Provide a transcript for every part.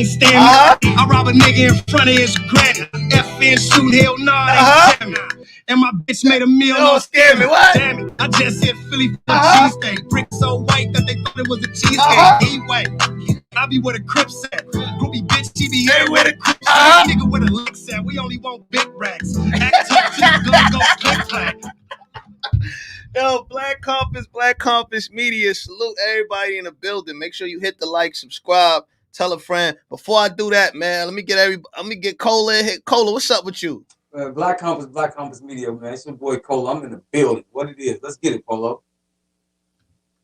can't stand me. I rob a nigga in front of his granny. FN shoot, hell nah, they damn me. And my bitch made a meal on scammy. What? Damn it, I just hit Philly for a cheesesteak. Brick so white that they thought it was a cheesecake. Anyway, I be where the Crips at. Groupie bitch, she be everywhere the Crips at. Nigga where the licks at. We only want big racks. Act tough, just go click clack. Yo, Black Compass Media, salute everybody in the building. Make sure you hit the like, subscribe, tell a friend. Before I do that, man, let me get Cola in here. Cola, what's up with you? Black Compass Media, man. It's your boy Cola. I'm in the building. What it is? Let's get it, Polo.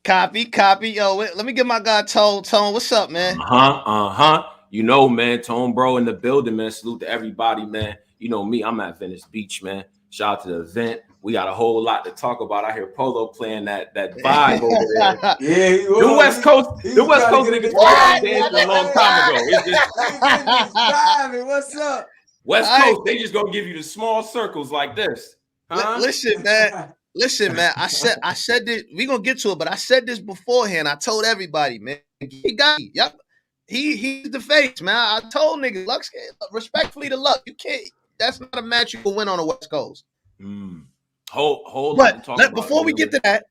Copy. Yo, let me get my guy Tone. Tone, what's up, man? You know, man, Tone bro in the building, man. Salute to everybody, man. You know me, I'm at Venice Beach, man. Shout out to the event. We got a whole lot to talk about. I hear Polo playing that vibe over there. Yeah, the West Coast niggas danced a long time ago. It's just what's up? West Coast, they just gonna give you the small circles like this. Listen, man. I said this. We gonna get to it, but I said this beforehand. I told everybody, man. He got me. Yep. He's the face, man. I told niggas, Lux, respectfully to Luck, you can't. That's not a match you can win on the West Coast. Whole lot to talk about. Before we get to that,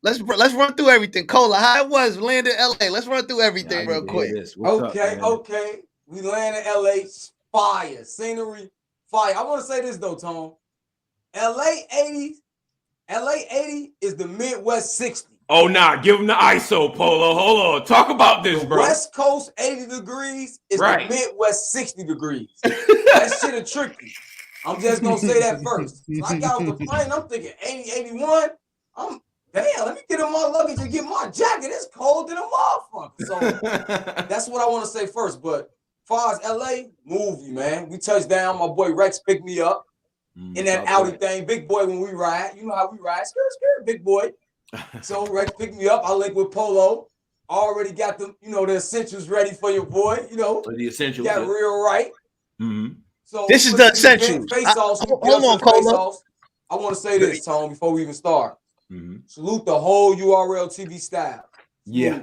let's run through everything. Cola, how it was landing in LA. Let's run through everything real quick. Okay. We landed LA. Fire. Scenery. Fire. I want to say this though, Tom. LA 80 is the Midwest 60. Oh, nah. Give him the ISO, Polo. Hold on. Talk about this, bro. West Coast 80 degrees is the Midwest 60 degrees. That shit a tricky. I'm just going to say that first. So I got off the plane. I'm thinking 80, 81. Damn, let me get in my luggage and get my jacket. It's cold in a motherfucker. So that's what I want to say first. But as far as LA, movie, man. We touched down. My boy Rex picked me up in that Audi thing. Big boy when we ride. You know how we ride. Skirt, big boy. So Rex picked me up. I linked with Polo. Already got the essentials ready for your boy. The essentials. Got real right. So this is the essentials. Hold on, Polo. I want to say this, Tom, before we even start. Salute the whole URL TV staff. Yeah.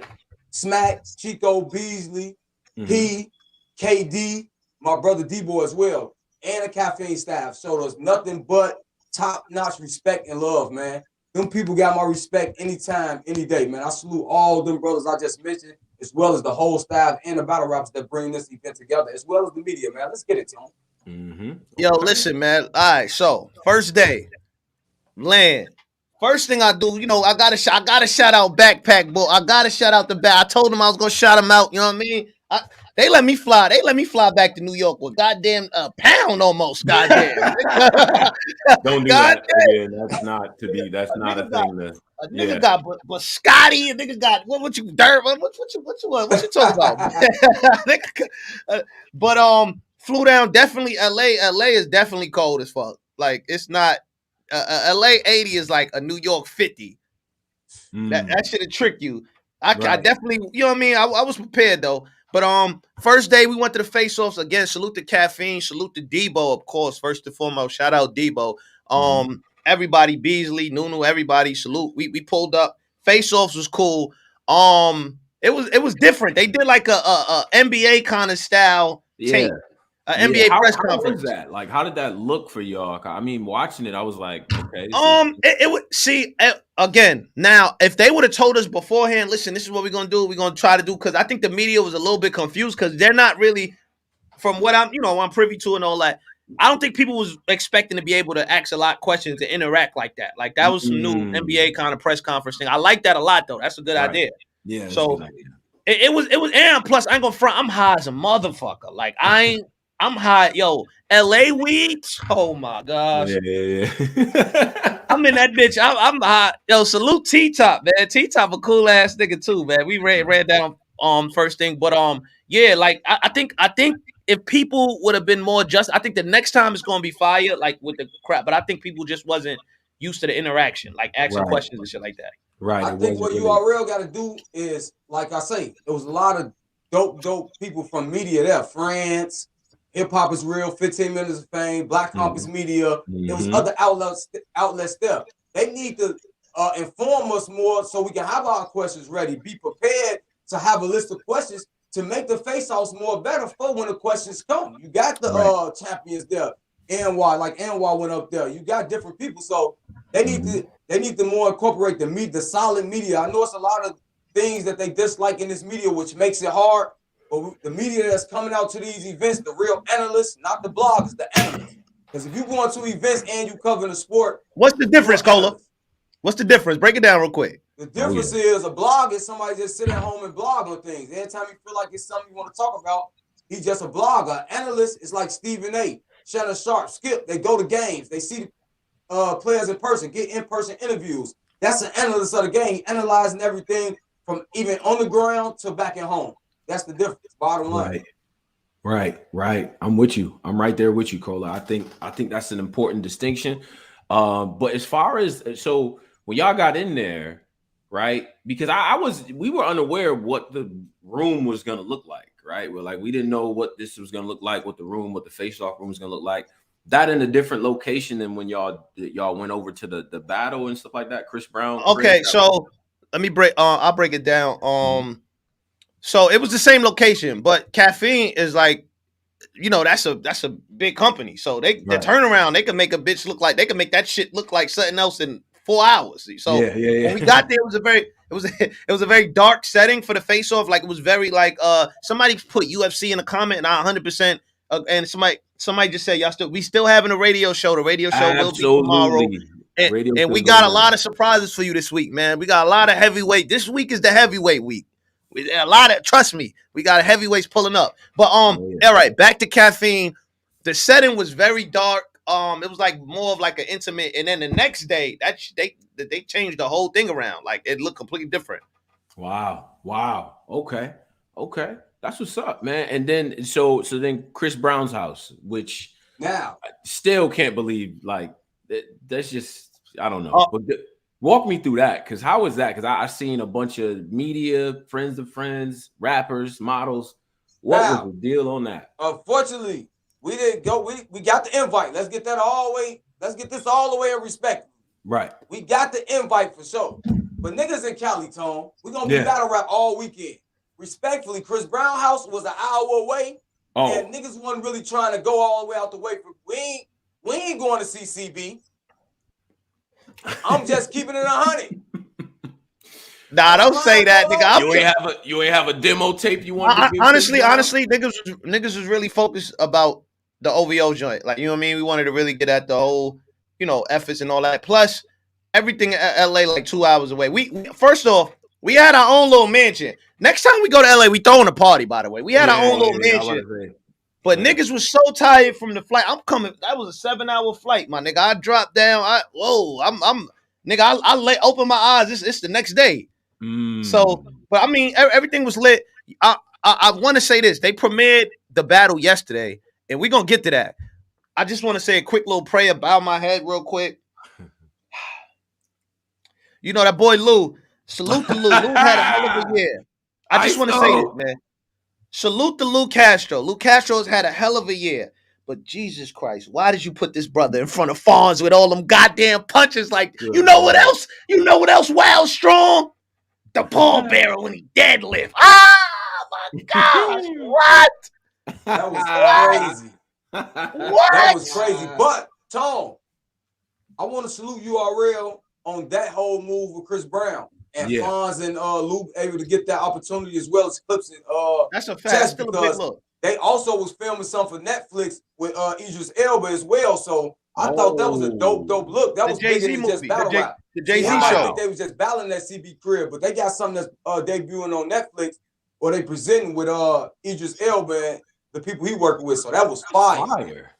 Smack, Chico, Beasley, P, KD, my brother D-Boy as well, and the caffeine staff showed us nothing but top-notch respect and love, man. Them people got my respect anytime, any day, man. I salute all them brothers I just mentioned, as well as the whole staff and the battle rappers that bring this event together, as well as the media, man. Let's get it, Tom. Yo, listen, man. All right, so first day, land. First thing I do, I gotta shout out Backpack Boy. I gotta shout out the back. I told them I was gonna shout him out. You know what I mean? They let me fly. They let me fly back to New York with goddamn a pound almost. Goddamn. Don't do that again. That's not a thing. A nigga got but Scotty. A nigga got what you dirt? What you talking about? But flew down. Definitely LA. LA is definitely cold as fuck. Like it's not. LA 80 is like a New York 50. That should have tricked you. I definitely, you know what I mean? I was prepared though. But first day we went to the face-offs again. Salute to Caffeine, salute to Debo, of course. First and foremost, shout out Debo. Everybody, Beasley, Nunu, everybody, salute. We pulled up. Face-offs was cool. It was different. They did like a NBA kind of style tape. NBA press conference. Was that? Like, how did that look for y'all? I mean, watching it, I was like, okay. It would see again. Now, if they would have told us beforehand, listen, this is what we're gonna do. We're gonna try to do because I think the media was a little bit confused because they're not really, from what I'm privy to and all that. I don't think people was expecting to be able to ask a lot of questions and interact like that. Like that was some new NBA kind of press conference thing. I like that a lot though. That's a good idea. Yeah. So it was and plus I ain't gonna front. I'm high as a motherfucker. Like I'm high, yo. LA weed. Oh my gosh. Yeah. I'm in that bitch. I'm high. Yo, salute T-Top, man. T-Top a cool ass nigga too, man. We ran down first thing, but yeah, like I think if people would have been more just, I think the next time it's gonna be fire, like with the crap. But I think people just wasn't used to the interaction, like asking questions and shit like that. Right. I think what URL got to do is, like I say, there was a lot of dope people from media there. France. Hip Hop is Real, 15 Minutes of Fame, Black Compass Media. There was other outlets there. They need to inform us more so we can have our questions ready. Be prepared to have a list of questions to make the face-offs more better for when the questions come. You got the champions there. NY, like NY went up there. You got different people, so they need to more incorporate the solid media. I know it's a lot of things that they dislike in this media, which makes it hard. But the media that's coming out to these events, the real analysts, not the bloggers, the analysts. Because if you go into events and you cover the sport, what's the difference, Cola? What's the difference? Break it down real quick. The difference is a blog is somebody just sit at home and blog on things. Anytime you feel like it's something you want to talk about, he's just a blogger. Analyst is like Stephen A., Shannon Sharp, Skip. They go to games. They see players in person, get in-person interviews. That's an analyst of the game, analyzing everything from even on the ground to back at home. That's the difference, bottom line. Right. I'm with you. I'm right there with you, Cola. I think that's an important distinction. But as far as so when y'all got in there, right? Because we were unaware of what the room was gonna look like, right? We didn't know what this was gonna look like, what the face-off room was gonna look like. That in a different location than when y'all went over to the battle and stuff like that. Chris Brown. Okay, so let me break. I'll break it down. So it was the same location, but Caffeine is like, that's a big company. So the turnaround, they can make a bitch look like they can make that shit look like something else in 4 hours. So when we got there, it was a very dark setting for the face off. Like it was very like somebody put UFC in a comment, and I 100%. And somebody just said we still having a radio show. The radio show will be tomorrow. And we got a lot of surprises for you this week, man. We got a lot of heavyweight. This week is the heavyweight week. Trust me, we got heavyweights pulling up. But all right, back to Caffeine. The setting was very dark. It was like more of like an intimate, and then the next day they changed the whole thing around. Like it looked completely different. Wow. Okay. That's what's up, man. And then so then Chris Brown's house, which now I still can't believe, like that's just I don't know. But walk me through that, because how was that? Because I've seen a bunch of media, friends of friends, rappers, models. What was the deal on that? Unfortunately, we didn't go. We got the invite. Let's get that all the way. Let's get this all the way in respect. Right. We got the invite for sure. But niggas in Calicoe, we're gonna be battle rap all weekend. Respectfully, Chris Brown house was an hour away. And niggas wasn't really trying to go all the way out the way. We ain't going to CCB. I'm just keeping it 100. Nah, don't say that, nigga. You ain't have a demo tape you want to honestly, niggas was really focused about the OVO joint. Like, you know what I mean? We wanted to really get at the whole, efforts and all that. Plus, everything in LA like 2 hours away. We first off, we had our own little mansion. Next time we go to LA, we throwing a party, by the way. We had our own little mansion. But niggas was so tired from the flight. I'm coming. That was a 7-hour flight, my nigga. I dropped down. I open my eyes. It's the next day. So, but I mean, everything was lit. I want to say this. They premiered the battle yesterday, and we're going to get to that. I just want to say a quick little prayer, bow my head real quick. That boy Lou. Salute to Lou. Lou had a hell of a year. I just want to say this, man. Salute to Lou Castro. Lou Castro's had a hell of a year. But Jesus Christ, why did you put this brother in front of Fonz with all them goddamn punches? Like, you know what else? Wild strong? The pallbearer when he deadlift. Ah, my gosh. What? That was crazy. That was crazy. But, Tone, I want to salute URL on that whole move with Chris Brown. And Fonz and Lou able to get that opportunity as well as Clips and that's a fact. That's still a big look. They also was filming something for Netflix with Idris Elba as well. So I thought that was a dope look. That was bigger than just battle rap. The Jay-Z show. I think they was just battling that CB crib, but they got something that's debuting on Netflix or they presenting with Idris Elba and the people he working with. So that was fire.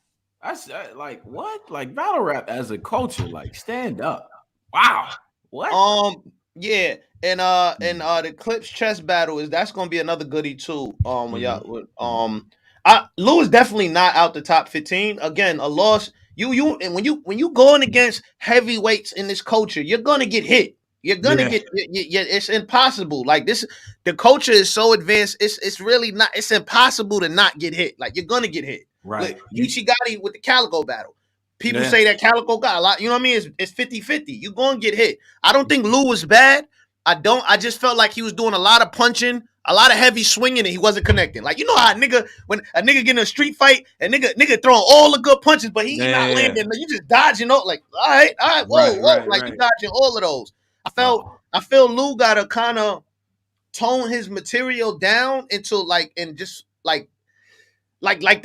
That's like what? Like battle rap as a culture, like stand up. Wow. What? Yeah, and the Clips chess battle that's gonna be another goodie too. Lou is definitely not out the top 15. Again, a loss. And when you going against heavyweights in this culture, you're gonna get hit. You're gonna get. It's impossible. Like this, the culture is so advanced. It's really not. It's impossible to not get hit. Like you're gonna get hit. Right. Geechi Gotti with the Calicoe battle. People say that Calicoe got a lot. You know what I mean? It's 50-50. You're going to get hit. I don't think Lou was bad. I just felt like he was doing a lot of punching, A lot of heavy swinging and he wasn't connecting. Like, you know how when a nigga get in a street fight and nigga throwing all the good punches, but he not landing. You just dodging, like, all right, whoa. Like, you dodging all of those. I feel Lou got to kind of tone his material down into like, and just like I ain't like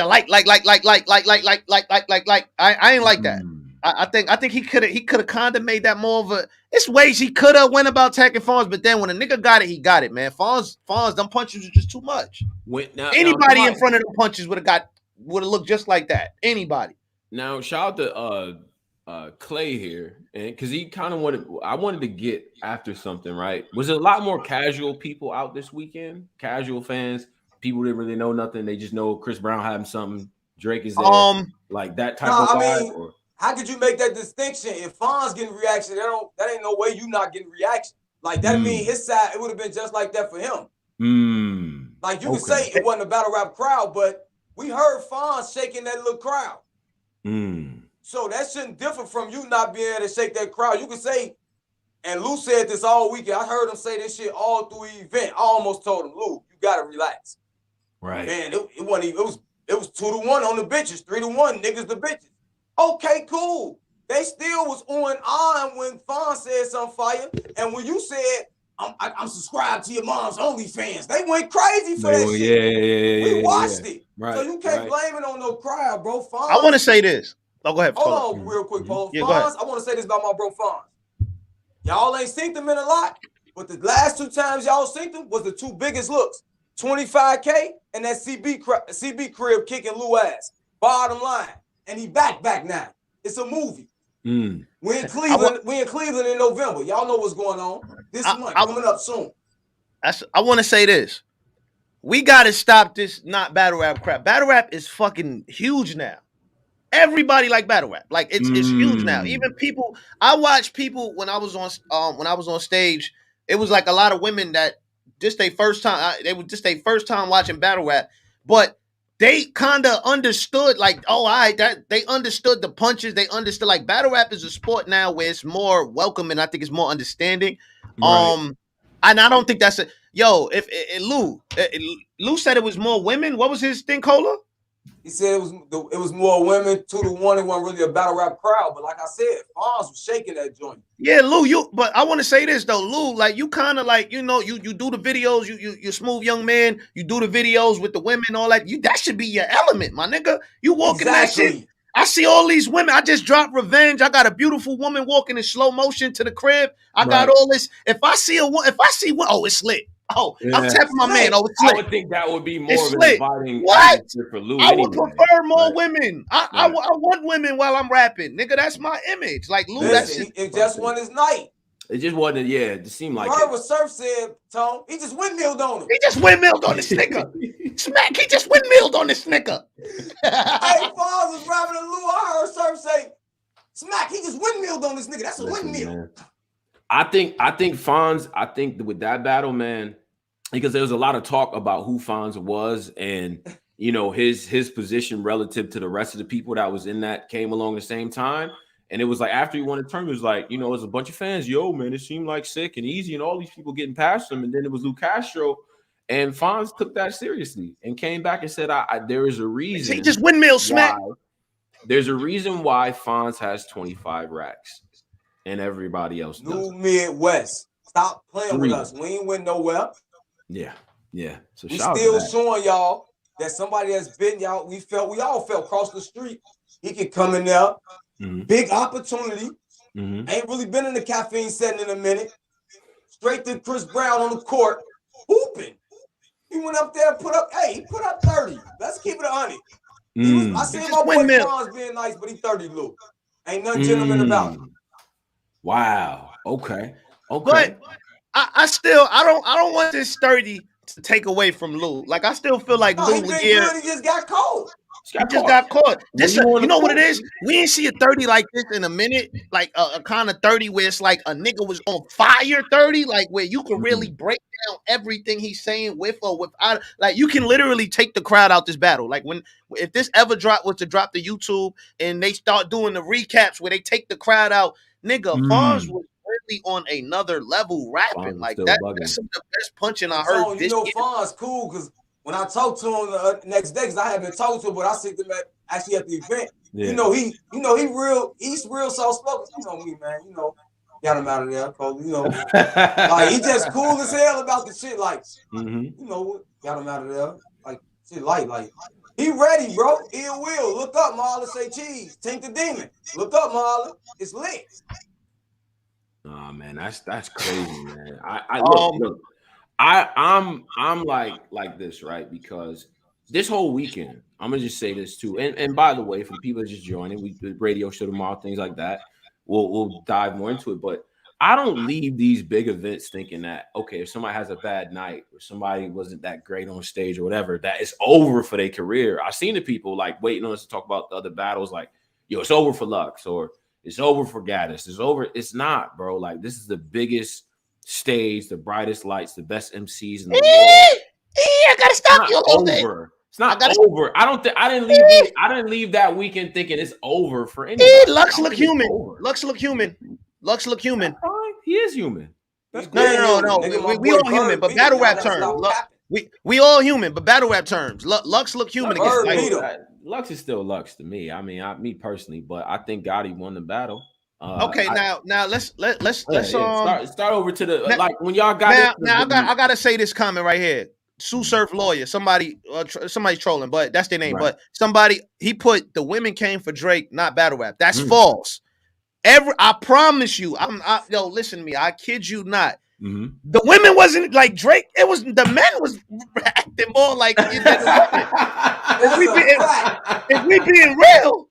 that. I think he could have kind of made that more of a. It's ways he could have went about attacking Fonz, but then when a nigga got it, he got it, man. Fonz, them punches were just too much. Anybody in front of them punches would have looked just like that. Anybody. Now shout out to Clay here, and because he kind of wanted to get after something, right? Was it a lot more casual people out this weekend? Casual fans, people didn't really know nothing. They just know Chris Brown having something. Drake is there, like that type of vibe. How could you make that distinction? If Fonz getting reaction, that ain't no way you not getting reaction. Like that mean his side, it would have been just like that for him. Like you could say it wasn't a battle rap crowd, but we heard Fonz shaking that little crowd. So that shouldn't differ from you not being able to shake that crowd. You could say, and Lou said this all weekend. I heard him say this shit all through the event. I almost told him, Lou, you gotta relax. Right. Man, it was 2-1 on the bitches, 3-1 niggas the bitches. Okay, cool. They still was on when Fonz said something fire. And when you said, I'm subscribed to your mom's OnlyFans, they went crazy for that shit. We watched it. Right, so you can't blame it on no crowd, bro. Fonz. I want to say this. Oh, go ahead. Hold on real quick, Paul. Yeah, Fonz, I want to say this about my bro Fonz. Y'all ain't synced him in a lot, but the last 2 times y'all synced him was the 2 biggest looks. 25K and that CB crib kicking Lou ass. Bottom line. And he back now. It's a movie. We in Cleveland in November. Y'all know what's going on. This month coming up soon. I want to say this. We gotta stop this not battle rap crap. Battle rap is fucking huge now. Everybody like battle rap. Like it's huge now. Even people. I watched people when I was on stage. It was like a lot of women that just their first time. They were just their first time watching battle rap, but they kind of understood, like, they understood the punches. They understood, like, battle rap is a sport now where it's more welcome and I think it's more understanding. Right. And I don't think that's if Lou said it was more women. What was his thing, Cola? He said it was more women, 2-1. It wasn't really a battle rap crowd, but like I said, Fonz was shaking that joint. Yeah, Lou, but I want to say this though, Lou, like you kind of like, you do the videos, you smooth young man, you do the videos with the women, all that. That should be your element, my nigga. You walking that shit. I see all these women. I just dropped Revenge. I got a beautiful woman walking in slow motion to the crib. I got all this. If I see one, it's lit. Oh, yeah. I'm tapping my man. Oh, it's lit. I would think that would be more of an inviting for Lou. I would prefer more women. I want women while I'm rapping, nigga. That's my image. Like Lou, it just won his night. It just wasn't. Yeah, it just seemed like. You heard what Surf said, Tom. He just windmilled on him. He just windmilled on this nigga. Smack. He just windmilled on this nigga. Hey, Fonz was rapping to Lou. I heard Surf say, "Smack." He just windmilled on this nigga. That's a windmill. Man. I think Fonz. I think with that battle, man, because there was a lot of talk about who Fonz was and his position relative to the rest of the people that was in that came along the same time. And it was like after he won the tournament, it was like, there's a bunch of fans. Yo, man, it seemed like sick and easy, and all these people getting past him. And then it was Lou Castro, and Fonz took that seriously and came back and said, "There is a reason." He just windmill smack. There's a reason why Fonz has 25 racks, and everybody else does. New Midwest, stop playing with us. We ain't win nowhere. Yeah. So we still showing y'all that somebody that's been y'all. We all felt across the street. He could come in there. Mm-hmm. Big opportunity. Mm-hmm. Ain't really been in the caffeine setting in a minute. Straight to Chris Brown on the court, hooping. He went up there and put up 30. Let's keep it 100. I seen my boy Fonz being nice, but he 30, Lou. Ain't nothing gentleman about it. Wow. Okay. But I don't want this 30 to take away from Lou. Like I still feel like Lou was here. He just got cold. He just got caught. You know what it is? We ain't see a 30 like this in a minute. Like a kind of 30 where it's like a nigga was on fire 30, like where you can really break down everything he's saying with or without. Like you can literally take the crowd out this battle. Like if this ever was to drop to YouTube and they start doing the recaps where they take the crowd out, nigga, Fonz was literally on another level rapping. Like still that. bugging. That's some of the best punching I So, heard. you know, Fon's cool because when I talked to him the next day, because I haven't talked to him, but I see them actually at the event. Yeah. He's real soft spoken. You know me, man. You know, got him out of there, Cole. You know, like he just cool as hell about the shit. Like, you know, got him out of there. Like shit, like he ready, bro. Ill will. Look up, Marlon. Say cheese. Tink the demon. Look up, Marlon. It's lit. Oh man, that's crazy, man. Look. I'm like this, right? Because this whole weekend, I'm gonna just say this too. And by the way, for the people that just joining, we do radio show tomorrow, things like that. We'll dive more into it. But I don't leave these big events thinking that, okay, if somebody has a bad night or somebody wasn't that great on stage or whatever, that it's over for their career. I've seen the people like waiting on us to talk about the other battles, like, yo, it's over for Lux or it's over for Gaddis. It's over. It's not, bro. Like, this is the biggest stage, the brightest lights, the best MCs in the world. I gotta stop you a little bit. It's not over. I didn't leave that weekend thinking it's over for anybody. Lux look human. Lux look human. He is human. No. We all human, but battle rap terms. We all human, but battle rap terms. Lux look human against Lux is still Lux to me. I mean, me personally, but I think Gotti won the battle. Okay, now let's start over to the like when y'all got I gotta say this comment right here. Tsu Surf lawyer, somebody's trolling, but that's their name. Right. But he put the women came for Drake, not battle rap. That's false. I promise you, listen to me. I kid you not. The women wasn't like Drake. It was the men was acting more like if we being real.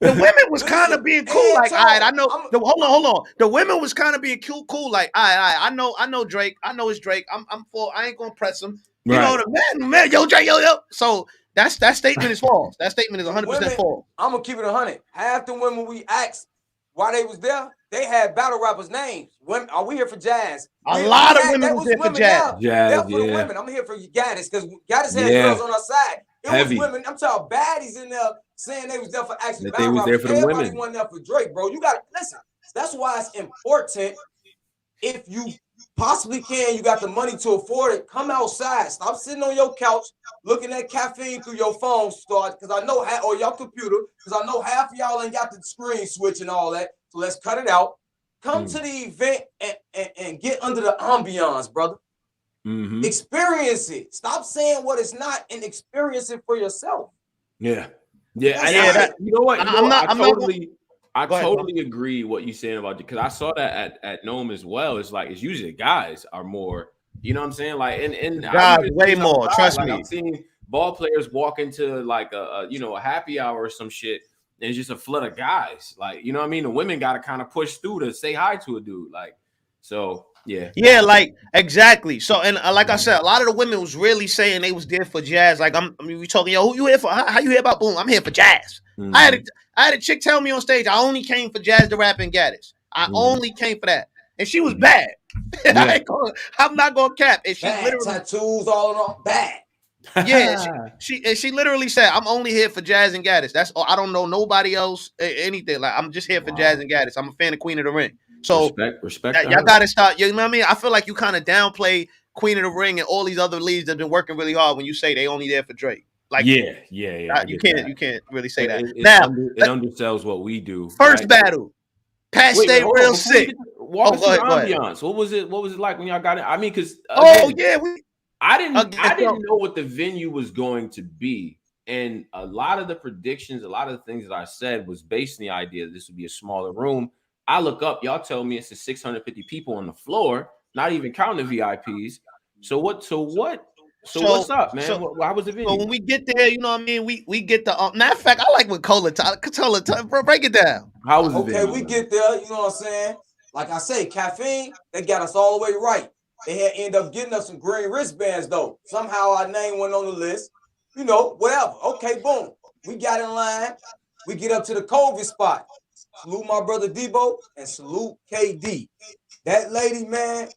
The women was kind of being cool, like, all right, I know. Hold on. The women was kind of being cool, like, all right, I know Drake. I know it's Drake. I'm for. I ain't gonna press him. You know, the man, yo, Drake, yo. So that statement is false. That statement is 100% false. I'm gonna keep it 100. Half the women we asked why they was there, they had battle rappers' names. Women, are we here for Jazz? A lot of women was there for Jazz. Jazz, for the women. I'm here for Gaddis because Gaddis had girls on our side. It was women. I'm talking baddies in there saying they was there for actually battle rappers. Everybody wasn't there for Drake, bro. You gotta listen. That's why it's important. If you possibly can, you got the money to afford it. Come outside. Stop sitting on your couch looking at caffeine through your phone, because I know or your computer, because I know half of y'all ain't got the screen switch and all that. So let's cut it out. Come to the event and get under the ambiance, brother. Experience it. Stop saying what it's not and experience it for yourself. Yeah. You know what? I totally agree what you're saying about it, because I saw that at Nome as well. It's like it's usually guys are more, you know what I'm saying? Like and guys way more. Trust me. I've seen ball players walk into like a happy hour or some shit, and it's just a flood of guys. Like, you know what I mean? The women got to kind of push through to say hi to a dude. Like, so yeah, like exactly. So and like I said, a lot of the women was really saying they was there for Jazz. Like we talking, yo, who you here for? How you here about Boom? I'm here for Jazz. I had a chick tell me on stage, I only came for Jazz to rap and Gaddis. I only came for that, and she was bad. I'm not gonna cap. And she literally tattoos all on bad. Yeah, she literally said, I'm only here for Jazz and Gaddis. That's all. I don't know nobody else, anything. Like, I'm just here for Jazz and Gaddis. I'm a fan of Queen of the Ring. So respect. Y'all gotta start. You know what I mean? I feel like you kind of downplay Queen of the Ring and all these other leads that have been working really hard when you say they only there for Drake. Like, yeah. You can't really say that. It undersells what we do. First battle, Pat stayed real sick. Walk us through the ambiance. What was it like when y'all got it? I mean, because I didn't know what the venue was going to be, and a lot of the predictions, a lot of the things that I said was based on the idea that this would be a smaller room. I look up, y'all tell me it's 650 people on the floor, not even counting the VIPs. So what's up, man? How was the venue? So when we get there, you know what I mean? We get the matter of fact, I like what Cola bro, break it down. How was the venue? Okay, we get there, you know what I'm saying? Like I say, caffeine, they got us all the way right. They had end up getting us some green wristbands though. Somehow our name went on the list. You know, whatever. Okay, boom. We got in line. We get up to the COVID spot. Salute my brother Debo and salute KD. That lady, man,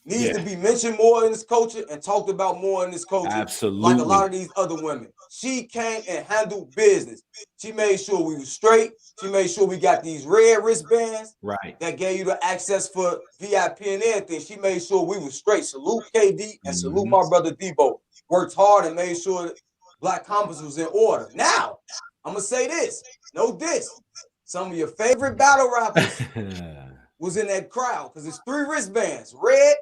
needs to be mentioned more in this culture and talked about more in this culture. Absolutely. Like a lot of these other women. She came and handled business. She made sure we were straight. She made sure we got these red wristbands that gave you the access for VIP and everything. She made sure we were straight. Salute KD and salute my brother Debo. Worked hard and made sure that Black Compass was in order. Now, I'm going to say this. Know this. Some of your favorite battle rappers was in that crowd because it's 3 wristbands, red,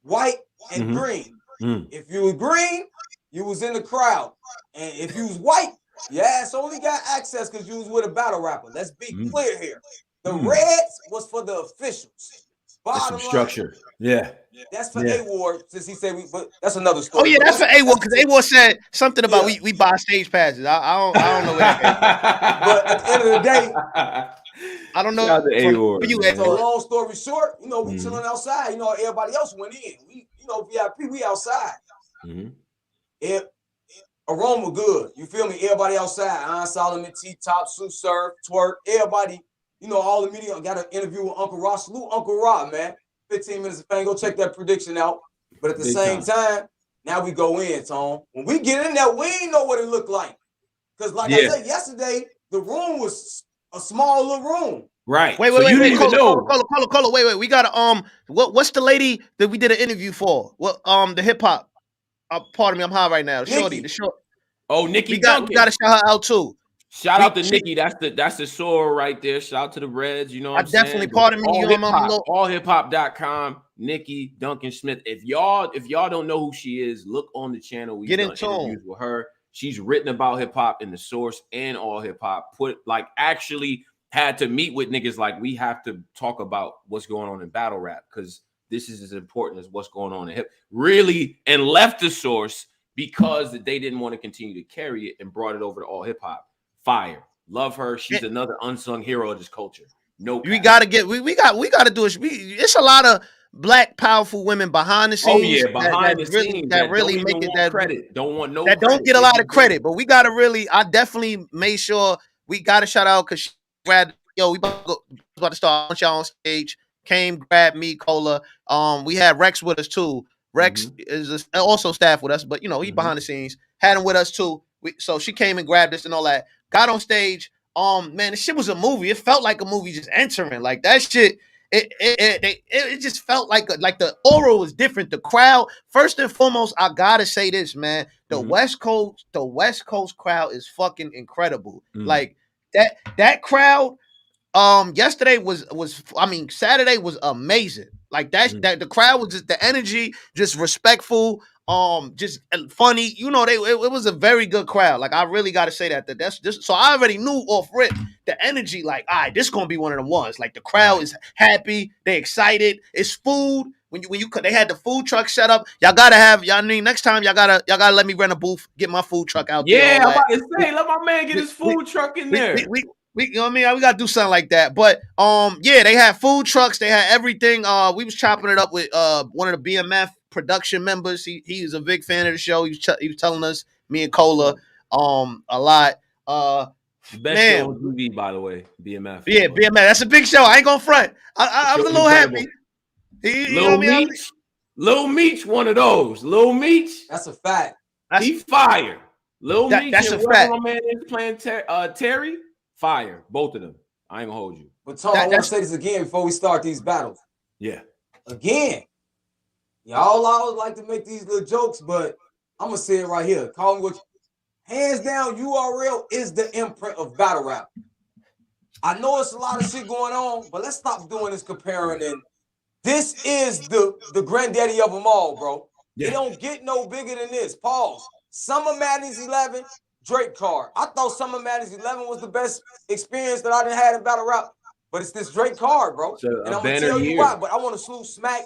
white, and green. If you was green, you was in the crowd. And if you was white, your ass only got access because you was with a battle rapper. Let's be clear here. The reds was for the officials. Bottom line, structure. Yeah. That's for A-Ward, since he said but that's another story. Oh, yeah, that's for A-Ward, because A-Ward said something about we buy stage passes. I don't know where that But at the end of the day, I don't know. So long story short, you know, we chilling outside. You know, everybody else went in. We, you know, VIP, we outside. Aroma good. You feel me? Everybody outside. Iron Solomon, T-Top, Tsu Surf, Twerk. Everybody, you know, all the media got an interview with Uncle Ross. Salute Uncle Rob, man. 15 minutes of fame. Go check that prediction out. But at the same time, now we go in, Tom. When we get in there, we ain't know what it looked like. Because like I said yesterday, the room was a small little room. Right. Wait, Colo, wait. We got what's the lady that we did an interview for? What the hip hop. Pardon me, I'm high right now. Shorty, the short. Oh, Nikki. We got to shout her out too. Shout out to Nikki. That's the soror right there. Shout out to the Reds. You know what I'm saying? Definitely, pardon me. Allhiphop.com. Nikki Duncan Smith. If y'all don't know who she is, look on the channel. We get done interviews with her. She's written about hip hop in the Source and All Hip Hop. Actually had to meet with niggas like we have to talk about what's going on in battle rap because this is as important as what's going on in hip. Really, and left the Source because they didn't want to continue to carry it and brought it over to All Hip Hop. Fire. Love her. She's another unsung hero of this culture. No, we gotta do it. It's a lot of Black powerful women behind the scenes. Oh yeah, behind the scenes that really make it that credit. Don't want no that credit. Don't get a lot of credit, but we gotta really. I definitely made sure we gotta shout out because she grabbed. Yo, we about to start y'all on stage. Came, grabbed me, Cola. We had Rex with us too. Rex is also staff with us, but you know he behind the scenes. Had him with us too. So she came and grabbed us and all that. Got on stage. Man, the shit was a movie. It felt like a movie just entering. Like that shit. It just felt like the aura was different. The crowd. First and foremost, I gotta say this, man. The West Coast crowd is fucking incredible. Like that crowd. Yesterday Saturday was amazing. Like that the crowd was just the energy, just respectful, just funny. You know, it was a very good crowd. Like I really got to say that's just so I already knew off rip the energy. Like, all right, this gonna be one of the ones. Like the crowd is happy, they excited. It's food. When you they had the food truck set up, y'all gotta have next time y'all gotta let me rent a booth, get my food truck out there. Yeah, I'm about to say, let my man get his food truck in there. You know what I mean? We gotta do something like that. But they had food trucks, they had everything. We was chopping it up with one of the BMF production members. He was a big fan of the show. He was telling us, me and Cola, a lot. Best show on TV, by the way, BMF. Yeah, BMF. That's a big show. I ain't gonna front. I was a little happy. Lil Meech, one of those. Lil Meech. That's a fact. He fire. Lil Meech. That's a fact. My man is playing Terry. Fire, both of them. I ain't gonna hold you. But Tom, I want to say this again before we start these battles. Yeah. Again, y'all always like to make these little jokes, but I'm gonna say it right here. Call me what you, hands down, URL is the imprint of battle rap. I know it's a lot of shit going on, but let's stop doing this comparing. And this is the granddaddy of them all, bro. Yeah. It don't get no bigger than this. Pause. Summer Madness 11. Drake card. I thought Summer Madness 11 was the best experience that I done had in battle rap, but it's this Drake card, bro. And I'm gonna tell you why. But I want to salute Smack.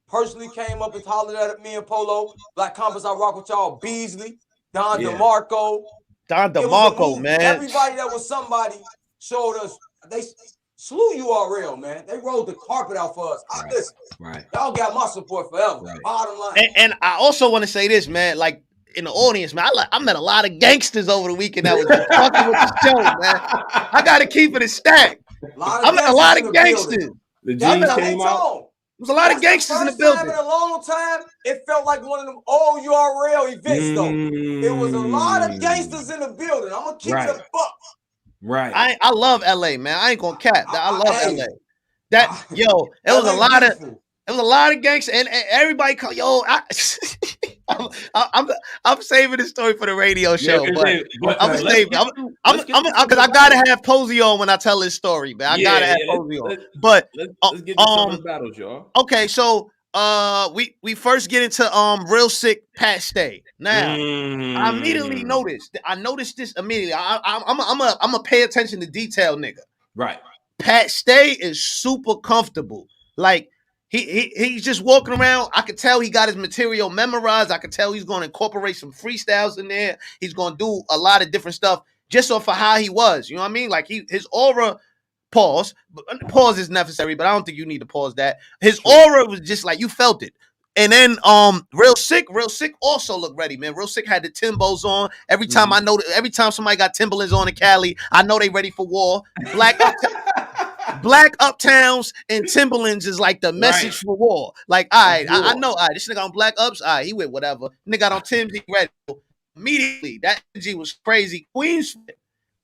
Personally came up and hollered at me and Polo. Black Compass, I rock with y'all. Beasley, Don DeMarco. Man. Everybody that was somebody showed us. They slew URL, man. They rolled the carpet out for us. Listen, y'all got my support forever. Bottom line. And I also want to say this, man. Like. In the audience, man, I met a lot of gangsters over the weekend that was fucking with the show, man. I gotta keep it a stack. I met a lot of gangsters. The G's came out. was a lot of gangsters in the building. In a long time, it felt like one of them old URL events, though. It was a lot of gangsters in the building. I'm gonna keep it a buck. Right. I love LA, man. I ain't gonna cap. I love LA. It was a lot of. It was a lot of gangsters, and everybody call I'm saving this story for the radio show, but I'm saving. Because I gotta have Posey on when I tell this story, man. I gotta have Posey on. But let's get to some of the battles, y'all. Okay, so we first get into Real Sick Pat Stay. Now I immediately noticed. I noticed this immediately. I'm gonna pay attention to detail, nigga. Right. Pat Stay is super comfortable. Like he's just walking around. I could tell he got his material memorized. I could tell he's going to incorporate some freestyles in there. He's going to do a lot of different stuff just off of how he was. You know what I mean? Like his aura. Pause is necessary, but I don't think you need to pause that. His aura was just like you felt it. And then Real Sick also looked ready, man. Real Sick had the Timbos on. Every time every time somebody got Timberlands on in Cali, I know they ready for war. Black Uptowns and Timberlands is like the message for war. Like, all right, I know, all right, this nigga on Black Ups, all right, he with whatever. Nigga got on Tim's, he ready. Immediately, that energy was crazy. Queen's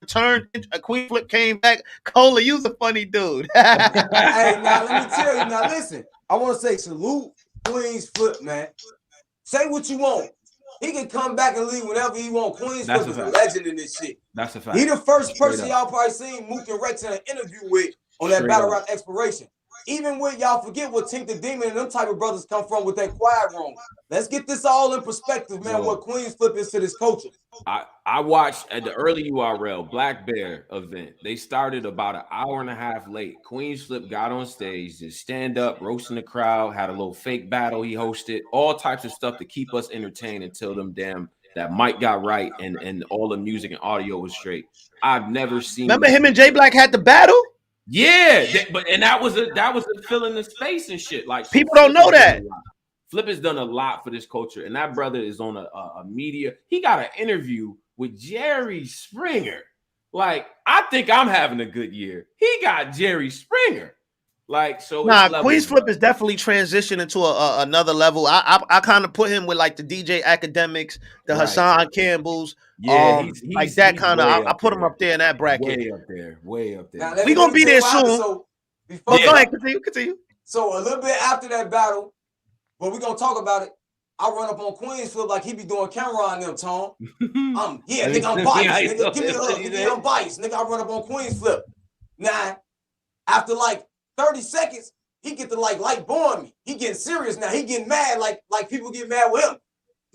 returned, Queen Flip came back. Cola, you's a funny dude. Hey, now let me tell you, now listen, I want to say salute Queen's Flip, man. Say what you want. He can come back and leave whenever he want. Queen's Flip is a legend in this shit. That's a fact. He the first person y'all probably seen Mook and Rex in an interview with on that battle rap Exploration. Even when y'all forget what Tink the Demon and them type of brothers come from with that quiet room. Let's get this all in perspective, man, what Queen's Flip is to this culture. I watched at the early URL Black Bear event. They started about an hour and a half late. Queen's Flip got on stage, just stand up, roasting the crowd, had a little fake battle he hosted, all types of stuff to keep us entertained until that mic got right and all the music and audio was straight. I've never seen. Remember him and J Black had the battle? Yeah, that was a filling the space and shit. Like people don't know that. Flip has done a lot for this culture, and that brother is on a media. He got an interview with Jerry Springer. Like, I think I'm having a good year. He got Jerry Springer. Like, so Queen's Flip is definitely transitioned into another level. I kind of put him with like the DJ Academics, the Hassan Campbells. Yeah, he's like that kind of. I put him up there in that bracket. Way up there. Now, we gonna be there soon. Go ahead, continue. So a little bit after that battle, but we gonna talk about it. I run up on Queen's Flip like he be doing camera on them, Tom. Nigga, I'm biased. Nigga, give me a hug. Nigga, I'm biased. Nigga, I run up on Queen's Flip. Now, after like 30 seconds, he get to like boring me. He getting serious now. He getting mad like people get mad with him.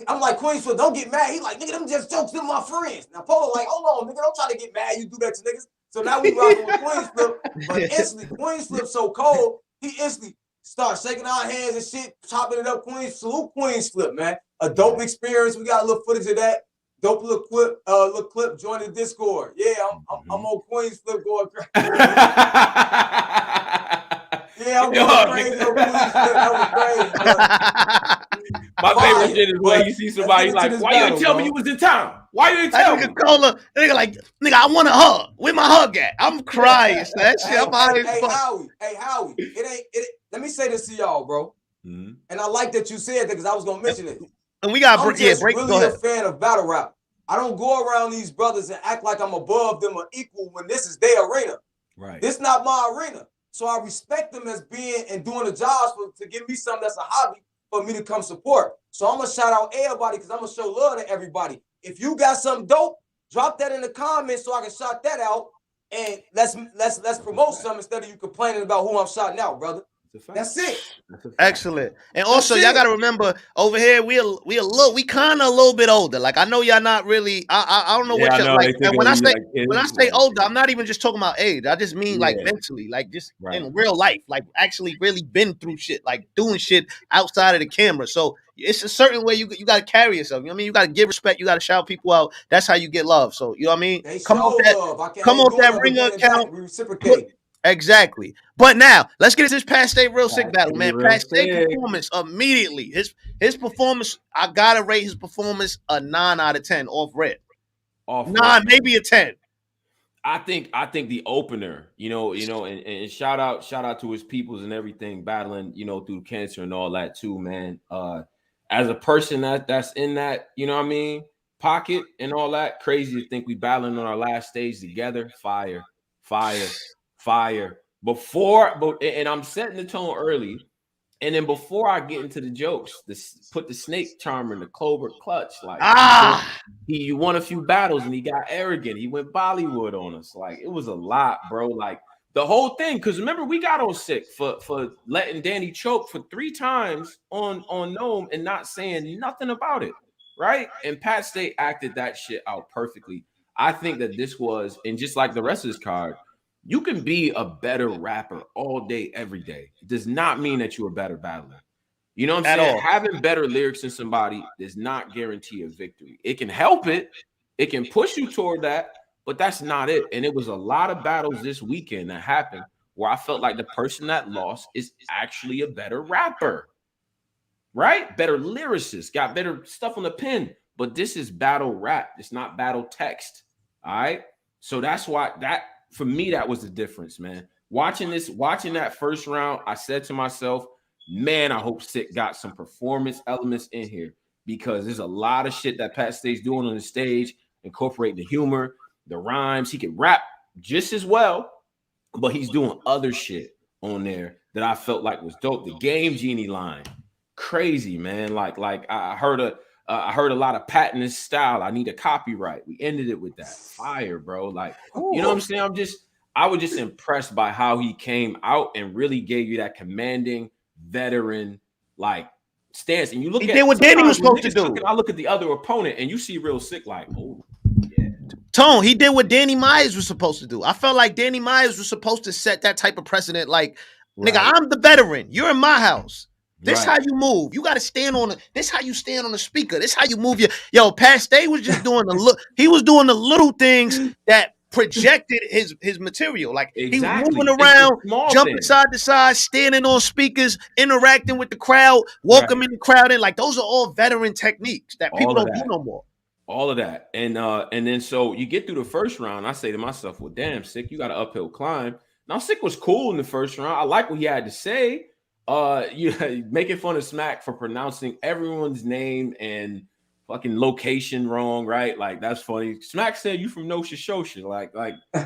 I'm like, Queen's Flip, don't get mad. He like, nigga, them just jokes, them my friends. Now, Polo like, hold on, nigga, don't try to get mad. You do that to niggas. So now we rocking with Queen's Flip. But instantly, Queen's Flip so cold, he instantly start shaking our hands and shit, chopping it up. Salute Queen's Flip, man. A dope experience. We got a little footage of that. Dope little clip. Join the Discord. Yeah, I'm on Queen's Flip going crazy. Yeah, I'm going crazy on Queen's Flip. That was crazy. My favorite shit is when you see somebody like, why you didn't tell me you was in town? Why you didn't tell me? Nigga like, nigga, I want a hug. Where my hug at? I'm crying. That shit. Hey, Howie. Let me say this to y'all, bro. And I like that you said that because I was gonna mention it. And we got I'm just really a fan of battle rap. I don't go around these brothers and act like I'm above them or equal when this is their arena. Right. This not my arena. So I respect them as being and doing the jobs to give me something that's a hobby for me to come support. So I'm gonna shout out everybody because I'm gonna show love to everybody. If you got something dope, drop that in the comments so I can shout that out. And let's promote something instead of you complaining about who I'm shouting out, brother. That's it. Excellent. And also, y'all gotta remember over here, we kind of a little bit older. Like I know y'all not really. I don't know what y'all like. And when I say older, I'm not even just talking about age. I just mean like mentally, like just in real life, like actually really been through shit, like doing shit outside of the camera. So it's a certain way you got to carry yourself. You know what I mean? You got to give respect. You got to shout people out. That's how you get love. So you know what I mean? Come on that ringer account. Reciprocate. Exactly. But now let's get into this Pat Stay Real Sick battle, man. Pat Stay performance immediately. His performance, I gotta rate his performance a 9 out of 10 off red. Maybe a 10. I think the opener, and shout out to his peoples and everything battling, through cancer and all that too, man. As a person that's in that, pocket and all that, crazy to think we battling on our last stage together. Fire. And I'm setting the tone early. And then before I get into the jokes, put the snake charmer in the clover clutch. Like he won a few battles and he got arrogant. He went Bollywood on us. Like it was a lot, bro. Like the whole thing. Because remember, we got on sick for letting Danny choke for 3 times on Gnome and not saying nothing about it, right? And Pat Stay acted that shit out perfectly. I think that this was, and just like the rest of this card, you can be a better rapper all day, every day. It does not mean that you're a better battler. You know what I'm saying? Having better lyrics than somebody does not guarantee a victory. It can help it. It can push you toward that, but that's not it. And it was a lot of battles this weekend that happened where I felt like the person that lost is actually a better rapper, right? Better lyricist, got better stuff on the pen. But this is battle rap. It's not battle text. All right? So that's why for me, that was the difference, man. Watching that first round, I said to myself, man, I hope Sick got some performance elements in here because there's a lot of shit that Pat Stay's doing on the stage, incorporating the humor, the rhymes. He can rap just as well, but he's doing other shit on there that I felt like was dope. The Game Genie line, crazy, man. Like I heard a lot of patented style. I need a copyright. We ended it with that. Fire, bro. Like, you know what I'm saying? I was just impressed by how he came out and really gave you that commanding veteran like stance. And you look at what Danny was supposed to do. I look at the other opponent and you see Real Sick like, oh, yeah. Tone, he did what Danny Myers was supposed to do. I felt like Danny Myers was supposed to set that type of precedent. Like, nigga, I'm the veteran. You're in my house. This how you move. You got to stand on this how you stand on the speaker. This how you move yo. Pat Stay was just doing he was doing the little things that projected his material. Like he was moving around, jumping side to side, standing on speakers, interacting with the crowd, welcoming the crowd in. Like those are all veteran techniques that people don't do no more. All of that. And then so you get through the first round. I say to myself, well, damn, Sick, you got an uphill climb. Now Sick was cool in the first round. I like what he had to say. Making fun of Smack for pronouncing everyone's name and fucking location wrong, right? Like that's funny. Smack said you from Nosha Shosha, like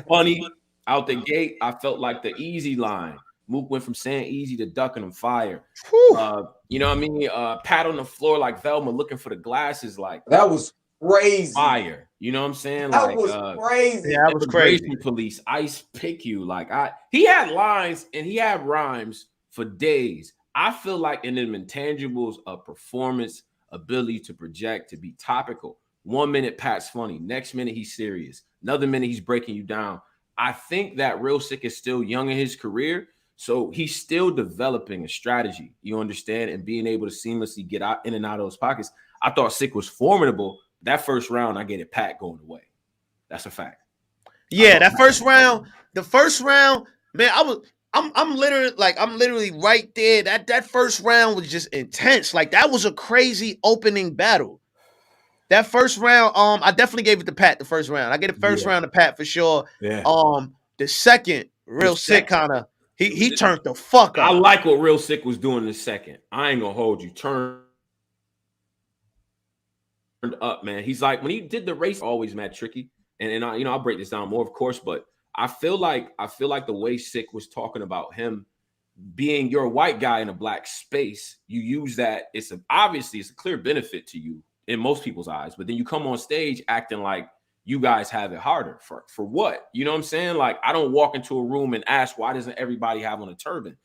funny out the gate. I felt like the easy line. Mook went from saying easy to ducking him fire. You know what I mean? Pat on the floor like Velma looking for the glasses, like that was crazy. Fire. You know what I'm saying? That was crazy. Yeah, that was crazy. Police, Ice pick you. Like he had lines and he had rhymes for days. I feel like in them intangibles of performance, ability to project, to be topical. 1 minute Pat's funny, next minute he's serious, another minute he's breaking you down. I think that Real Sick is still young in his career, so he's still developing a strategy, you understand, and being able to seamlessly get out in and out of those pockets. I thought Sick was formidable. That first round, I get it, Pat going away. That's a fact. Yeah, that first round, man, I'm literally right there. That first round was just intense. Like that was a crazy opening battle. That first round, I definitely gave it to Pat the first round. I get the first round to Pat for sure. Yeah. The second, Real Sick kind of he turned the fuck up. I like what Real Sick was doing in the second. I ain't gonna hold you. Turned up, man. He's like when he did the race, always mad tricky. And I'll break this down more, of course, but I feel like the way Sick was talking about him being your white guy in a black space, you use that. It's a clear benefit to you in most people's eyes, but then you come on stage acting like you guys have it harder for what? You know what I'm saying? Like I don't walk into a room and ask why doesn't everybody have on a turban?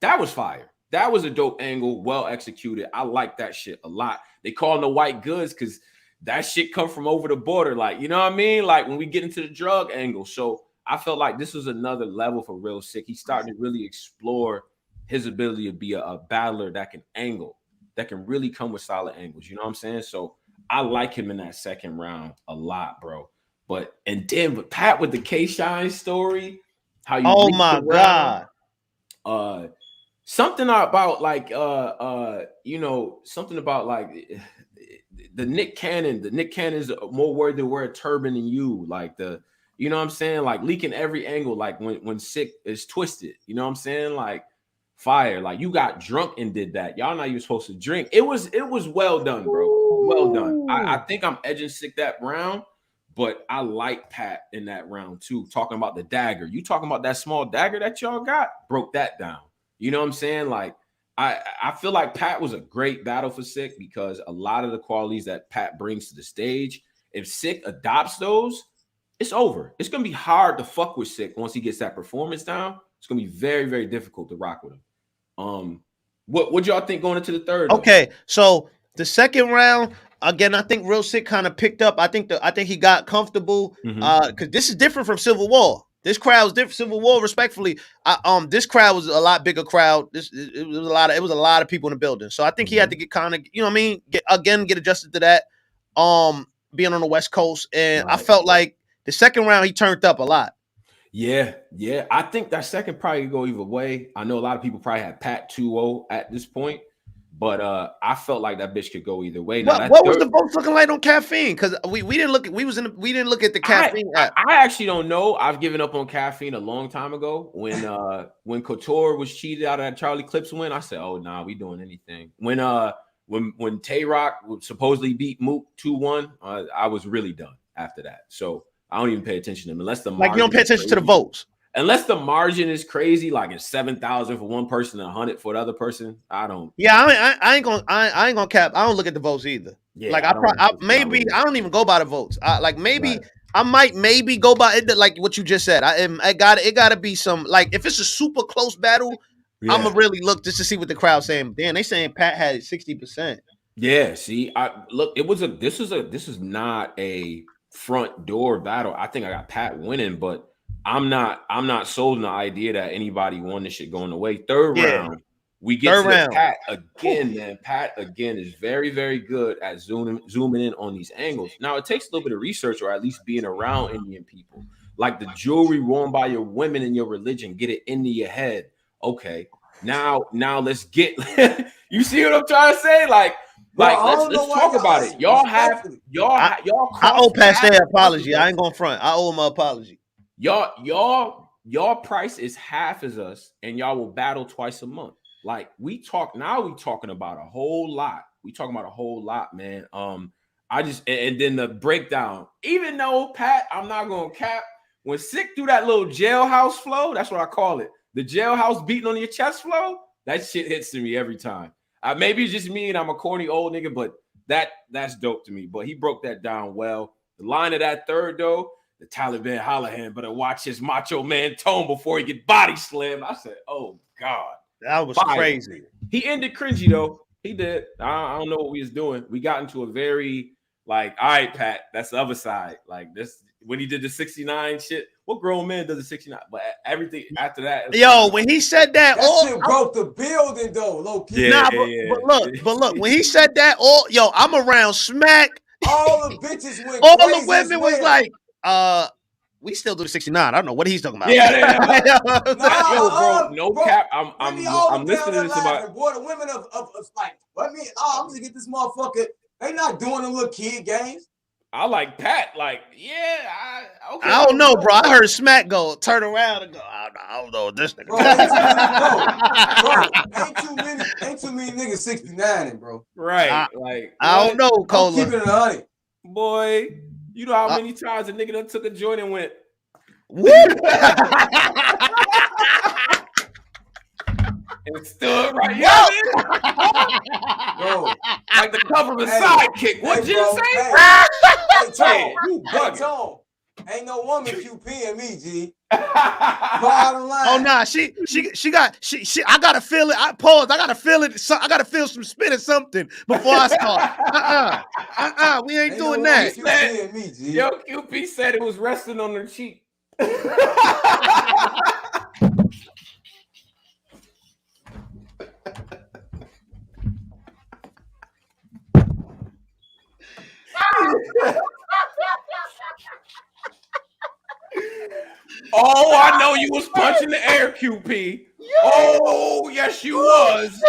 That was fire. That was a dope angle, well executed. I like that shit a lot. They call them the white goods because that shit come from over the border, like you know what I mean? Like when we get into the drug angle, so. I felt like this was another level for Real Sick. He's starting to really explore his ability to be a battler that can angle, that can really come with solid angles. You know what I'm saying? So I like him in that second round a lot, bro. But Pat with the K-Shine story, how you my God. Something about like something about like the Nick Cannon. The Nick Cannon's more worried to wear a turban than you. Like You know what I'm saying? Like leaking every angle, like when Sick is twisted. You know what I'm saying? Like fire. Like you got drunk and did that. Y'all not even supposed to drink. It was well done, bro. Well done. I think I'm edging Sick that round, but I like Pat in that round too. Talking about the dagger. You talking about that small dagger that y'all got? Broke that down. You know what I'm saying? Like I feel like Pat was a great battle for Sick because a lot of the qualities that Pat brings to the stage, if Sick adopts those, it's over. It's gonna be hard to fuck with Sick once he gets that performance down. It's gonna be very, very difficult to rock with him. What y'all think going into the third? Okay, so the second round, again, I think Real Sick kind of picked up. I think he got comfortable because this is different from Civil War. This crowd was different. Civil War, respectfully, this crowd was a lot bigger crowd. It was a lot of people in the building. So I think he had to get kind of, you know what I mean, get adjusted to that. Being on the West Coast, and I felt like the second round he turned up a lot. Yeah. I think that second probably could go either way. I know a lot of people probably had Pat 2-0 at this point, but I felt like that bitch could go either way. Now, what was the votes looking like on caffeine? Because we didn't look at we didn't look at the caffeine app. I actually don't know. I've given up on caffeine a long time ago. When Couture was cheated out of that Charlie Clips win, I said, "Oh nah, we doing anything." When Tay Rock supposedly beat Mook 2-1, I was really done after that. So I don't even pay attention to them unless the you don't pay attention to the votes. Unless the margin is crazy, like it's 7,000 for one person and 100 for the other person. I don't. Yeah, I ain't gonna cap. I don't look at the votes either. Yeah, like I don't even go by the votes. I might maybe go by it, like what you just said. It gotta be some, like if it's a super close battle, I'm gonna really look just to see what the crowd's saying. Damn, they saying Pat had 60%. Yeah, see, this is not a front door battle. I think I got Pat winning, but I'm not sold on the idea that anybody won this shit going away. Third round, we get to Pat again, man. Pat again is very, very good at zooming in on these angles. Now it takes a little bit of research or at least being around Indian people. Like the jewelry worn by your women in your religion, get it into your head. Okay, now let's get you see what I'm trying to say? Like let's talk about it. I owe Pat their apology. I ain't gonna front. I owe him an apology. Y'all price is half as us, and y'all will battle twice a month. Like we talking about a whole lot. We talking about a whole lot, man. And then the breakdown. Even though Pat, I'm not gonna cap. When Sick threw that little jailhouse flow, that's what I call it. The jailhouse beating on your chest flow. That shit hits to me every time. Maybe it's just me and I'm a corny old nigga, but that's dope to me. But he broke that down well. The line of that third though, the Taliban Holohan better watch his macho man tone before he get body slammed. I said, oh God. That was crazy. He ended cringy though. He did. I don't know what we was doing. We got into a very like, all right, Pat, that's the other side. Like this, when he did the 69 shit, what grown man does the 69? But everything after that. When he said that shit broke the building though, low key. But look, when he said that, I'm around smack. All the bitches went all the women was like, we still do the 69. I don't know what he's talking about. No cap. I'm listening to this about. Boy, the women of like, I'm gonna get this motherfucker. They not doing them little kid games. I like Pat. Like, okay. I don't know, bro. I heard Smack turn around and go. I don't know this nigga. Bro, ain't too many niggas 69, bro. Right. I don't know, Cola. I'm keeping it 100. Boy, you know how many times a nigga done took a joint and went, whoop. and stood right here. Bro, like the cover of a sidekick. What'd you say? Hey, Tone. Ain't no woman QPing me, G. Bottom line. Oh nah, she I gotta feel it. I gotta feel it. I gotta feel some spit or something before I start. We ain't doing that. QPing me, G. Yo, QP said it was resting on her cheek. Oh, I know you was punching the air, QP. Oh, yes, you was.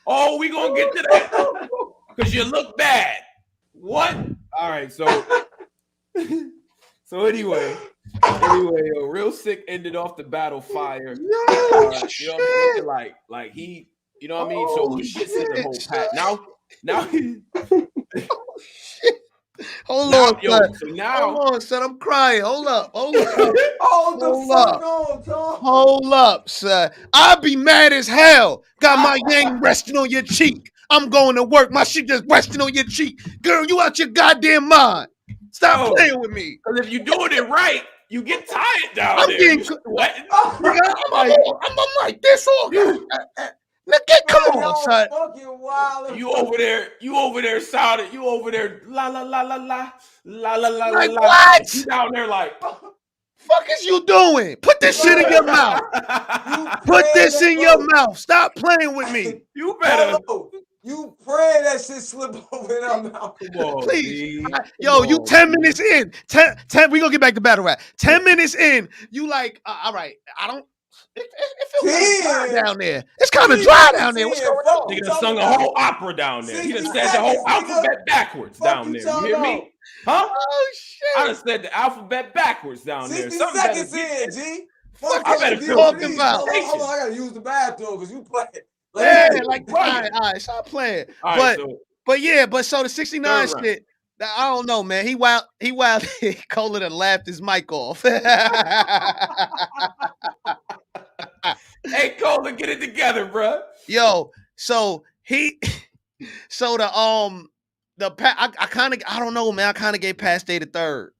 Oh, we gonna get to that because you look bad. What? All right, so So anyway, Real Sick ended off the battle fire. You know what I'm saying? Like he, you know what I mean? So he gets in the whole pack. Now he Hold on, son. So now, hold on, son. I'm crying. Hold up. Oh, the fuck on, Tom? Hold up, son. I'll be mad as hell. Got my yang resting on your cheek. I'm going to work. My shit just resting on your cheek. Girl, you out your goddamn mind. Stop playing with me. Because if you're doing it right, you get tired down I'm there. getting sweating. I'm like this all. Look at come on, son. You over there sounding. You over there la la la la la la la la Like la. what? You down there like. Fuck is you doing? Put this shit in your mouth. Put this in your mouth. Stop playing with me. You better. You pray that shit slip over in our mouth. Come on, please. You 10 minutes in. 10, we gonna get back to battle rap. 10 minutes in, you like, all right, I don't. It feels kind of dry down there. It's kind of dry down there. What's going on? Nigga done sung a whole opera down there. He done said the whole alphabet backwards down there. You hear me? Huh? Oh shit! I done said the alphabet backwards down there. 60 seconds in, G. Fuck I better feel talking about. Hold on, I gotta use the bathroom because you play. Yeah, like all right, stop playing. But so the 69 shit, I don't know, man. He wild. Cola done laughed his mic off. Hey, Cola, get it together, bro. Yo, so the I don't know, man. I kind of gave Pat Stay the third.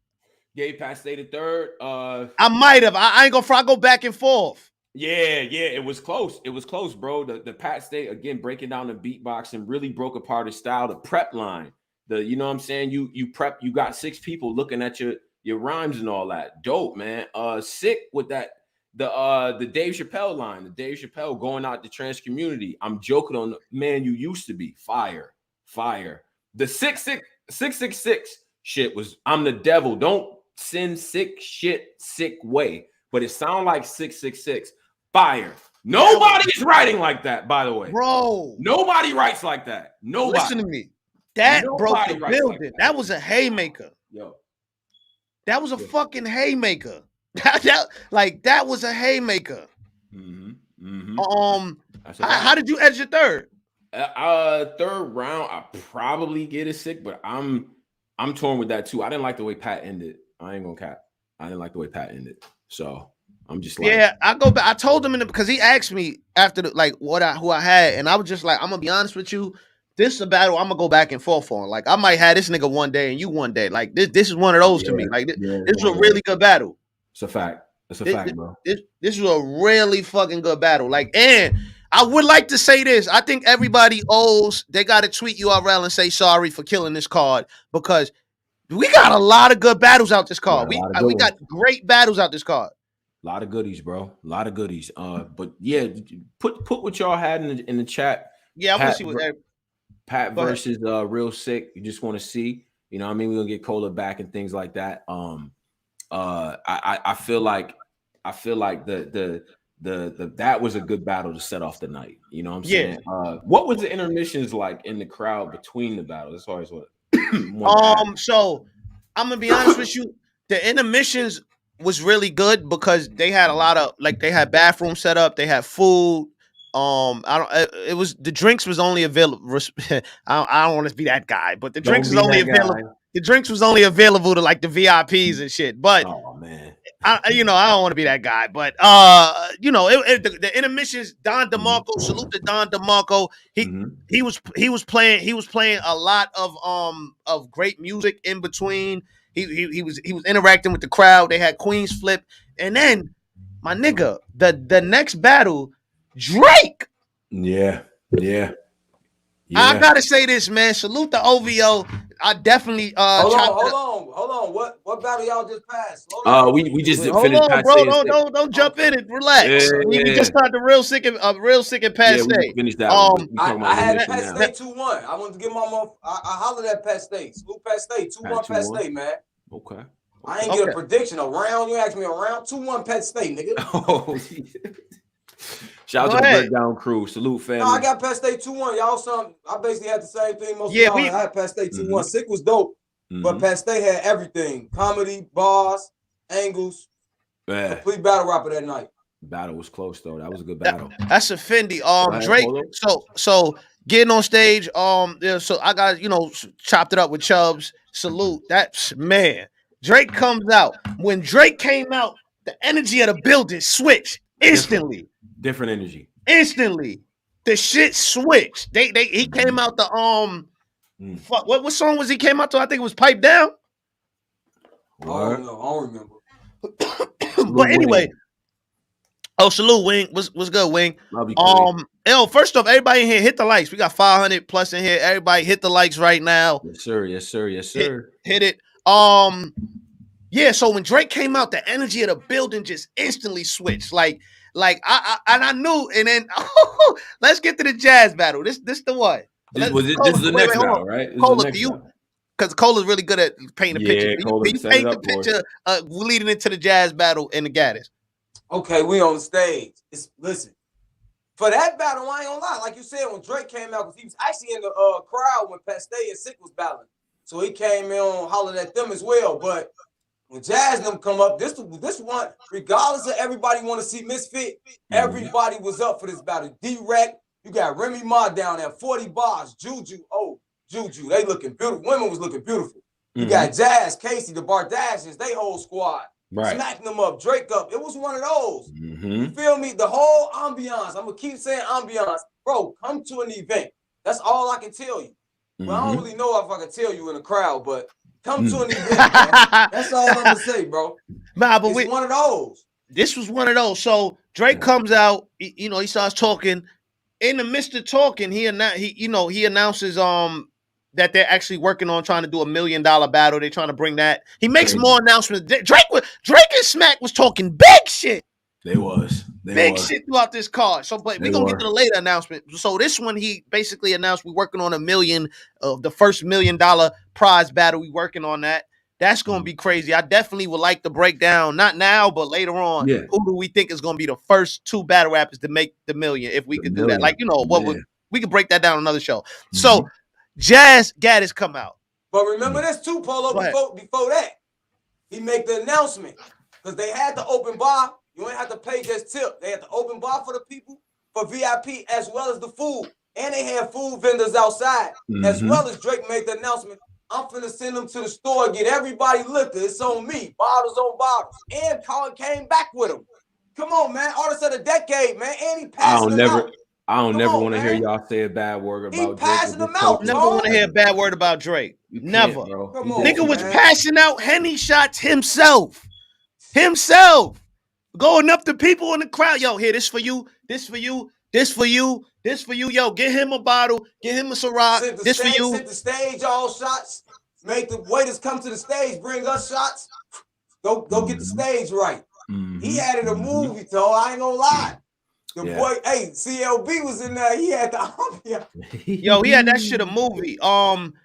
Gave Pat Stay the third. I might have. I ain't gonna. I go back and forth. Yeah, it was close. It was close, bro. The Pat Stay again breaking down the beatbox and really broke apart his style. The prep line, you know what I'm saying. You prep. You got 6 people looking at your rhymes and all that. Dope, man. Sick with that. The Dave Chappelle line. The Dave Chappelle going out the trans community. I'm joking on the man you used to be. Fire. The 666 shit was I'm the devil. Don't send sick shit sick way. But it sound like 666. Fire. Nobody's writing like that, by the way. Bro. Nobody writes like that. Nobody. Listen to me. That broke the building. That was a haymaker. Yo. That was a fucking haymaker. That was a haymaker. How did you edge your third? Third round, I probably get it sick, but I'm torn with that too. I didn't like the way Pat ended. I ain't gonna cap. I didn't like the way Pat ended. So I'm just like, yeah, I go back. I told him because he asked me after who I had, and I was just like, I'm gonna be honest with you. This is a battle I'm gonna go back and forth on. Like I might have this nigga one day and you one day. Like this is one of those to me. Like this is a really good battle. It's a fact. It's a fact, bro. This is a really fucking good battle. Like, and I would like to say this. I think everybody they got to tweet URL and say sorry for killing this card because we got a lot of good battles out this card. We got great battles out this card. A lot of goodies, bro. A lot of goodies. But yeah, put what y'all had in the chat. Yeah, I want to see what Pat versus Real Sick. You just want to see. You know what I mean? We're gonna get Cola back and things like that. I feel like the that was a good battle to set off the night. You know what I'm saying? What was the intermissions like in the crowd between the battles as far as what? So I'm gonna be honest with you. The intermissions was really good because they had a lot of they had bathroom set up, they had food. The drinks was only available. I don't want to be that guy, but the drinks was only available. The drinks was only available to the VIPs and shit. But oh man, I don't want to be that guy. But the intermissions. Don DeMarco, salute to Don DeMarco. He was playing a lot of great music in between. He was interacting with the crowd. They had Queens Flip, and then my nigga, the next battle, Drake. Yeah. I gotta say this, man. Salute to OVO. I definitely hold on. What battle y'all just passed? We just hold finished. On, bro. Don't jump in it. Relax. We just started the real sick and Pat Stay. We finished that. I had Pat Stay 2-1. I wanted to give my mom. I hollered at Pat Stay. Salute Pat Stay 2-1 Pat Stay, man. Okay. I ain't get a prediction. A round. You asked me a round. 2-1 Pat Stay, nigga. Oh. Shout out to the breakdown crew. Salute, family. No, I got Pat Stay 2-1. Y'all I basically had the same thing. Most of y'all had Pat Stay 2-1. Sick was dope. But Pastay had everything: comedy, bars, angles, complete battle rapper that night. Battle was close though. That was a good battle. That's a Fendi. Drake. So getting on stage. So I got chopped it up with Chubbs. Salute. That's man. Drake comes out. When Drake came out, the energy of the building switched instantly. Different energy. Instantly, the shit switched. He came out the Fuck, what song was he came out to? I think it was Pipe Down. I don't know. I don't remember. But anyway. Salute, Wing. What's good, Wing? Love you, first off, everybody in here, hit the likes. We got 500 plus in here. Everybody hit the likes right now. Yes, sir. Yes, sir. Yes, sir. Hit it. Yeah, so when Drake came out, the energy of the building just instantly switched. Like I knew, and then let's get to the jazz battle. This the one. This is the next battle, right? Cola, because Cola's really good at painting a picture. Cola, you paint the picture leading into the jazz battle in the Gaddis. Okay, we on the stage. Listen, for that battle, I ain't gonna lie. Like you said, when Drake came out, because he was actually in the crowd when Pastay and Sick was battling. So he came in on hollering at them as well. But when Jazz and them come up, this one, regardless of everybody want to see Misfit, everybody was up for this battle. D-Rec, you got Remy Ma down there, 40 bars, Juju, they looking beautiful. Women was looking beautiful. You got Jazz, Casey, the Bardashians, they whole squad. Right. Smacking them up, Drake up. It was one of those. You feel me? The whole ambiance. I'm going to keep saying ambiance. Bro, come to an event. That's all I can tell you. Well, I don't really know if I can tell you in a crowd, but come to an event, man. That's all I'm going to say, bro. But it's one of those. This was one of those. So Drake comes out, he starts talking. In the midst of talking, he announces that they're actually working on trying to do $1 million battle. They're trying to bring that. He makes more announcements. Drake and Smack was talking big shit. They was big shit throughout this card. So, but we're gonna get to the later announcement. So this one, he basically announced we're working on $1 million of the first $1 million prize battle. We working on that. That's gonna be crazy. I definitely would like to break down, not now, but later on. Yeah. Who do we think is gonna be the first 2 battle rappers to make the $1 million? If we could do that, we could break that down on another show. So. Jazz Gaddis come out. But remember this too, Polo, before that. He make the announcement. Because they had the open bar. You ain't have to pay just tip. They had the open bar for the people, for VIP, as well as the food. And they had food vendors outside. As well as Drake made the announcement. I'm finna send them to the store and get everybody liquor. It's on me. Bottles on bottles. And Colin came back with him. Come on, man. Artist of the decade, man. And he passed them out. I don't never want to hear y'all say a bad word about Drake. Passing them out. Never want to hear a bad word about Drake. Never. Nigga was passing out Henny shots himself. Going up to people in the crowd. Yo, here, this for you. This for you. This for you. This for you. Yo, get him a bottle. Get him a Ciroc. This for you. Set the stage, all shots. Make the waiters come to the stage. Bring us shots. Go get the stage right. He had it a movie, though. I ain't gonna lie. The boy, CLB was in there. He had the Yo, he had that shit a movie.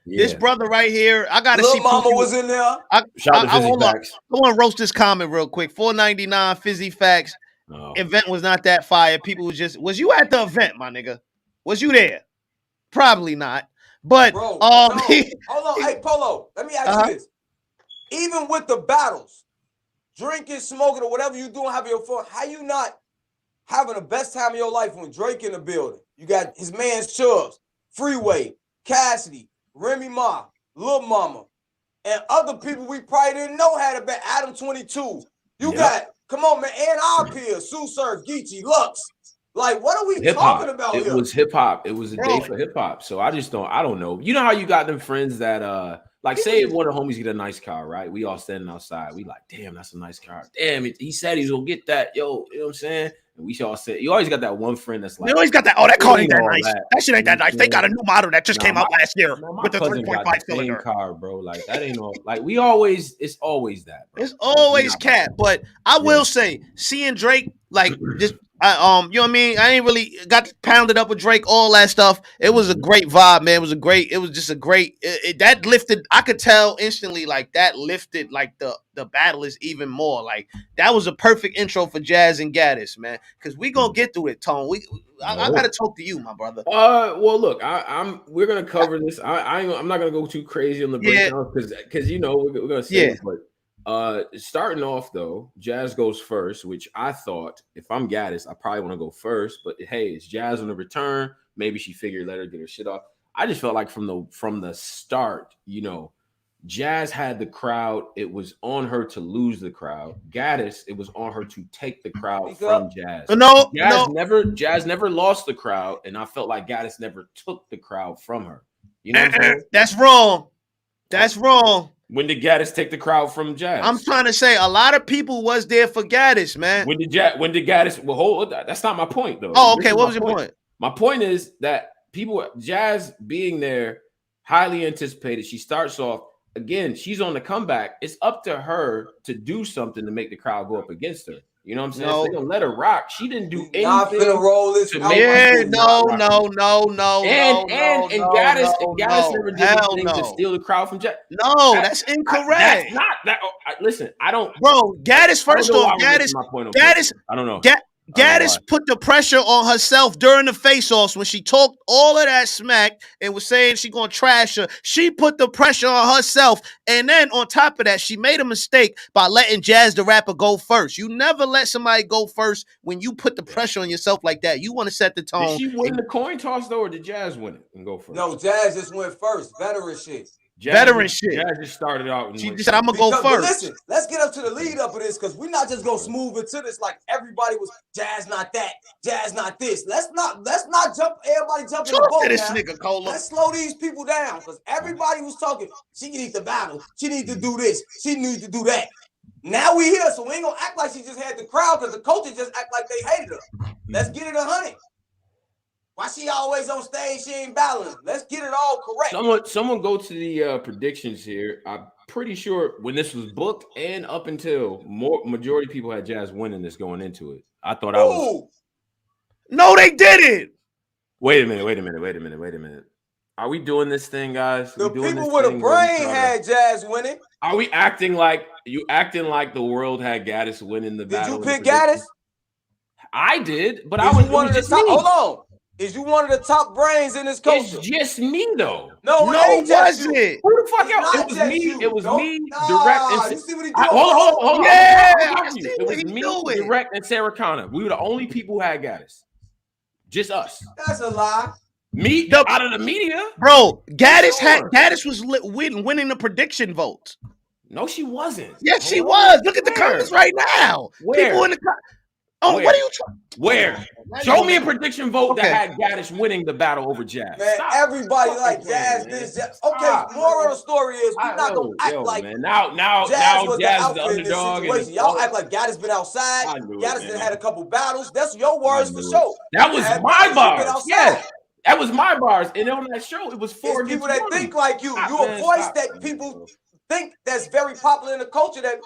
This brother right here, I gotta see. Mama was in there. Shout out to Fizzy Facts. I want to roast this comment real quick. $4.99 Fizzy Facts. Event was not that fire. People was you at the event, my nigga? Was you there? Probably not. But bro, hold on. Hey, Polo, let me ask you this. Even with the battles, drinking, smoking, or whatever you doing, having your fun, how you not having the best time of your life when Drake in the building? You got his man's Chubbs, Freeway, Cassidy, Remy Ma, Lil Mama, and other people we probably didn't know had a bet. Adam 22. You got, come on, man, and our peers, Tsu Surf, Geechi, Lux. Like, what are we talking about here? It was hip hop. It was a day for hip hop. So I don't know. You know how you got them friends that like say if one of the homies get a nice car, right? We all standing outside. We like, damn, that's a nice car. Damn, he said he's gonna get that. Yo, you know what I'm saying? And we all say, you always got that one friend that's like, you always got that. Oh, that car ain't that nice. That shit ain't that nice. They got a new model that just came out last year with the 3.5 cylinder car, bro. Like that ain't all. Like it's always that. Bro. It's always cat. But I will say, seeing Drake, like just You know what I mean? I ain't really got pounded up with Drake, all that stuff. It was a great vibe, man. It was just a great, that lifted, I could tell instantly, like that lifted like the battlers even more. Like that was a perfect intro for Jazz and Gaddis, man. Cause we gonna get through it, Tone. I gotta talk to you, my brother. Well, look, we're gonna cover this. I'm not gonna go too crazy on the breakdown because you know we're gonna say it, but starting off though, Jazz goes first, which I thought if I'm Gaddis, I probably want to go first. But hey, it's Jazz on the return. Maybe she figured let her get her shit off. I just felt like from the start, you know, Jazz had the crowd. It was on her to lose the crowd. Gaddis, it was on her to take the crowd from Jazz. Jazz never lost the crowd, and I felt like Gaddis never took the crowd from her. You know what I'm saying? That's wrong. That's wrong. When did Gaddis take the crowd from Jazz? I'm trying to say a lot of people was there for Gaddis, man. When did Gaddis? Well, hold on. That's not my point, though. Oh, okay. What was your point? My point is that Jazz being there, highly anticipated. She starts off. Again, she's on the comeback. It's up to her to do something to make the crowd go up against her. You know what I'm saying? So they're gonna let her rock. She didn't do anything. Not gonna roll this. And Gaddis never did anything to steal the crowd from Jazz. No, that's incorrect. That's not that. Listen, I don't. Bro, Gaddis. First off, Gaddis. I don't know. Gaddis put the pressure on herself during the face-offs when she talked all of that smack and was saying she gonna trash her. She put the pressure on herself, and then on top of that, she made a mistake by letting Jazz the rapper go first. You never let somebody go first when you put the pressure on yourself like that. You want to set the tone. Did she win the coin toss though, or did Jazz win it and go first? No, Jazz just went first. Veteran shit. Jazz just started out. And she just said, "I'm gonna go first." Listen, let's get up to the lead up of this because we're not just gonna smooth into this like everybody was. Jazz not that. Jazz not this. Let's not jump. Everybody jump in the boat this now. nigga, Cola. Let's slow these people down because everybody was talking. She need to battle. She need to do this. She need to do that. Now we here, so we ain't gonna act like she just had the crowd because the coaches just act like they hated her. Let's get it 100. Why she always on stage? She ain't balanced. Let's get it all correct. Someone go to the predictions here. I'm pretty sure when this was booked and up until majority of people had Jazz winning this going into it. I thought I was. No, they didn't. Wait a minute. Are we doing this thing, guys? The people with a brain had Jazz winning. Are we acting like the world had Gaddis winning the battle? Did you pick Gaddis? I did, but I was one of the top. Hold on. Is you one of the top brains in this culture? It's just me though. No, it wasn't. Who the fuck else? It was me. It was me, Direct, and you see what he doing? Hold on. Yeah, it was me, Direct, and Sarah Connor. We were the only people who had Gaddis. Just us. That's a lie. Me out of the media, bro. Gaddis was winning the prediction votes. No, she wasn't. Yes, she was. Look at the comments right now. Where? People in the what are you trying? Where? Show me a prediction vote that had Gaddis winning the battle over Jazz. Man, everybody like Jazz. Moral of the story is we're not gonna act like man. Now Jazz is the underdog. Y'all act like Gaddis been outside. Gaddis had a couple battles. That's your words for sure. That was my bars. Yeah. That was my bars. And on that show, it was four people that think like you. You a voice that people think that's very popular in the culture that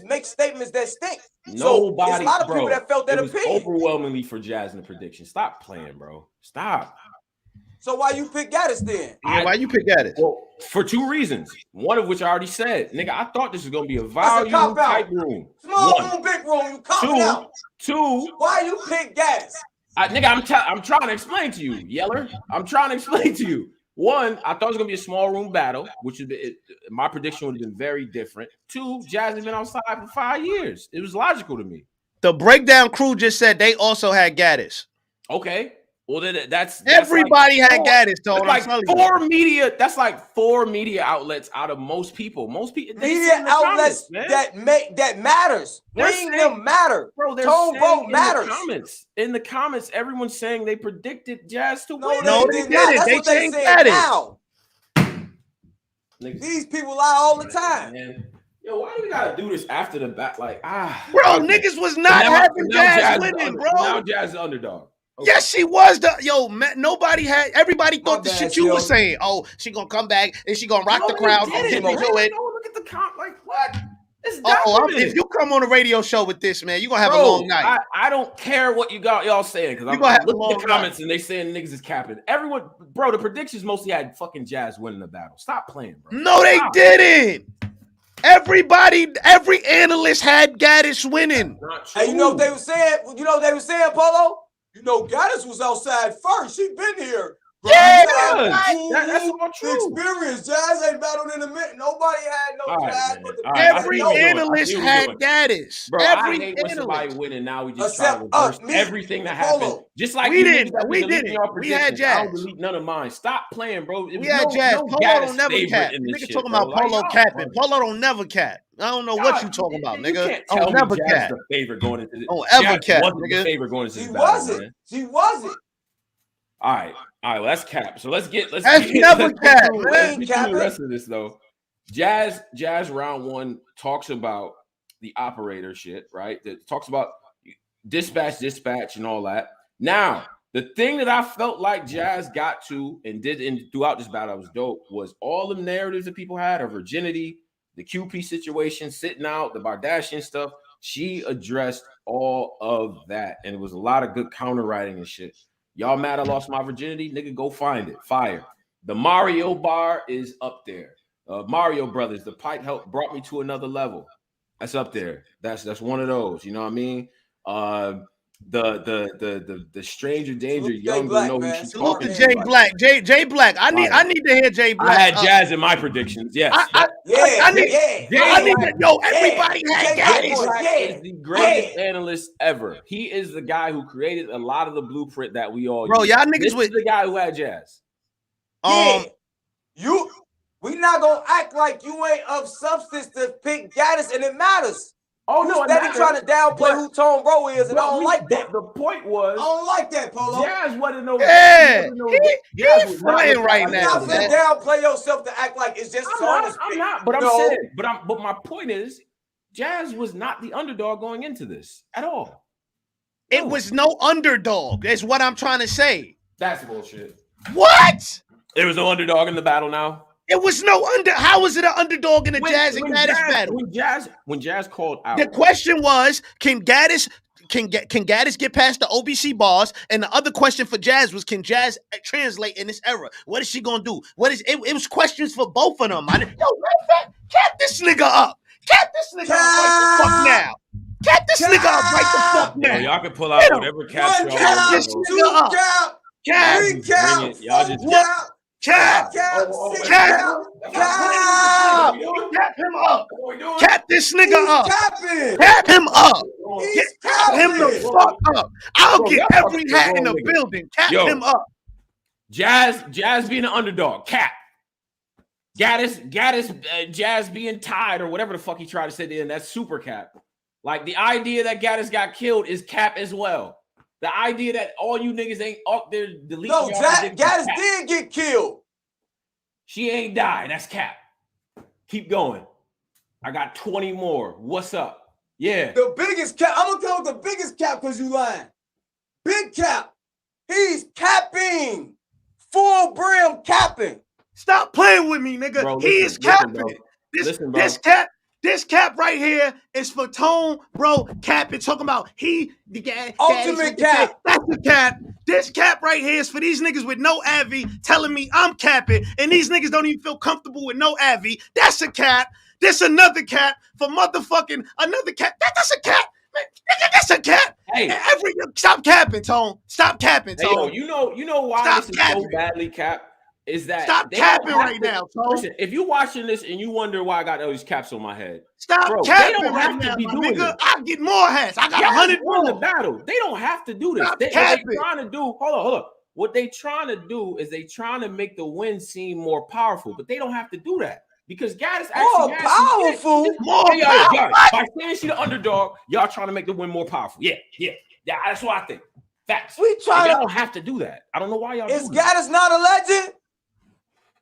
makes statements that stink. Nobody, so a lot of people that felt that opinion. Overwhelmingly for Jazz in the prediction. Stop playing, bro. Stop. So why you pick Gaddis then? Why you pick Gaddis? Well, for two reasons. One of which I already said. Nigga, I thought this was gonna be a volume type room. Small room, big room. You copping out. Two. Why you pick Gaddis? Nigga, I'm trying to explain to you, Yeller. I'm trying to explain to you. One, I thought it was gonna be a small room battle, which would be, my prediction would have been very different. Two, Jazz has been outside for 5 years. It was logical to me. The breakdown crew just said they also had Gaddis. Okay, well then that's everybody like had Gaddis. Though like four media. That's like 4 media outlets out of most people. Most people media outlets that matters. Bring them matter. Bro, they're Tone vote matters. In the comments, everyone's saying they predicted Jazz to win. No, they didn't. That's what they said now. These people lie all the time. Man. Yo, why do we gotta do this after the back? Bro, niggas was not having Jazz winning, bro. Now Jazz is the underdog. Okay. Yes, she was nobody had. Everybody thought the shit you were saying. Oh, she gonna come back and she gonna rock the crowd. Look at the comp. Like what? It's documented. If you come on a radio show with this, man, you're gonna have a long night. I don't care what y'all saying, because I'm looking at the comments and they saying niggas is capping. Everyone, bro, the predictions mostly had fucking Jazz winning the battle. Stop playing, bro. No, they didn't. Every analyst had Gaddis winning. Hey, you know what they were saying? You know what they were saying, Polo? You know, Gaddis was outside first. She been here. Yeah, that's all true. Experience. Jazz ain't battled in a minute. Nobody had no Jazz. Every analyst had Gaddis. Bro, I hate when somebody winning. Now we just try to reverse everything that happened. Just like we didn't. We had Jazz. I don't delete none of mine. Stop playing, bro. We had Jazz. Polo don't never cap. Nigga talking about Polo capping. Polo don't never cap. I don't know what you talking about, nigga. I don't never cap. The favorite going into this. Don't ever cap, nigga. Favorite going into this. She wasn't. All right, well, that's cap. So let's get never cap. Let's get through the rest of this though. Jazz round one talks about the operator shit, right? That talks about dispatch and all that. Now, the thing that I felt like Jazz got to and did throughout this battle that was dope was all the narratives that people had, her virginity, the QP situation, sitting out, the Bardashian stuff. She addressed all of that, and it was a lot of good counter writing and shit. Y'all mad I lost my virginity? Nigga, go find it. Fire. The Mario bar is up there. Mario Brothers, the pipe brought me to another level. That's up there. That's one of those. You know what I mean? The stranger danger. Young don't know who she's talking to. Jay Black. Jay Black. I need to hear Jay Black. I had Jazz in my predictions. Yes. I need to know everybody had Gaddis. Is the greatest analyst ever. He is the guy who created a lot of the blueprint that we all use. Y'all niggas this is the guy who had Jazz. We not gonna act like you ain't of substance to pick Gaddis, and it matters. Oh no, they trying to downplay who Tone Bro is, and I don't like that. The point was, I don't like that, Polo. Jazz wasn't no. He's flying right now. You're not gonna downplay yourself to act like it's just. I'm not. But I'm saying. But my point is, Jazz was not the underdog going into this at all. It was no underdog. Is what I'm trying to say. That's bullshit. What? There was no underdog in the battle now. It was no how was it an underdog in a Jazz and Gaddis battle? When Jazz called out, the question was, can Gaddis get past the OBC bars? And the other question for Jazz was, can Jazz translate in this era? What is she gonna do? It was questions for both of them. Yo, matter of fact, cap this nigga up. Cap this nigga up right the fuck now. Cap this nigga up right the fuck now. Y'all can pull out whatever cap y'all cap this nigga up. Cap. Y'all just Cap him up. Cap this nigga up. Cap him up. Cap him the fuck up. I'll get every hat in the building. Cap him up. Jazz being an underdog. Cap. Gaddis, Jazz being tied or whatever the fuck he tried to say then. That's super cap. Like the idea that Gaddis got killed is cap as well. The idea that all you niggas ain't up there deleting. No, Gaddis did get killed. She ain't died. That's cap. Keep going. I got 20 more. What's up? Yeah. The biggest cap. I'm gonna go with the biggest cap because you lying. Big cap. He's capping. Full brim capping. Stop playing with me, nigga. Bro, he is capping. This cap right here is for Tone, bro. Capping, talking about the ultimate cap. That's the cap. This cap right here is for these niggas with no Avi telling me I'm capping, and these niggas don't even feel comfortable with no Avi. That's a cap. This another cap for motherfucking another cap. That's a cap. Man, that's a cap. Hey, stop capping, Tone. Stop capping, Tone. Hey, yo, you know why this is so badly capped? Is that stop capping right now, Tone? Listen, if you're watching this and you wonder why I got all these caps on my head, stop capping right now, nigga. This. I get more hats. I got 100 more in the battle. They don't have to do this. What they trying to do? Hold on. What they trying to do is they trying to make the win seem more powerful, but they don't have to do that because Gaddis actually more powerful. By saying she the underdog, y'all trying to make the win more powerful. Yeah. That's what I think. Facts. We try. Y'all don't have to do that. I don't know why y'all. Is Gaddis not a legend?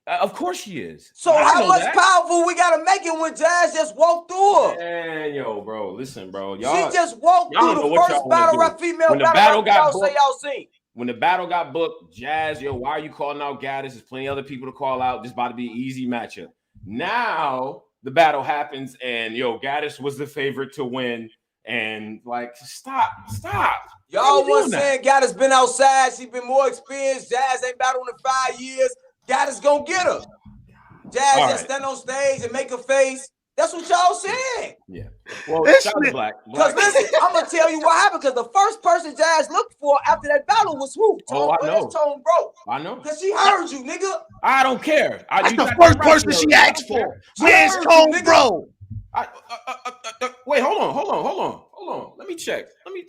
Of course she is. So how much powerful we gotta make it when Jazz just walked through her? Man, yo, bro, listen, bro. She just walked through the first battle rap female battle rap y'all seen. When the battle got booked, Jazz, why are you calling out Gaddis? There's plenty of other people to call out. This about to be an easy matchup. Now the battle happens, and Gaddis was the favorite to win. And like, stop. Y'all want saying Gaddis been outside. She been more experienced. Jazz ain't battled in 5 years. Gaddis gonna get her. Jazz just stand on stage and make a face. That's what y'all saying. Yeah. Well, Black. Because listen, I'm gonna tell you what happened. Because the first person Jazz looked for after that battle was who? I know. Tone Bro. I know. Because she heard you, nigga. I don't care. That's the first person she asked for. Where's Tone Bro? Wait, hold on. Let me check. Let me.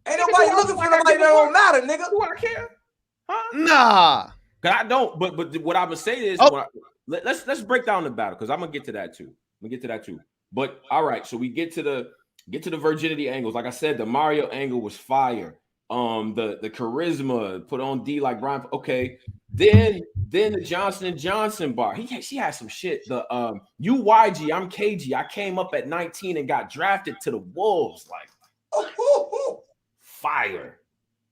Ain't nobody looking for nobody that don't matter, nigga. Do I care? Huh? Nah. Cause I don't. But what I'm gonna say is, let's break down the battle, because I'm gonna get to that too. But all right, so we get to the virginity angles. Like I said, the Mario angle was fire. The charisma put on D like Brian. Okay, then the Johnson & Johnson bar. She had some shit. The UYG, I'm KG. I came up at 19 and got drafted to the Wolves. Like, fire.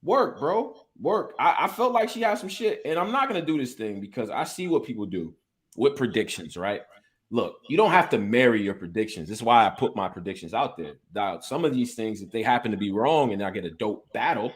Work, bro. Work. I felt like she had some shit, and I'm not gonna do this thing because I see what people do with predictions, right? Look, you don't have to marry your predictions. This is why I put my predictions out there. Now, some of these things, if they happen to be wrong and I get a dope battle,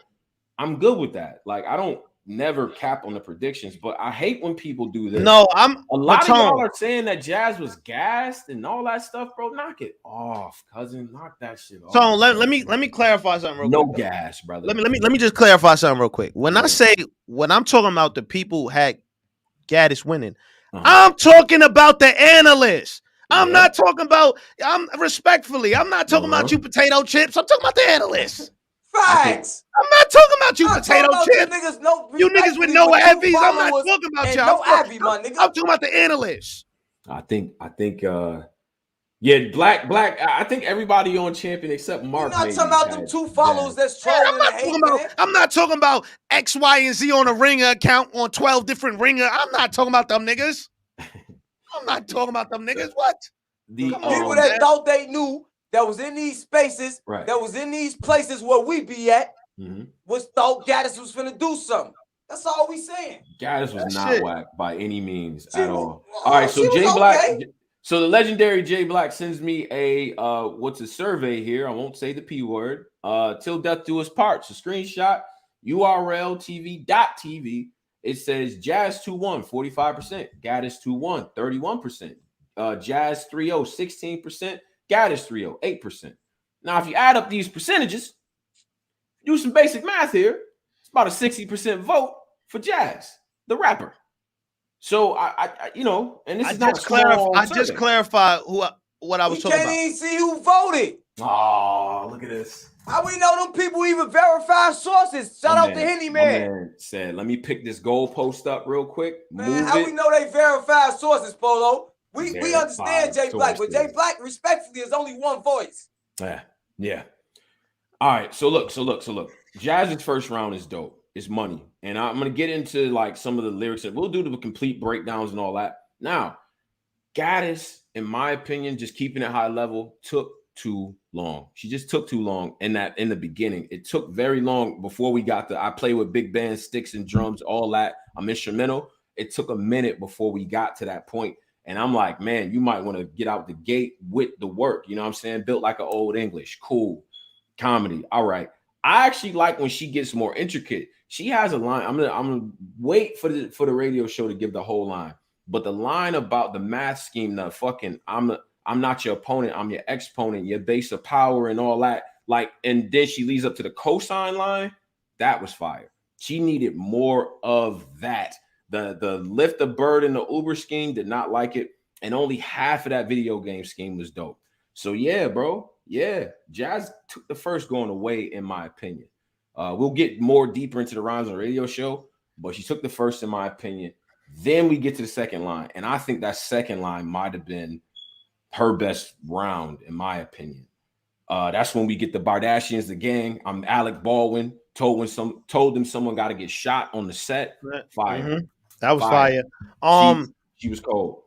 I'm good with that. Like, I don't never cap on the predictions, but I hate when people do this. No, a lot of y'all are saying that Jazz was gassed and all that stuff, bro. Knock it off, cousin. Knock that shit off. So let me clarify something real quick. No gas, brother. Let me just clarify something real quick. When I'm talking about the people who had Gaddis winning, I'm talking about the analysts. I'm not talking about. I'm not talking about you potato chips. I'm talking about the analysts. Facts. I'm not talking about you potato chips. You niggas with no Abby's. I'm not talking about y'all. No Abby, my nigga. I'm talking about the analysts. I think. Yeah, black. I think everybody on champion except Mark. You're not talking about them 2 followers that's trolling. I'm not talking about X, Y, and Z on a ringer account on 12 different ringer. I'm not talking about them niggas. What? The people that thought they knew that was in these spaces, that was in these places where we be at, was thought Gaddis was finna do something. That's all we saying. Gaddis was not whack by any means at all. All right, so Jay Black. So the legendary Jay Black sends me a what's a survey here. I won't say the P word. Till death do us part. So screenshot URL TV.tv. It says Jazz 2-1, 45%. Gaddis 2-1, 31%. Jazz 3-0, 16%. Gaddis 3-0, 8%. Now, if you add up these percentages, do some basic math here. It's about a 60% vote for Jazz, the rapper. So I and this is not I just clarified what I was talking about. You can't even see who voted. Oh, look at this. How we know them people even verify sources? Shout out to Henny Man. Said, let me pick this goalpost up real quick. Man, how we know they verify sources, Polo? We understand Jay Black, but Jay Black respectfully is only one voice. Yeah. All right. So look. Jazz's first round is dope. It's money. And I'm gonna get into like some of the lyrics and we'll do the complete breakdowns and all that. Now, Gaddis, in my opinion, just keeping it high level, took too long. She just took too long in the beginning. It took very long before we got I play with big band sticks and drums, all that. I'm instrumental. It took a minute before we got to that point. And I'm like, man, you might want to get out the gate with the work. You know what I'm saying? Built like an old English. Cool. Comedy. All right. I actually like when she gets more intricate. She has a line. I'm gonna wait for the radio show to give the whole line. But the line about the math scheme, the fucking I'm not your opponent, I'm your exponent, your base of power and all that. Like, and then she leads up to the cosine line. That was fire. She needed more of that. The lift the bird in the Uber scheme, did not like it. And only half of that video game scheme was dope. So yeah, bro. Yeah. Jazz took the first going away, in my opinion. We'll get more deeper into the rhymes on the radio show, but she took the first, in my opinion. Then we get to the second line. And I think that second line might have been her best round, in my opinion. That's when we get the Bardashians, the gang. I'm Alec Baldwin. Told them someone got to get shot on the set. Fire. Mm-hmm. That was fire. She was cold.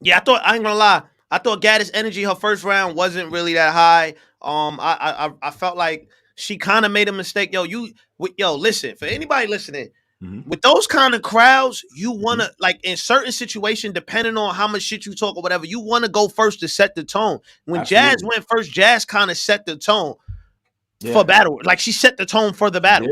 Yeah, I ain't gonna lie. I thought Gaddis' energy, her first round, wasn't really that high. I felt like she kind of made a mistake. Listen, for anybody listening, With those kind of crowds, you want to, like, in certain situations, depending on how much shit you talk or whatever, you want to go first to set the tone. When Jazz went first, Jazz kind of set the tone for battle. Like, she set the tone for the battle.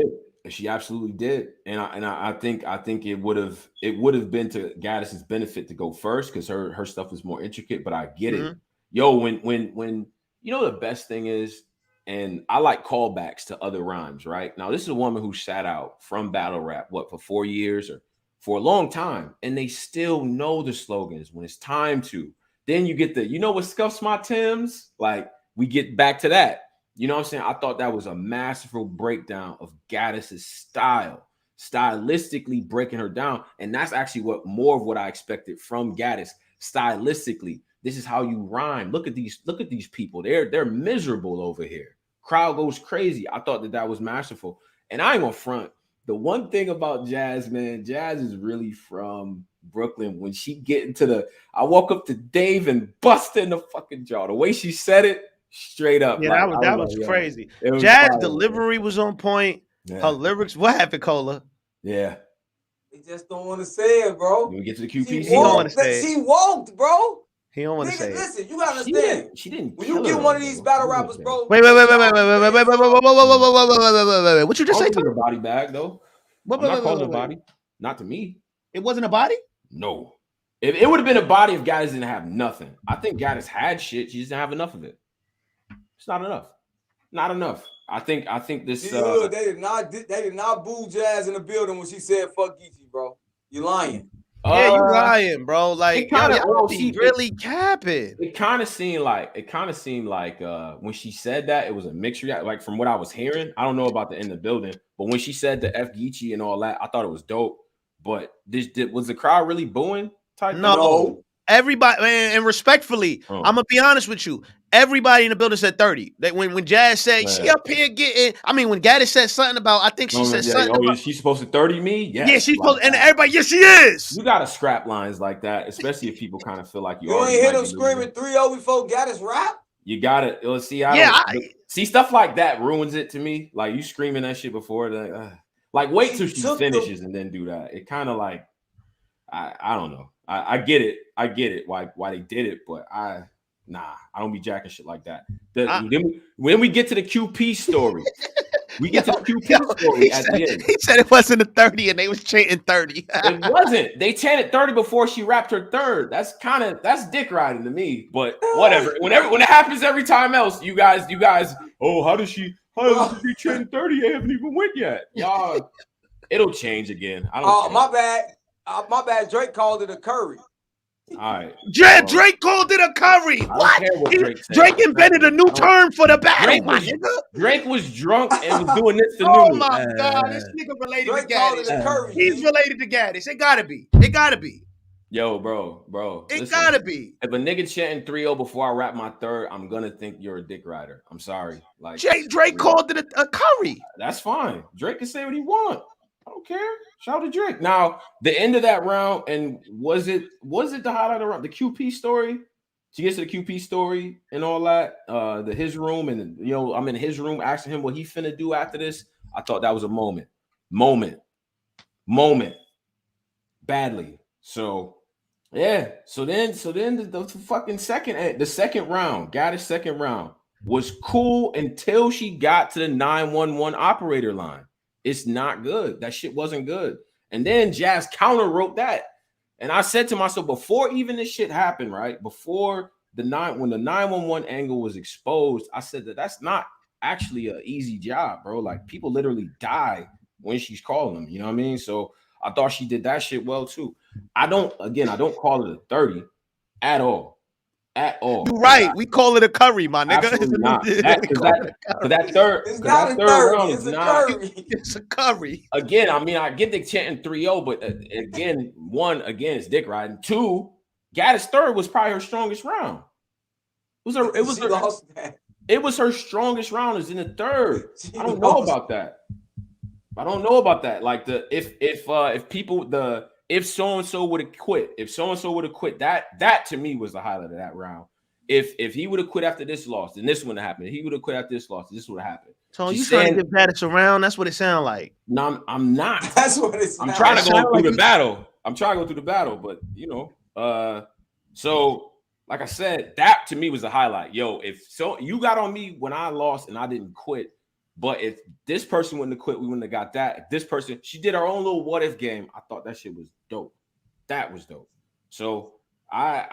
She absolutely did, and I think it would have been to Gaddis's benefit to go first because her stuff was more intricate. But I get it, yo. When you know the best thing is, and I like callbacks to other rhymes. Right now, this is a woman who sat out from battle rap for 4 years or for a long time, and they still know the slogans when it's time to. Then you get the what scuffs my Timbs. Like we get back to that. You know what I'm saying? I thought that was a masterful breakdown of Gaddis's style, stylistically breaking her down. And that's actually more of what I expected from Gaddis. Stylistically, this is how you rhyme. Look at these people. They're miserable over here. Crowd goes crazy. I thought that was masterful. And I ain't gonna front. The one thing about Jazz, man, Jazz is really from Brooklyn. When she get into I walk up to Dave and bust in the fucking jaw. The way she said it, straight up. Yeah, that was crazy. Jazz delivery was on point. Yeah. Her lyrics, what happened, Cola? Yeah. They just don't want to say it, bro. When we get to the QP, he don't want to say it. She walked, bro. He don't want to say it. Listen, you gotta understand. She didn't. When you get one of these battle rappers, bro. Wait. What you just say? A body bag though. I'm not calling it a body. Not to me. It wasn't a body. No. It would have been a body if Gaddis didn't have nothing. I think Gaddis had shit. She just didn't have enough of it. It's not enough. Not enough. I think this. They did not boo Jazz in the building when she said "fuck Geechi," bro. You lying? Yeah, you lying, bro. Like, she really capping. It kind of seemed like when she said that, it was a mixed reaction. Like from what I was hearing, I don't know about the in the building, but when she said the F Geechi and all that, I thought it was dope. But was the crowd really booing? No. Everybody, and respectfully, I'm gonna be honest with you. Everybody in the building said 30. That when Jazz said she up here getting, when Gaddis said something about, I think she said something. Oh, she's supposed to 30 me? Yes, yeah, she's supposed, and everybody, yes, she is. You gotta scrap lines like that, especially if people kind of feel like you ain't hear them screaming 3-0 before Gaddis rap. You gotta see. See stuff like that ruins it to me. Like you screaming that shit before like wait till she finishes and then do that. It kind of like I don't know. I get it. I get it why they did it, but I don't be jacking shit like that. When we get to the QP story, we get to the QP story at the end. He said it wasn't a 30 and they was chanting 30. It wasn't. They chanted 30 before she rapped her third. That's dick riding to me, but whatever. When it happens every time else, you guys, how does she chant 30? They haven't even went yet. Y'all, it'll change again. I don't my bad. My bad. Drake called it a curry. All right. Drake called it a curry. What? Drake invented a new term for the battle. Drake was drunk and was doing this to Oh my God, this nigga related Drake to called it a Gaddis. curry. He's related to Gaddis. It gotta be. Yo, bro. It gotta be. If a nigga chanting 3-0 before I rap my third, I'm gonna think you're a dick rider. I'm sorry. Like Drake called it a curry. That's fine. Drake can say what he want. I don't care. Shout out to Drake. Now, the end of that round, and was it the highlight of the QP story? She gets to the QP story and all that. His room, and I'm in his room asking him what he finna do after this. I thought that was a moment. Badly. So yeah. So then the fucking second round, Gaddis' second round was cool until she got to the 911 operator line. It's not good. That shit wasn't good. And then Jazz counter wrote that. And I said to myself, before even this shit happened, right? Before when the 911 angle was exposed, I said that's not actually an easy job, bro. Like people literally die when she's calling them. You know what I mean? So I thought she did that shit well too. I don't call it a 30 at all. You're right. We call it a curry, my nigga. Absolutely not. That third round is not. It's a curry. Again, I get the chanting 3-0, but again, it's dick riding. 2, Gaddis' third was probably her strongest round. It was her strongest round is in the third. I don't know about that. Like if so and so would have quit, that to me was the highlight of that round. if he would have quit after this loss, then this would have happened. If he would have quit after this loss, this would have happened. So you trying to get Gaddis around? That's what it sounds like. No, I'm not. That's what it's. I'm trying to go through the battle. I'm trying to go through the battle, but you know, so like I said, that to me was the highlight. Yo, if so, you got on me when I lost and I didn't quit. But if this person wouldn't have quit, we wouldn't have got that. If this person, she did her own little what if game. I thought that shit was dope. That was dope. So I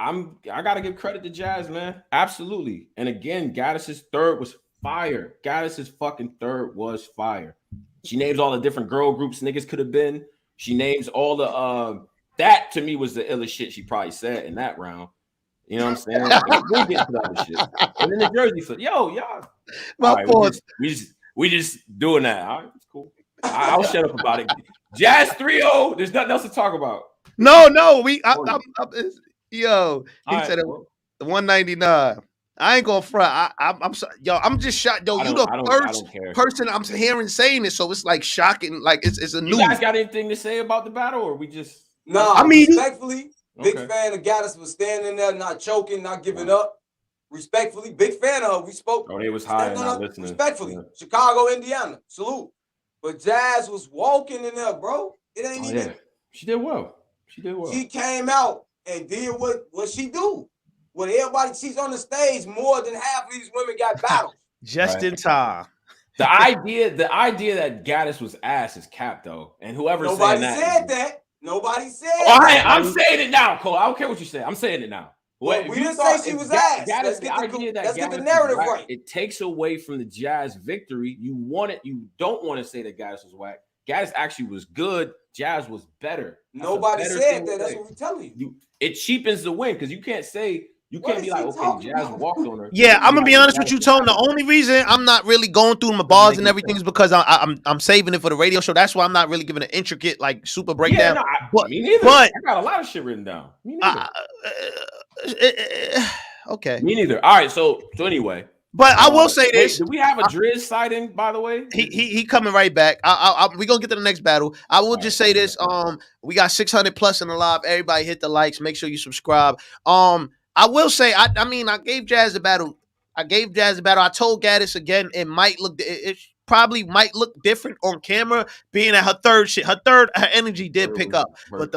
gotta give credit to Jazz, man. Absolutely. And again, Gaddis's third was fire. Gaddis's fucking third was fire. She names all the different girl groups niggas could have been. She names all the that to me was the illest shit she probably said in that round. You know what I'm saying? We'll get to that other shit. And then the Jersey flip. Yo, y'all. Right, we just doing that. All right, it's cool. I'll shut up about it. Jazz 3-0. There's nothing else to talk about. No. Yo, he right, said it. 199. I ain't gonna front. I'm sorry. Yo, I'm just shocked. Yo, you the first person I'm hearing saying this, so it's like shocking. Like it's a new. You guys got anything to say about the battle, or we just? No, I mean, respectfully, big fan of Gaddis for standing there, not choking, not giving up. Respectfully, big fan of her. We spoke. Oh, they was high and not listening. Respectfully, Chicago, Indiana, salute. But Jazz was walking in there, bro. It ain't even. Yeah. She did well. She came out and did what she do. When everybody, she's on the stage, more than half of these women got battles. Just in time. The idea that Gaddis was ass is cap though, and whoever Nobody said that. Nobody said. I'm saying it now, Cole. I don't care what you say. I'm saying it now. Well, we didn't say she was ass. Let's get the narrative right. It takes away from the Jazz victory. You don't want to say that Gaddis was whack. Gaddis actually was good. Jazz was better. Nobody said that. That's what we're telling you. It cheapens the win because you can't be like, okay, Jazz walked on her. Yeah, I'm gonna be honest with you, Tone. The only reason I'm not really going through my bars and everything is because I'm saving it for the radio show. That's why I'm not really giving an intricate like super breakdown. Yeah, me neither. But I got a lot of shit written down. Me neither. Okay. Me neither. All right. So anyway. But I will say this. Do we have a Driz sighting, by the way? He coming right back. We're gonna get to the next battle. I will just say this. We got 600 plus in the live. Everybody hit the likes. Make sure you subscribe. I will say, I gave Jazz a battle. I told Gaddis again, it probably might look different on camera, being at her third shit. Her energy did pick up. But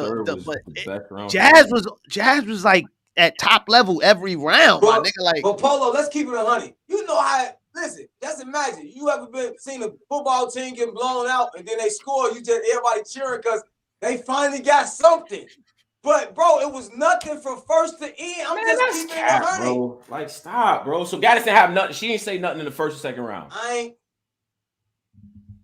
Jazz was like at top level every round, my nigga. Like, but Polo, let's keep it 100. You know how? Listen, just imagine you ever seen a football team get blown out and then they score. Everybody cheering because they finally got something. But bro, it was nothing from first to end. I'm just keeping it 100. Bro. Like, stop, bro. So Gaddis didn't have nothing. She didn't say nothing in the first or second round.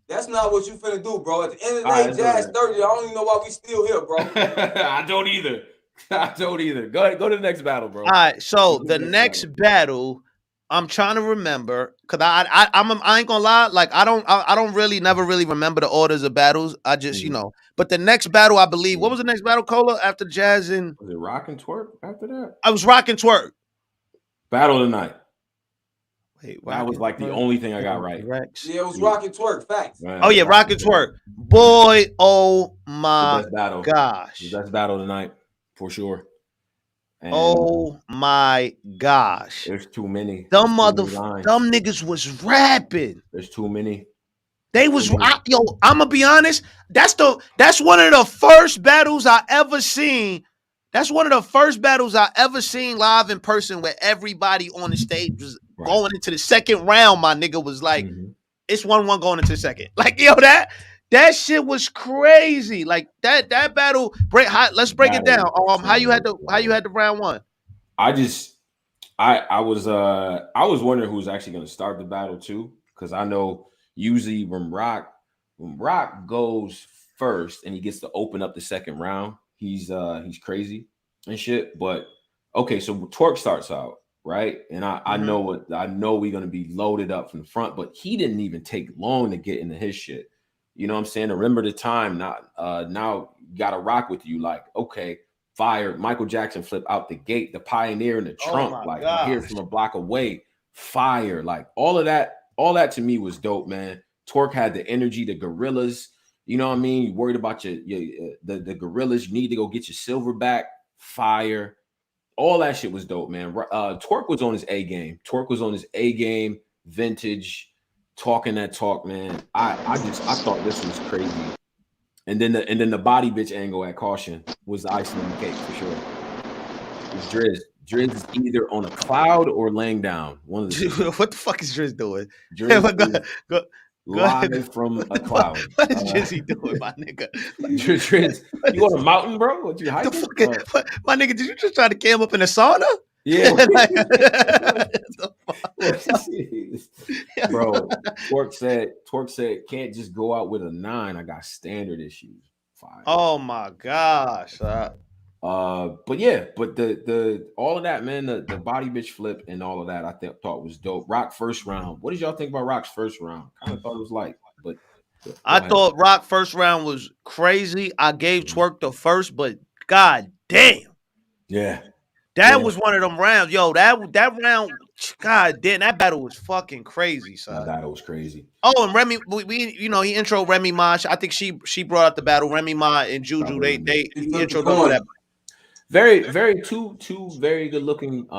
That's not what you finna do, bro. At the end of the day, Jazz 30. I don't even know why we still here, bro. I don't either. Go ahead, go to the next battle, bro. All right, so the next battle, I'm trying to remember because I ain't gonna lie, like I don't really never really remember the orders of battles. I just But the next battle, I believe, what was the next battle, Cola, after Jazz and was it Rock and Twerk after that? I was Rock and Twerk. Battle of the night. Wait, that was like the only thing I got right. Yeah, it was Rock and Twerk. Facts. Man, oh yeah, Rock and Twerk. Boy, oh my gosh, the best battle of the night. For sure. And oh my gosh. There's too many. Dumb niggas was rapping. There's too many. They was I'm gonna be honest. That's one of the first battles I ever seen. That's one of the first battles I ever seen live in person where everybody on the stage was going into the second round. My nigga was like, it's 1-1 going into the second. Like, yo, that shit was crazy. Like that battle. Let's break it down. How you had the round one? I was wondering who was actually going to start the battle too, because I know usually when Rock goes first and he gets to open up the second round, he's crazy and shit. But okay, so Twerk starts out right, and I know we're going to be loaded up from the front, but he didn't even take long to get into his shit. You know what I'm saying? Remember the time, now you gotta rock with you. Like, okay, fire. Michael Jackson flip out the gate, the Pioneer in the trunk, like you hear from a block away, fire. Like all that to me was dope, man. Twerk had the energy, the gorillas. You know what I mean? You worried about the gorillas. You need to go get your silver back, fire. all that shit was dope, man. Twerk was on his A game. Twerk was on his A game. Vintage, talking that talk, man. I thought this was crazy. And then the body bitch angle at Caution was the icing on the cake for sure. It's Driz. Driz is either on a cloud or laying down. One of the What the fuck is Driz doing? Driz go live ahead. from a cloud. What is Drizzy doing, my nigga? Driz, you on a mountain, bro? What you hiking? My nigga, did you just try to cam up in a sauna? Yeah. Bro, Twerk said, can't just go out with a 9. I got standard issues. Fine. Oh my gosh. But yeah, but the all of that, man, the body bitch flip and all of that, I thought was dope. Rock first round. What did y'all think about Rock's first round? Kind of thought it was light, but I thought Rock first round was crazy. I gave Twerk the first, but god damn. Yeah. That was one of them rounds. Yo, that round, god damn, that battle was fucking crazy, son. That battle was crazy. Oh, and Remy, he intro Remy Ma. I think she brought out the battle. Remy Ma and Juju, they introed them for that. Very, very two very good looking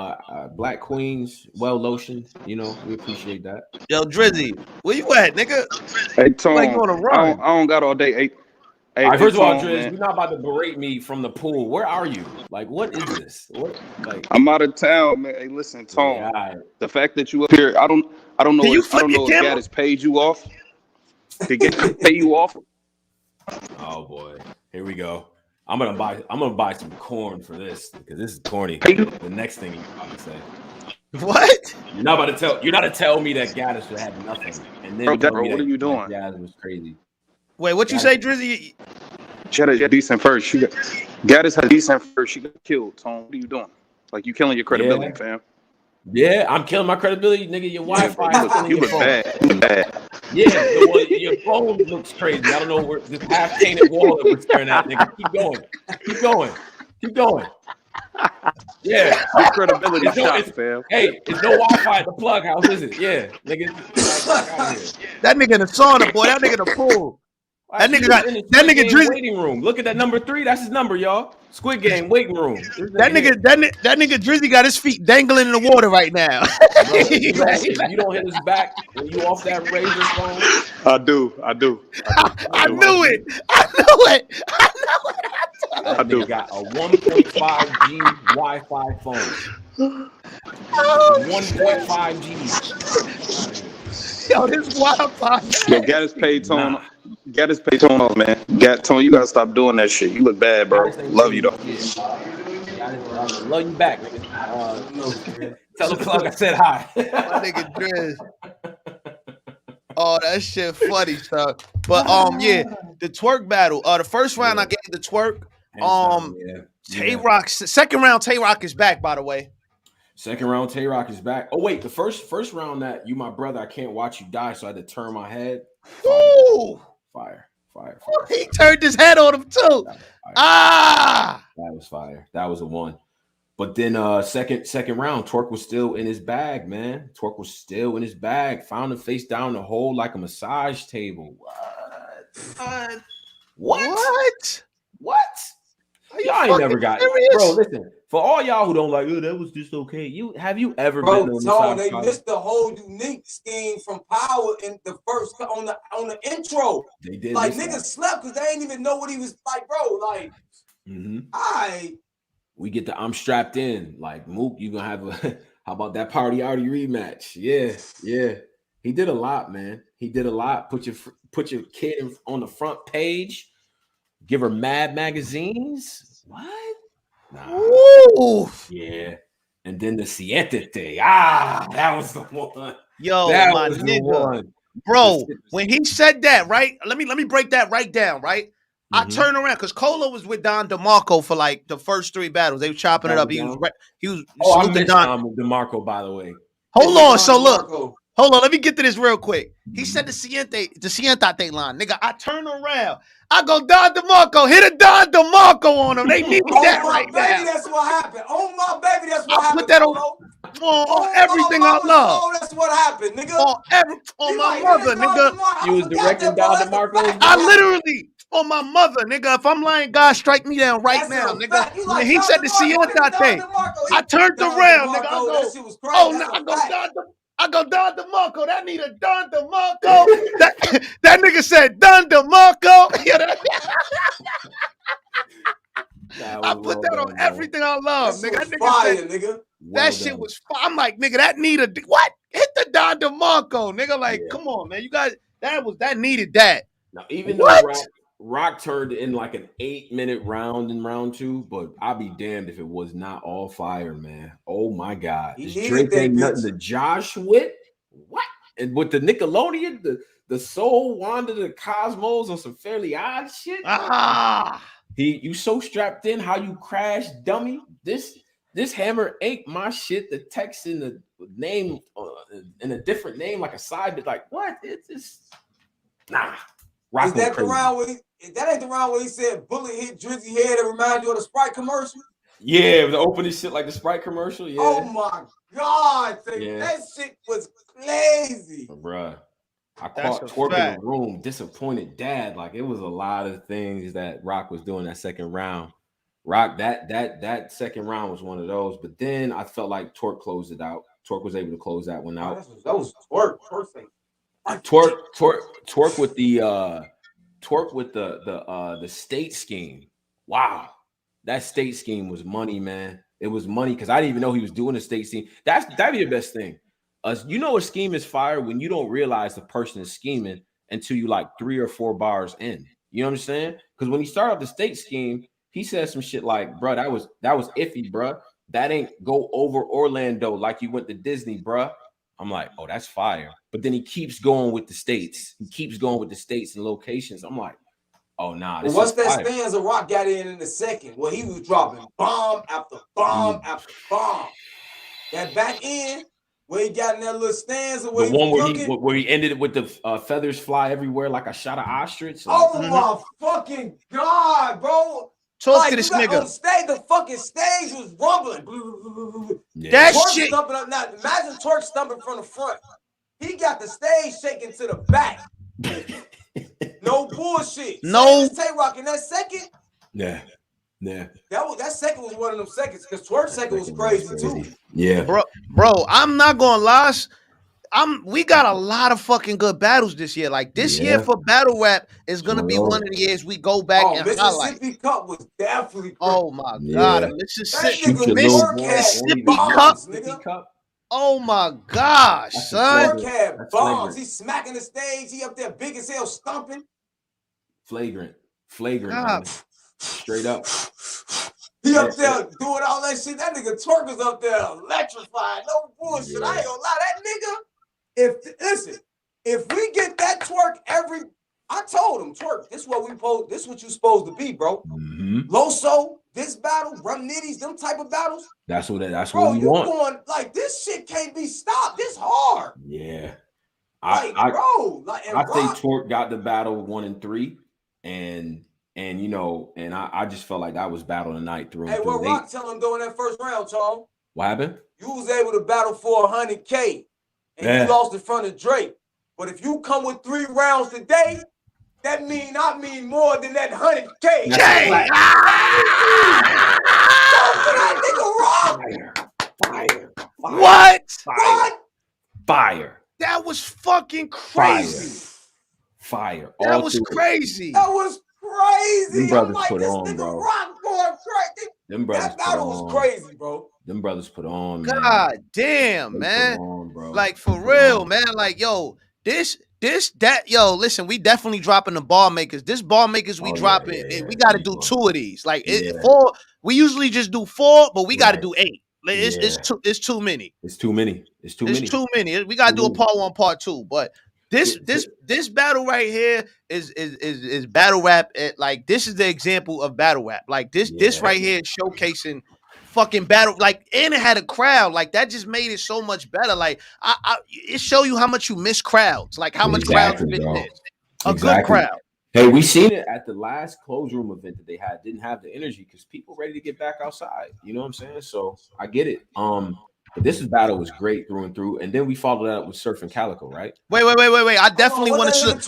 black queens, well lotioned. You know, we appreciate that. Yo, Drizzy, where you at, nigga? Hey, Tom, Like on a run. I don't got all day. Hey, all right, first of all, Tom, Driz, you're not about to berate me from the pool. Where are you? Like, what is this? What? Like, I'm out of town, man. Hey, listen, Tom. Yeah, right. The fact that you up here, I don't know. I don't know if Gaddis paid you off. Did Gaddis pay you off? Oh boy, here we go. I'm gonna buy some corn for this because this is corny. The next thing you're about to say. What? You're not to tell me that Gaddis would have nothing. And then bro, what are you doing? Gaddis was crazy. Wait, what you say, Drizzy? She had a decent first. Gaddis had a decent first. She got killed, Tom. What are you doing? Like, you killing your credibility, fam. Yeah, I'm killing my credibility, nigga. Your Wi-Fi. You look bad. You look bad. Yeah, your phone looks crazy. I don't know where this half-painted wall that we're staring at, nigga. Keep going. Yeah, your credibility shot, fam. Hey, it's no Wi-Fi at the plug house, is it? Yeah, nigga. That nigga in the sauna, boy. That nigga in the pool. That nigga Drizzy waiting room. Look at that number 3. That's his number, y'all. Squid Game waiting room. That nigga Drizzy got his feet dangling in the water right now. Bro, you don't hit his back when you off that razor phone. I do. I knew it. I do. Got a 1.5G Wi-Fi phone. 1.5G. Yo, this Wi-Fi. Yo, Gaddis paid Tone. Gaddis paid Tone off, man. Tone, you gotta stop doing that shit. You look bad, bro. Love you though. Love you back, nigga. Tell the plug I said hi. My nigga Driz. Oh, that shit funny stuff. But yeah, the twerk battle. The first round I gave the twerk. Tay-Rock. Second round, Tay-Rock is back, by the way. Second round, Tay-Rock is back. Oh wait, the first round that you, my brother, I can't watch you die, so I had to turn my head. Fire. He turned his head on him too. That was fire. That was a 1. But then second round, Twerk was still in his bag, man. Twerk was still in his bag. Found him face down the hole like a massage table. What? Y'all ain't never got it. Bro, listen. For all y'all who don't like, oh, that was just okay. Have you ever been on Tone, they missed the whole unique scheme from Power in the first on the intro. They did. Like niggas slept because they didn't even know what he was like, bro. Like, we get the I'm strapped in. Like Mook, you gonna have a how about that party arty rematch? Yeah. He did a lot, man. He did a lot. Put your kid on the front page. Give her Mad magazines. What? Nah. Ooh. Yeah. And then the Siéntate. That was the one. Yo, my nigga. Bro, when he said that, right? Let me break that right down, right? I turned around because Colo was with Don DeMarco for like the first 3 battles. They were chopping it up. He was I missed Don DeMarco, by the way. Hold on. So look. Hold on, let me get to this real quick. He said the Siéntate line. Nigga, I turn around. I go, Don DeMarco, hit a Don DeMarco on him. They need that right now. Baby, that's what happened. Oh, my baby, that's what happened. Put that on everything I love. Oh, that's what happened, nigga. On my mother, nigga. You was directing Don DeMarco? I literally, on my mother, nigga. If I'm lying, God strike me down right now, nigga. When he said the Siéntate. I turned around, nigga. I go, that shit was crazy. oh, no, I go, Don DeMarco. That need a Don DeMarco. that nigga said Don DeMarco. I put that on everything I love, nigga. That nigga fire, said, nigga. That shit was fire. I'm like, nigga, that needed what? Hit the Don DeMarco, nigga. Like, come on, man. You guys, that needed that. Now, even though Rock turned in like an 8-minute round in round 2, but I'll be damned if it was not all fire, man. Oh my God. This Drake ain't nothing to Josh with. What? And with the Nickelodeon, the Soul Wanda, the Cosmos on some Fairly Odd shit. You so strapped in, how you crash, dummy. This hammer ain't my shit. The text in the name in a different name, like a side bit, like what? It's just nah. Rock is that the round where that ain't the round where he said bullet hit Drizzy head and remind you of the Sprite commercial? Yeah, the opening shit like the Sprite commercial. Yeah. Oh my God, that shit was crazy, bruh. I caught Twerk in the room, disappointed dad. Like it was a lot of things that Rock was doing that second round. Rock, that second round was one of those, but then I felt like Twerk closed it out. Twerk was able to close that one out. That was Twerk, perfect. Twerk with the state scheme. Wow, that state scheme was money, man. It was money because I didn't even know he was doing a state scheme. That'd be the best thing. You know, a scheme is fire when you don't realize the person is scheming until you like 3 or 4 bars in. You know what I'm saying? Because when he started off the state scheme, he said some shit like, "Bro, that was iffy, bro. That ain't go over Orlando like you went to Disney, bro." I'm like, "Oh, that's fire." But then he keeps going with the states. He keeps going with the states and locations. I'm like, "Oh, nah." Well, once that stanza Rock got in the second, well, he was dropping bomb after bomb after bomb. That back end. Where he got in that little stanza, the one where he ended it with the feathers fly everywhere like a shot of ostrich. Oh my fucking God, bro! Talk to this nigga. On stage, the fucking stage was rumbling. Yeah. That Twerk shit. Stumping up. Now imagine Twerk stumping from the front. He got the stage shaking to the back. No bullshit. No. Tay-Rock in that second. Yeah. That second was one of them seconds because Twerk's second was crazy too. Yeah, bro. I'm not gonna lie. We got a lot of fucking good battles this year. Like this year for battle rap is gonna be one of the years we go back and highlight. Mississippi Cup was definitely crazy. Oh my God, Mississippi Cup. Oh my gosh, son. Twerk had bombs. He's smacking the stage. He up there big as hell stomping. Flagrant. Straight up. He up there doing all that shit. That nigga Twerk was up there electrified. No bullshit. I ain't gonna lie. That nigga, if we get that Twerk I told him, Twerk, this is what you supposed to be, bro. Loso, this battle, Rum Nitties, them type of battles. That's what we want. Going like this shit can't be stopped. This hard. Yeah. I think Twerk got the battle 1 and 3, and you know, and I just felt like that was battle tonight through. Hey, what Rock tell him though in that first round, Tom? What happened? You was able to battle for $100K, and you lost in front of Drake. But if you come with 3 rounds today, that mean I mean more than that $100K. Fire. What? Fire. That was fucking crazy. Fire. That was crazy. That was crazy. Them brothers put on, bro. Rock going crazy. Them brothers that battle was crazy, bro. Them brothers put on, man. God damn, man. Like for real, man. Like, yo, listen, we definitely dropping the ball makers. This ball makers we dropping, we got to do 2 of these. Like 4, we usually just do 4, but we got to do 8. Like, it's too many. It's too many. We got to do a part 1, part 2, but this battle right here is battle rap. Like this is the example of battle rap. Like this right here is showcasing fucking battle. Like, and it had a crowd. Like that just made it so much better. Like it show you how much you miss crowds. Like how much crowds you miss. Good crowd. Hey, we seen it at the last closed room event that they had. Didn't have the energy because people ready to get back outside. You know what I'm saying? So I get it. But this battle was great through and through, and then we followed that up with Surf and Calicoe, right? Wait! I definitely want to salute.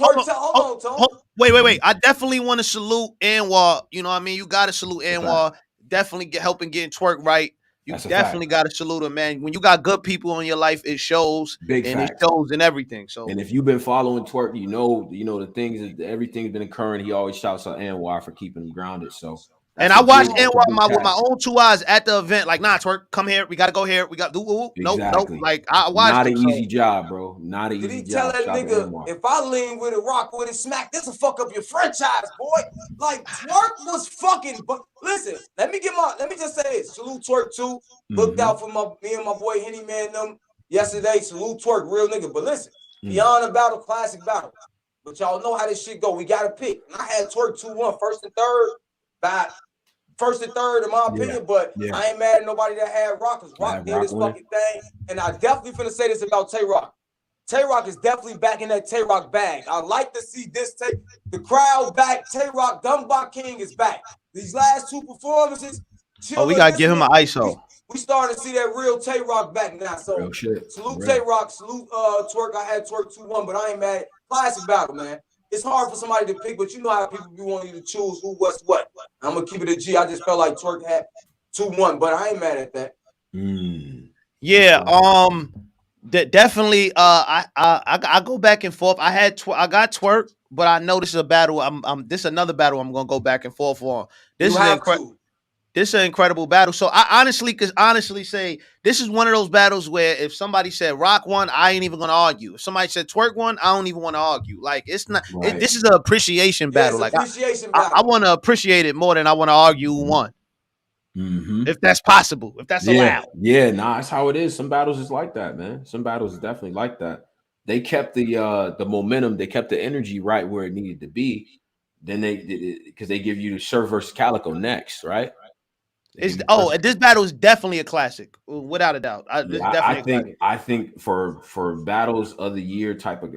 Wait! I definitely want to salute Anwar. You know what I mean? You got to salute Anwar. Definitely helping getting Twerk right. You definitely got to salute him, man. When you got good people in your life, it shows. Big and facts. It shows in everything. So, and if you've been following Twerk, you know the things that everything's been occurring. He always shouts out NY for keeping him grounded. So, and I watched NY with my own 2 eyes at the event. Like, nah, Twerk, come here. We got to go here. We got do exactly. Nope. Like, I watched. Not an easy job, bro. Not an easy job. Did he tell that nigga, if I lean with it, rock with it, smack, this will fuck up your franchise, boy? Like, Twerk was fucking. But listen, let me just say it. Salute Twerk too. Looked out for me and my boy Henny Man them yesterday. Salute Twerk, real nigga. But listen, beyond a battle, classic battle. But y'all know how this shit go. We gotta pick. And I had Twerk 2-1, first and third, in my opinion. But I ain't mad at nobody that had Rock, because Rock did his fucking thing. And I definitely finna say this about Tay-Rock. Tay-Rock is definitely back in that Tay-Rock bag. I like to see this the crowd back. Tay-Rock, Gumbot King is back. These last 2 performances. We gotta give him an ISO. We starting to see that real Tay-Rock back now. So salute Tay-Rock, salute Twerk. I had Twerk 2-1, but I ain't mad. Classic battle, man. It's hard for somebody to pick, but you know how people be wanting you to choose who, what's what. I'm gonna keep it a G. I just felt like Twerk had 2-1, but I ain't mad at that. Yeah, definitely. I go back and forth. I got Twerk, but I know this is a battle. This is another battle I'm gonna go back and forth on. This is an incredible battle. So I honestly say this is one of those battles where if somebody said Rock won, I ain't even gonna argue. If somebody said Twerk won, I don't even want to argue. Like, it's not. This is an appreciation battle. Like, I want to appreciate it more than I want to argue who won. If that's possible, if that's allowed. Yeah, that's how it is. Some battles is like that, man. Some battles is definitely like that. They kept the momentum, they kept the energy right where it needed to be. Then because they give you the Surf versus Calicoe next, right? This battle is definitely a classic, without a doubt. I think for battles of the year type of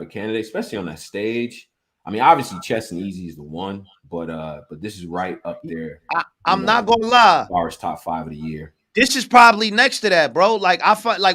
candidate, especially on that stage. I mean, obviously, Chess and Easy is the one, but this is right up there. I'm not gonna lie. As far as top 5 of the year, this is probably next to that, bro. Like,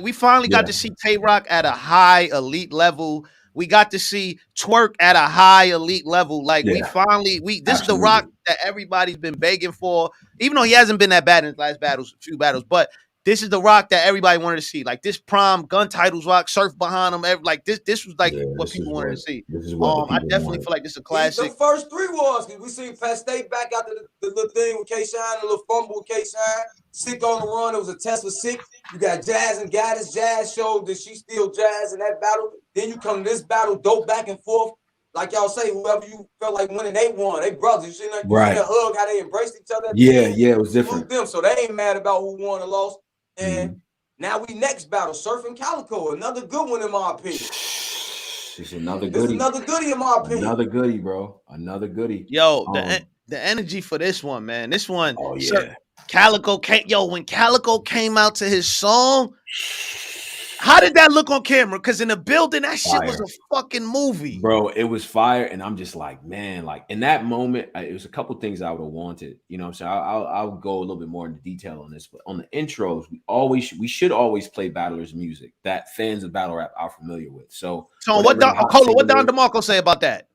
we finally got to see Tay-Rock at a high elite level. We got to see Twerk at a high elite level. Like, this is the Rock that everybody's been begging for, even though he hasn't been that bad in his last few battles. But this is the Rock that everybody wanted to see. Like, this prime gun titles Rock, Surf behind him. Like, this was like what people wanted to see. I definitely feel like this is a classic. The first 3 was, because we seen Pat State back after the little thing with K-Shine, the little fumble with K-Shine. Sick on the run. It was a test with Sick. You got Jazz and Gaddis. Jazz showed that she still Jazz in that battle. Then you come to this battle, dope back and forth. Like y'all say, whoever you felt like winning, they won. They brothers. You see that hug, how they embraced each other. It was different. Them, so they ain't mad about who won or lost. And now we next battle, Surf and Calicoe. Another good one in my opinion. It's another goodie. It's another goodie in my opinion. Another goodie, bro. Another goodie. Yo, the energy for this one, man. This one. Oh yeah. Calicoe when Calicoe came out to his song, how did that look on camera? Because in the building, that shit was a fucking movie, bro. It was fire, and I'm just like, man, like in that moment, it was a couple things I would have wanted. You know what I'm saying? I'll go a little bit more into detail on this, but on the intros, we should always play battlers' music that fans of battle rap are familiar with. So what Don DeMarco say about that?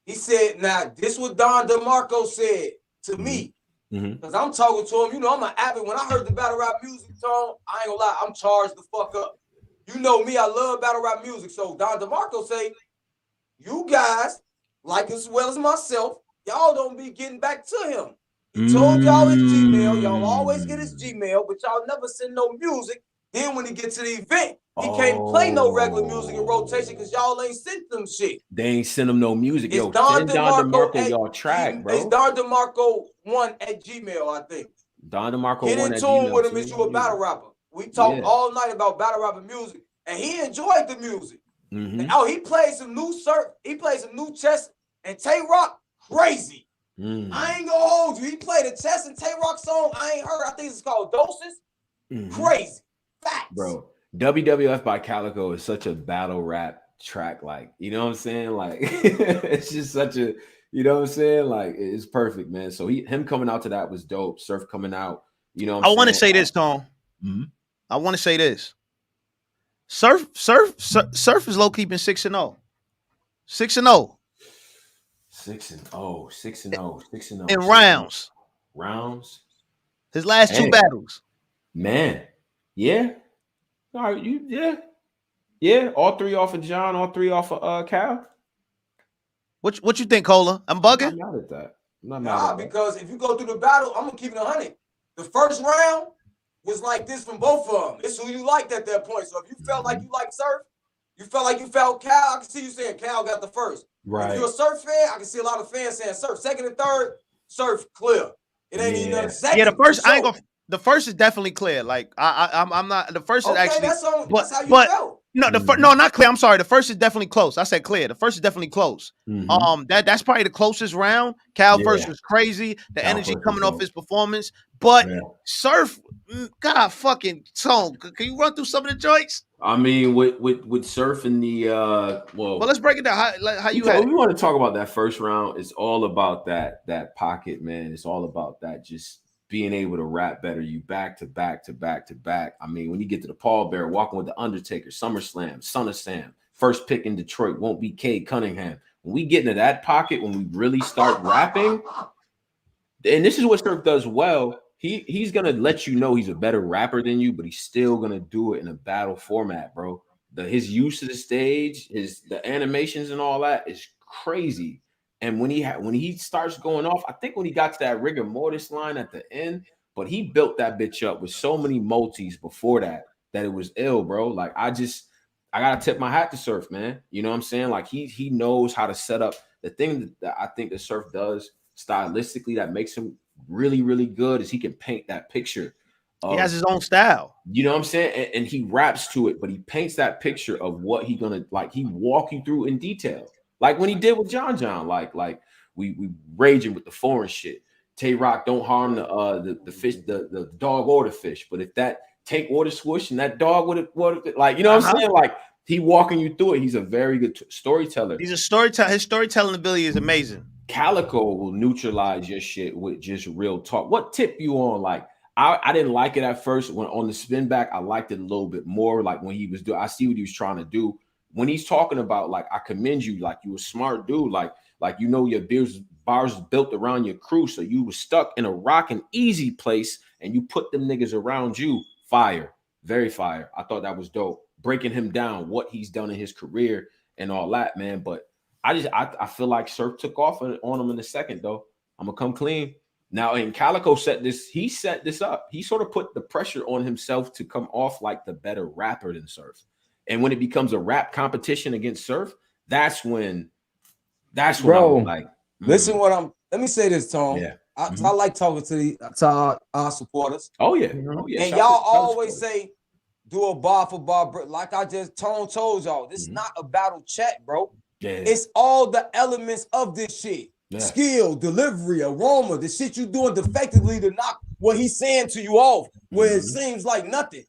He said, "Now this what Don DeMarco said to me." Because I'm talking to him, you know, I'm an avid. When I heard the battle rap music song, I ain't gonna lie, I'm charged the fuck up. You know me, I love battle rap music. So Don DeMarco say, you guys, like as well as myself, y'all don't be getting back to him. He told y'all his Gmail, y'all always get his Gmail, but y'all never send no music. Then when he get to the event, he can't play no regular music in rotation because y'all ain't sent them shit. They ain't send them no music. Yo, send Don DeMarco y'all track, bro. It's Don DeMarco 1 at Gmail, I think. Don DeMarco 1 at Gmail. Get in tune with him if you a battle rapper. We talked all night about battle rapper music, and he enjoyed the music. And, he played some new Surf. He played some new Chess and Tay-Rock. Crazy. I ain't gonna hold you. He played a Chess and Tay-Rock song I ain't heard. I think it's called Doses. Crazy. Facts. Bro, WWF by Calicoe is such a battle rap track. Like, you know what I'm saying? Like, it's just such a, you know what I'm saying? Like, it's perfect, man. So him coming out to that was dope. Surf coming out, you know what I'm saying? I want to say this, Tom. I want to say this. Surf is low keeping 6-0. 6-0. 6-0. 6-0. 6-0. In rounds. Rounds. His last 2 battles. Man, yeah. All right, yeah. All three off of John, all three off of Cal. What you think, Cola? I'm bugging. I'm not mad at that. Nah, because if you go through the battle, I'm gonna keep it 100. The first round was like this from both of them. It's who you liked at that point. So if you felt like you liked Surf, you felt like you felt Cal, I can see you saying Cal got the first. Right. If you're a Surf fan, I can see a lot of fans saying Surf. Second and third, Surf clear. It ain't even a second. Yeah, the first I ain't gonna. The first is definitely clear. Like I'm not. The first is actually. That's how you felt. No, no, not clear. I'm sorry. The first is definitely close. I said clear. The first is definitely close. That's probably the closest round. Cal first was crazy. The energy coming off his performance, but Surf, God fucking Tone. Can you run through some of the joints? I mean, with Surf and the well, let's break it down. How you had it. We want to talk about that first round. It's all about that pocket, man. It's all about that just being able to rap better, you back to back to back to back. I mean, when you get to the Paul Bear, walking with the Undertaker, SummerSlam, Son of Sam, first pick in Detroit, won't be Cade Cunningham. When we get into that pocket, when we really start rapping, and this is what Surf does well, he's gonna let you know he's a better rapper than you, but he's still gonna do it in a battle format, bro. His use of the stage, the animations and all that is crazy. And when he starts going off, I think when he got to that rigor mortis line at the end, but he built that bitch up with so many multis before that it was ill, bro. Like I gotta tip my hat to Surf, man. You know what I'm saying? Like he knows how to set up. The thing that I think that Surf does stylistically that makes him really, really good is he can paint that picture. He has his own style. You know what I'm saying? And he raps to it, but he paints that picture of what he gonna like. He walk you through in detail. Like when he did with John, like we raging with the foreign shit. Tay Rock don't harm the fish, the dog or the fish. But if that tank water swoosh and that dog would like, you know what I'm saying? Like he walking you through it. He's a very good storyteller. He's a storyteller. His storytelling ability is amazing. Calicoe will neutralize your shit with just real talk. What tip you on? Like I didn't like it at first. When on the spin back, I liked it a little bit more. Like when he was doing, I see what he was trying to do. When he's talking about, like, I commend you, like you a smart dude, like you know your bars is built around your crew, so you was stuck in a rock and easy place, and you put them niggas around you. Fire, very fire. I thought that was dope. Breaking him down, what he's done in his career and all that, man. But I feel like Surf took off on him in the second, though. I'm gonna come clean. Now, and Calicoe set this up. He sort of put the pressure on himself to come off like the better rapper than Surf. And when it becomes a rap competition against Surf, that's when bro, I'm like, listen let me say this, Tom. Yeah. I like talking to our supporters. Oh yeah. And y'all always say do a bar for bar. Like I just told y'all, this is not a battle chat, bro. Yeah. It's all the elements of this shit. Yeah. Skill, delivery, aroma, the shit you doing defectively to knock what he's saying to you off, where it seems like nothing.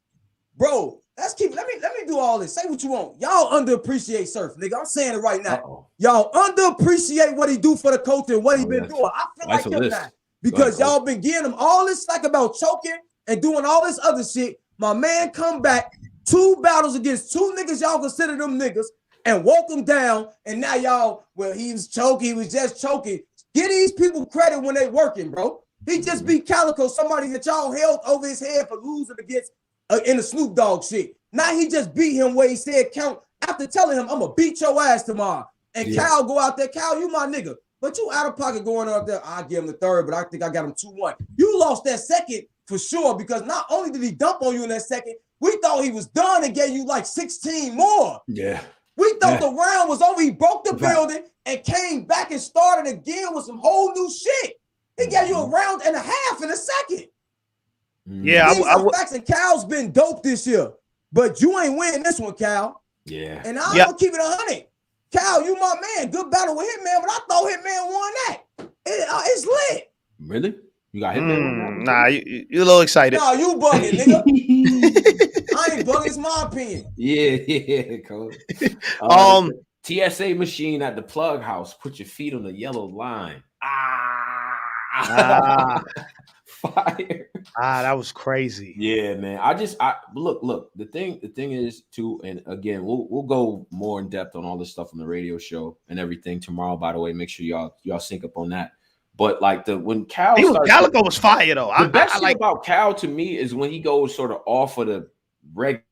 Bro, let me do all this. Say what you want. Y'all underappreciate Surf, nigga. I'm saying it right now. Y'all underappreciate what he do for the culture and what he been doing. I feel like him now. Because y'all been giving him all this slack about choking and doing all this other shit. My man come back, 2 battles against 2 niggas y'all consider them niggas and walk them down. And now y'all, well, he was choking. He was just choking. Give these people credit when they working, bro. He just beat Calicoe, somebody that y'all held over his head for losing against in the Snoop Dogg shit. Now he just beat him where he said count after telling him I'm gonna beat your ass tomorrow. And Cal go out there, Cal, you my nigga. But you out of pocket going out there. I'll give him the third, but I think I got him 2-1. You lost that second for sure, because not only did he dump on you in that second, we thought he was done and gave you like 16 more. Yeah. We thought the round was over. He broke the building and came back and started again with some whole new shit. He gave you a round and a half in a second. Yeah, facts, and Cal's been dope this year, but you ain't winning this one, Cal. Yeah, and I'm gonna keep it 100. Cal, you my man. Good battle with Hitman, but I thought Hitman won that. It's lit. Really? You got Hitman? Nah, you a little excited. Nah, you bugging, nigga. I ain't bugging. It's my opinion. Yeah, cool. TSA machine at the plug house. Put your feet on the yellow line. Fire. That was crazy. Yeah, man. I look. The thing is too, and again, we'll go more in depth on all this stuff on the radio show and everything tomorrow. By the way, make sure y'all sync up on that. But like when Cal starts, Calicoe was fire though. The best thing about Cal to me is when he goes sort of off of the regular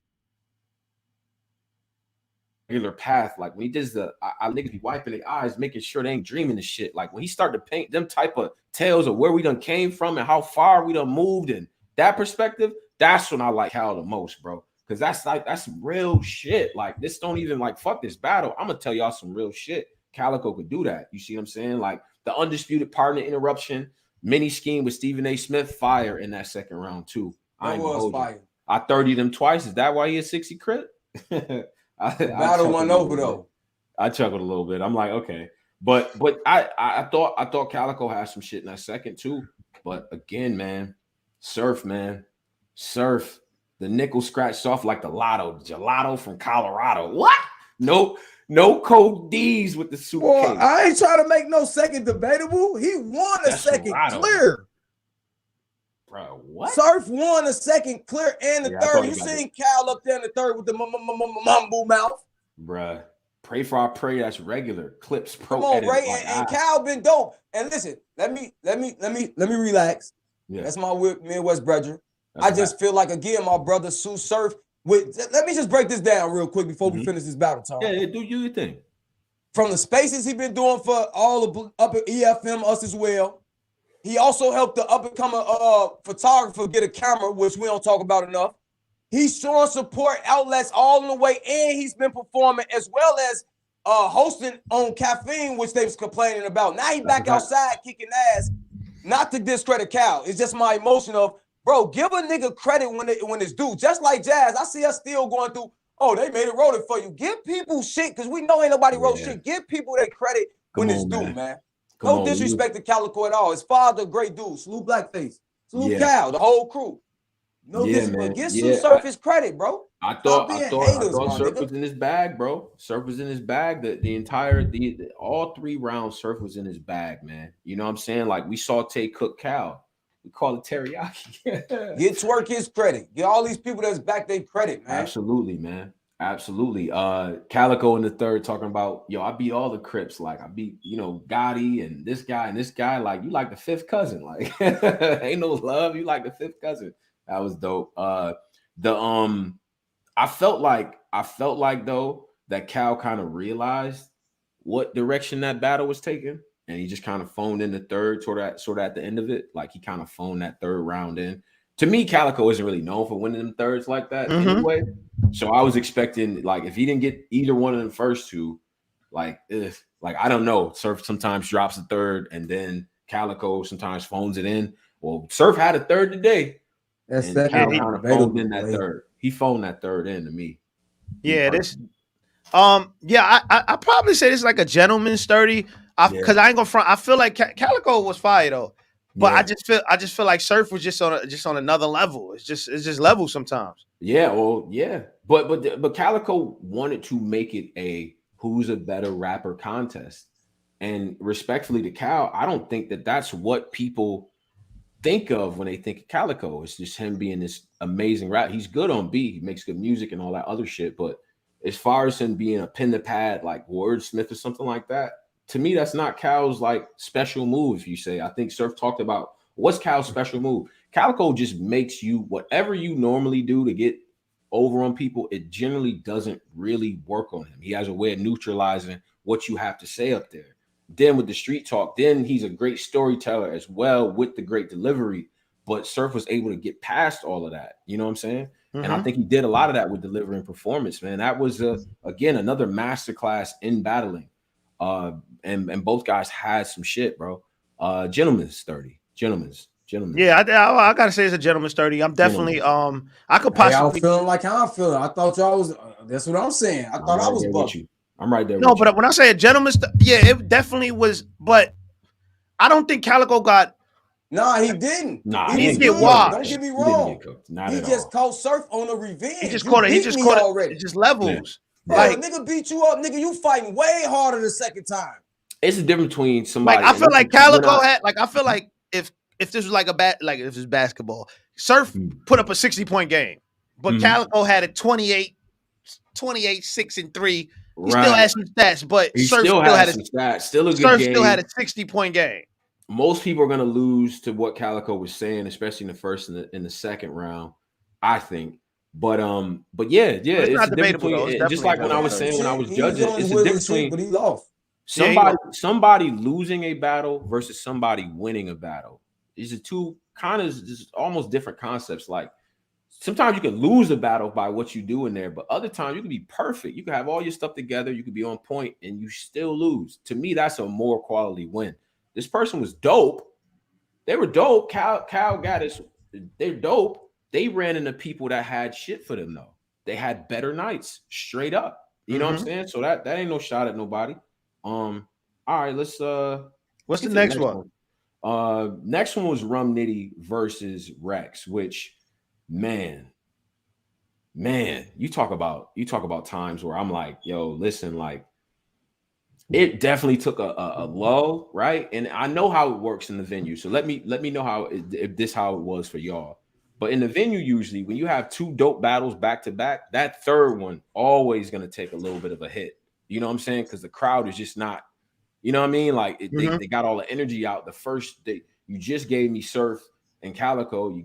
path. Like when he does I niggas be wiping their eyes, making sure they ain't dreaming of shit. Like when he started to paint them type of tales of where we done came from and how far we done moved, and that perspective, that's when I like Cal the most, bro. Because that's some real shit. Like this don't even like fuck this battle. I'm gonna tell y'all some real shit. Calicoe could do that. You see what I'm saying? Like the undisputed partner interruption, mini scheme with Stephen A. Smith, fire in that second round too. That was fire. I 30 them twice. Is that why he had 60 crit? The battle went over though. I chuckled a little bit. I'm like, okay. But I thought Calicoe had some shit in that second too. But again, man, Surf. The nickel scratched off like the gelato from Colorado. What? No code D's with the suitcase. Boy, I ain't trying to make no second debatable. He won a second clear. Bro, what? Surf won a second clear and the third. You seen Cal up there in the third with the mumble mouth. Bruh. Pray for our prayer. That's regular. Clips pro. Come on, Ray. And Cal been dope. And listen, let me relax. Yeah. That's my Midwest brethren. I just feel like, again, my brother Tsu Surf. Let me just break this down real quick before we finish this battle, Tom. Yeah, do your thing. From the spaces he been doing for all the up at EFM, us as well. He also helped the up-and-coming photographer get a camera, which we don't talk about enough. He's showing support outlets all in the way, and he's been performing as well as hosting on Caffeine, which they was complaining about. Now he's back outside kicking ass. Not to discredit Cal. It's just my emotion of, bro, give a nigga credit when it's due. Just like Jazz, I see us still going through, oh, they made it wrote it for you. Give people shit, because we know ain't nobody wrote shit. Give people their credit when it's due, man. No disrespect to Calicoe at all. His father, great dude. Salute Blackface. Salute Cal, the whole crew. No disrespect. Give Tsu Surf his credit, bro. I thought Surf was in his bag, bro. Surf was in his bag. All 3 rounds, Surf was in his bag, man. You know what I'm saying? Like we saw Tay cook Cal. We call it teriyaki. Get Twerk his credit. Get all these people that's back their credit, man. Absolutely, man. Absolutely. Calicoe in the third talking about, yo, I beat all the Crips. Like I beat, Gotti and this guy. Like you like the 5th cousin. Like ain't no love. You like the 5th cousin. That was dope. I felt like though that Cal kind of realized what direction that battle was taking. And he just kind of phoned in the third sort of at the end of it. Like he kind of phoned that third round in. To me, Calicoe isn't really known for winning them thirds like that anyway. So I was expecting, like, if he didn't get either one of them first two, like I don't know. Surf sometimes drops a third, and then Calicoe sometimes phones it in. Well, Surf had a third today. That's that kind of phoned in that third. He phoned that third in to me. Yeah, I probably say this is like a gentleman's 30. Because I ain't gonna front. I feel like Calicoe was fire though. But I just feel like Surf was just on another level. It's just level sometimes. Yeah, well, yeah. But Calicoe wanted to make it a who's a better rapper contest. And respectfully to Cal, I don't think that that's what people think of when they think of Calicoe. It's just him being this amazing rap. He's good on beat. He makes good music and all that other shit. But as far as him being a pen to pad like wordsmith or something like that, to me, that's not Cal's like special move. If you say, I think Surf talked about what's Cal's special move. Calicoe just makes you whatever you normally do to get over on people. It generally doesn't really work on him. He has a way of neutralizing what you have to say up there. Then with the street talk, then he's a great storyteller as well with the great delivery. But Surf was able to get past all of that. You know what I'm saying? And I think he did a lot of that with delivery and performance, man. That was again another masterclass in battling. And both guys had some shit, bro. Gentleman's 30. Gentleman's. Yeah, I gotta say it's a gentleman's 30. I'm definitely I could possibly feeling like how I'm feeling. I thought y'all was that's what I'm saying. I thought I was with you. I'm right there. No, but when I say a gentleman's, it definitely was. But I don't think Calicoe got. Nah, he didn't. Nah, he didn't get washed. Don't get me wrong. He just caught Surf on a revenge. He just caught it already. It's just levels. Yeah. Like, nigga beat you up, nigga. You fighting way harder the second time. It's a difference between somebody. Like I feel like Calicoe had. Like I feel like if this was like if it's basketball, Surf put up a 60-point game, but Calicoe had a 28, 6 and 3. He still had some stats, but Surf still had some stats. Still a good Surf game. still had a 60-point game. most people are gonna lose to what Calicoe was saying, especially in the first and in the second round, I think. But yeah, But it's it's not a difference debatable though. It's between, just definitely like when I not was saying when I was He was judging, on his it's a will and difference shit, but between he lost. Yeah, he lost. somebody losing a battle versus somebody winning a battle. These are two kind of just almost different concepts. Like sometimes you can lose a battle by what you do in there, but other times you can be perfect. You can have all your stuff together, you could be on point, and you still lose. To me, that's a more quality win. This person was dope. They were dope. Cal got us. They're dope. They ran into people that had shit for them though. They had better nights, straight up. You know what I'm saying? So that ain't no shot at nobody. All right, let's What's the get to the next next one? one. Next one was Rum Nitty versus Rex, which man, you talk about times where I'm like, yo, listen, like it definitely took a lull, right? And I know how it works in the venue. So let me know how if this how it was for y'all. But in the venue, usually when you have two dope battles back to back, that third one always gonna take a little bit of a hit. You know what I'm saying? Because the crowd is just not, you know what I mean? Like they got all the energy out. The first day you just gave me Surf and Calicoe, you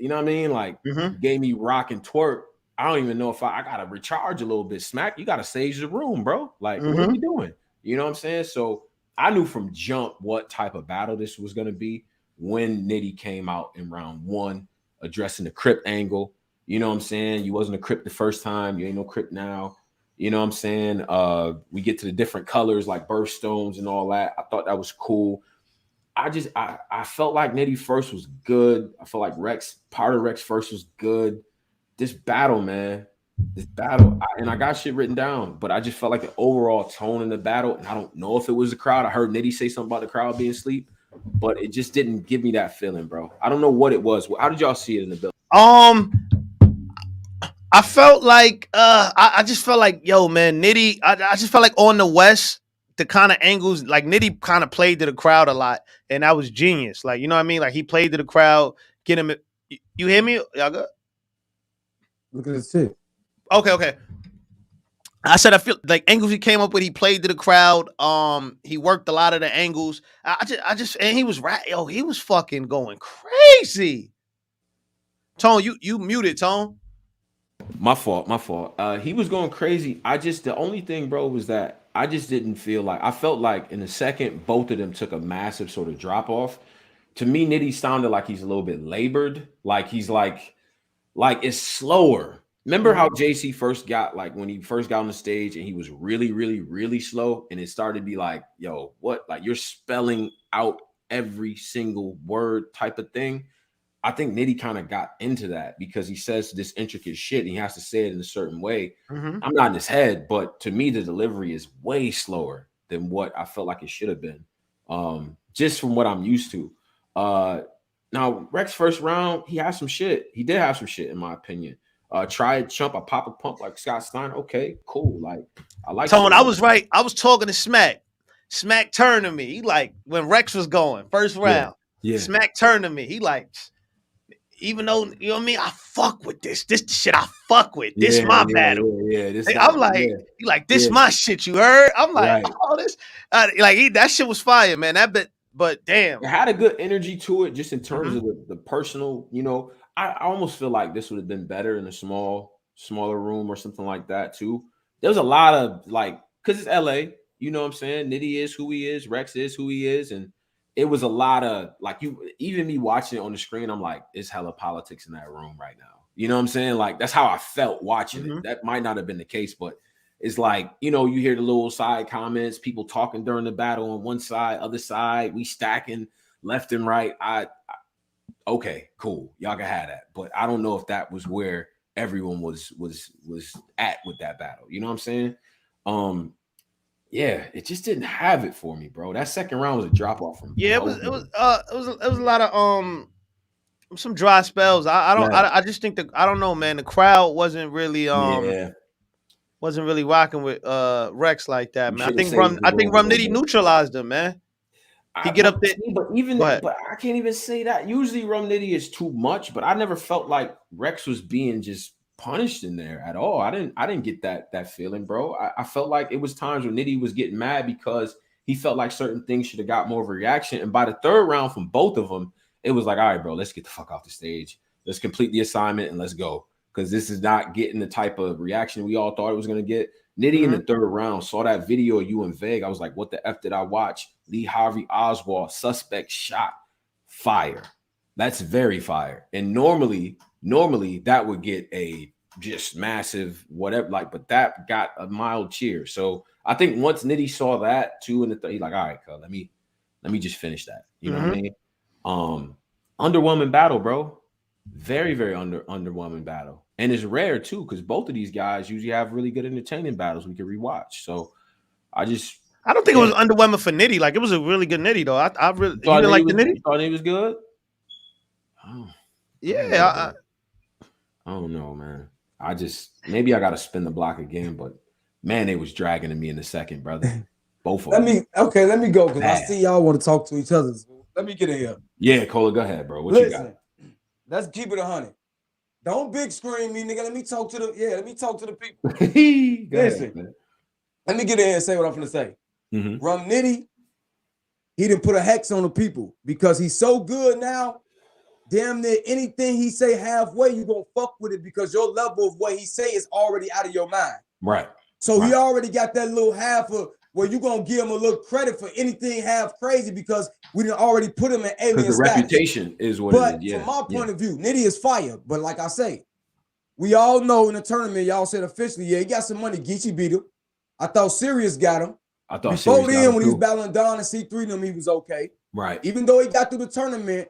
know what I mean? Like you gave me Rock and Twerk. I don't even know if I gotta recharge a little bit. Smack, you gotta sage the room, bro. Like, what are we doing? You know what I'm saying? So I knew from jump what type of battle this was gonna be when Nitty came out in round one, addressing the Crip angle. You know what I'm saying? You wasn't a Crip the first time, you ain't no Crip now. You know what I'm saying? We get to the different colors like birthstones and all that. I thought that was cool. I felt like Nitty first was good. I felt like part of Rex first was good. This battle, man, and I got shit written down, but I just felt like the overall tone in the battle, and I don't know if it was the crowd. I heard Nitty say something about the crowd being asleep, but it just didn't give me that feeling, bro. I don't know what it was. How did y'all see it in the bill? I felt like I just felt like, yo, man, Nitty, I just felt like on the West, the kind of angles, like Nitty kind of played to the crowd a lot, and that was genius. Like, you know what I mean? Like he played to the crowd, get him. You hear me? Y'all good? Look at this shit. Okay. I said I feel like angles he came up with. He played to the crowd. He worked a lot of the angles. I just, and he was right. Yo, he was fucking going crazy. Tone, you muted, Tone. My fault. He was going crazy. The only thing, bro, was that I just didn't feel like, I felt like in the second, both of them took a massive sort of drop off. To me, Nitty sounded like he's a little bit labored. Like he's like it's slower. Remember how JC first got, like when he first got on the stage and he was really, really, really slow, and it started to be like, yo, what? Like you're spelling out every single word type of thing. I think Nitty kind of got into that because he says this intricate shit and he has to say it in a certain way. I'm not in his head, but to me, the delivery is way slower than what I felt like it should have been. Just from what I'm used to. Now, Rex first round, he had some shit. He did have some shit, in my opinion. Try it, chump, a pop a pump like Scott Steiner. Okay, cool. Like I like Tone, I was right. I was talking to Smack. Smack turned to me. He like when Rex was going first round. Yeah. Smack turned to me. He like, even though you know what I mean, I fuck with this. This the shit I fuck with. This my battle. I'm like, he like this my shit. You heard? I'm like, oh this, that shit was fire, man. That bit, but damn, it had a good energy to it, just in terms of the personal. You know, I almost feel like this would have been better in a smaller room or something like that too. There was a lot of like, because it's LA. You know what I'm saying? Nitty is who he is. Rex is who he is, and it was a lot of like even me watching it on the screen, I'm like, it's hella politics in that room right now. You know what I'm saying? Like that's how I felt watching it. That might not have been the case, but it's like, you know, you hear the little side comments, people talking during the battle on one side, other side, we stacking left and right. Okay, cool. Y'all can have that. But I don't know if that was where everyone was at with that battle. You know what I'm saying? Yeah, it just didn't have it for me, bro. That second round was a drop off from yeah, it was a lot of some dry spells. I just think I don't know, man. The crowd wasn't really rocking with Rex like that, man. I think Rum Nitty neutralized him, man. He get up there, but I can't even say that. Usually Rum Nitty is too much, but I never felt like Rex was being just punished in there at all. I didn't get that feeling, bro. I felt like it was times when Nitty was getting mad because he felt like certain things should have got more of a reaction. And by the third round from both of them, it was like, all right, bro, let's get the fuck off the stage. Let's complete the assignment and let's go. Because this is not getting the type of reaction we all thought it was going to get. Nitty in the third round saw that video of you and Veg. I was like, what the F did I watch? Lee Harvey Oswald, suspect shot, fire. That's very fire. And normally that would get a just massive whatever, like, but that got a mild cheer. So I think once Nitty saw that too in the third, he's like, all right, cuz, let me just finish that. You know what I mean? Underwhelming battle, bro. Very, very underwhelming battle. And it's rare too, because both of these guys usually have really good entertaining battles we can rewatch. So I don't think it was underwhelming for Nitty. Like, it was a really good Nitty though. I really, you didn't like the Nitty? You thought it was good? Oh, yeah. I don't know, man. Maybe I got to spin the block again, but man, they was dragging me in the second, brother. Both of them. Let me go, because I see y'all want to talk to each other. Let me get in here. Yeah, Cola, go ahead, bro. What you got? Let's keep it 100. Don't big screen me, nigga. Let me talk to the people. Listen, let me get in here and say what I'm gonna say. Rum Nitty, he didn't put a hex on the people because he's so good now. Damn near anything he say halfway, you gonna fuck with it because your level of what he say is already out of your mind. Right. So he already got that little half of where you gonna give him a little credit for anything half crazy because we didn't already put him in alien the status. Reputation is what but it is. From my point of view, Nitty is fire. But like I say, we all know in the tournament, y'all said officially, yeah, he got some money. Geechi beat him. I thought Sirius got him. I thought before then, when he was battling Don and C3 them, he was okay. Right. Even though he got through the tournament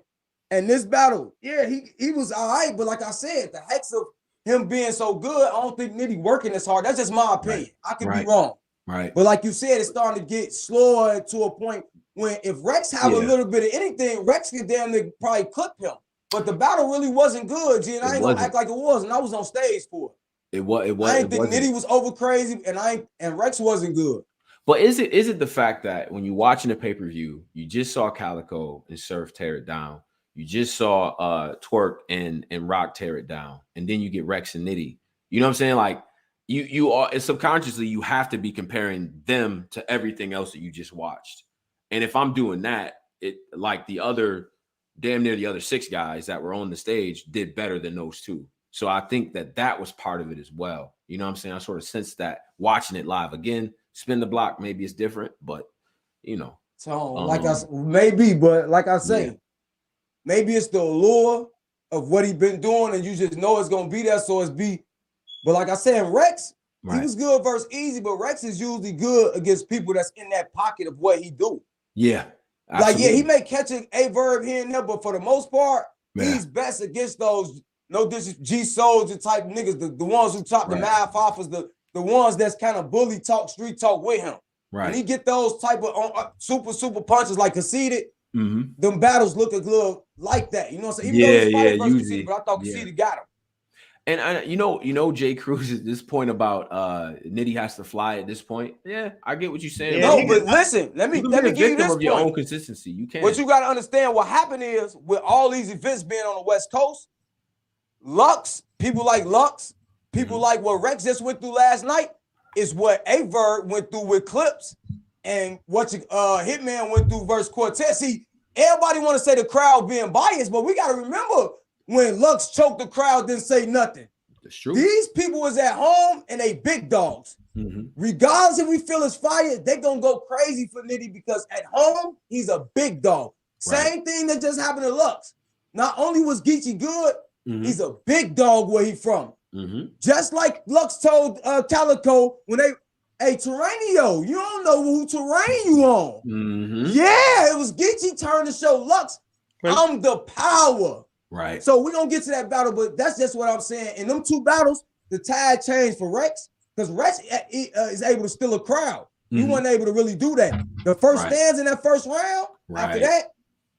and this battle, yeah, he was all right. But like I said, the hex of him being so good, I don't think Nitty working as hard. That's just my opinion. I could be wrong. Right. But like you said, it's starting to get slower to a point when if Rex have a little bit of anything, Rex could damn near probably clip him. But the battle really wasn't good, G, and I ain't gonna act like it was, and I was on stage for it. It was. I didn't think Nitty was over crazy, and Rex wasn't good. But is it the fact that when you're watching the pay-per-view, you just saw Calicoe and Surf tear it down, you just saw Twerk and Rock tear it down, and then you get Rex and Nitty. You know what I'm saying? Like you are subconsciously you have to be comparing them to everything else that you just watched. And if I'm doing that, it like damn near the other 6 guys that were on the stage did better than those 2. So I think that was part of it as well. You know what I'm saying? I sort of sensed that watching it live. Again, spin the block, maybe it's different, but you know. So like I say, maybe it's the allure of what he's been doing, and you just know it's gonna be there, so it's be. But like I said, Rex, he was good versus Easy, but Rex is usually good against people that's in that pocket of what he do. Yeah. Absolutely. Like, yeah, he may catch a verb here and there, but for the most part, he's best against those, G-Soldier type niggas, the ones who talk the math offers, the ones that's kind of bully talk, street talk with him. Right. And he get those type of super punches like Conceited. Them battles look a little like that. You know what I'm saying? Even though it's usually. But I thought Conceited got him. And you know, Jay Cruz at this point about Nitty has to fly at this point. Yeah, I get what you're saying. Yeah, no, but listen, let me give you this of your own consistency. You can't. What you got to understand, what happened is with all these events being on the West Coast, people like Lux, people like what Rex just went through last night is what Averb went through with Clips and what Hitman went through versus Cortez. See, everybody want to say the crowd being biased, but we got to remember. When Lux choked the crowd, didn't say nothing. That's true. These people was at home and they big dogs. Regardless if we feel his fire, they gonna go crazy for Nitty because at home, he's a big dog. Same thing that just happened to Lux. Not only was Geechi good, he's a big dog where he from. Just like Lux told Calicoe when hey, Terranio, you don't know who terrain you on. Yeah, it was Geechi turn to show Lux, I'm the power. Right. So we're going to get to that battle, but that's just what I'm saying. In them 2 battles, the tide changed for Rex because Rex is able to steal a crowd. He wasn't able to really do that. The first stands in that first round, after that,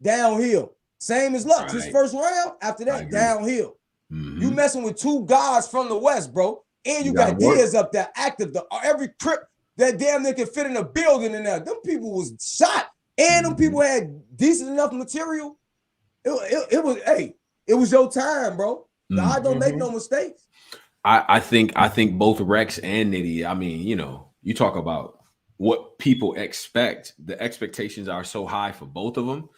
downhill. Same as Lux. His first round, after that, downhill. You messing with 2 guys from the West, bro. And you got Diaz up there active. Every crip that damn near can fit in a building in there. Them people was shot. And them people had decent enough material. It was your time, bro. I don't make no mistakes. I think both Rex and Nitty, I mean, you know, you talk about what people expect. The expectations are so high for both of them,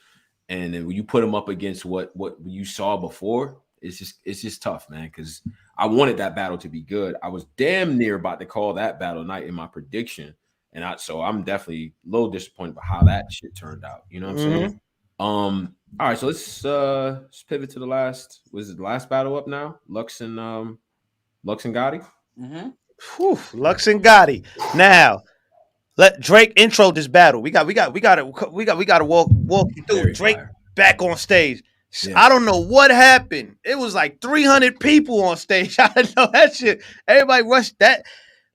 and then when you put them up against what you saw before, it's just tough, man. Because I wanted that battle to be good. I was damn near about to call that battle night in my prediction, and so I'm definitely a little disappointed by how that shit turned out. You know what I'm saying? All right, so let's pivot to the last. Was it the last battle up now? Lux and Gotti. Lux and Gotti. Now let Drake intro this battle. We got to walk you through. Very Drake fire. back on stage. Yeah. I don't know what happened. It was like 300 people on stage. I didn't know that shit. Everybody rushed that.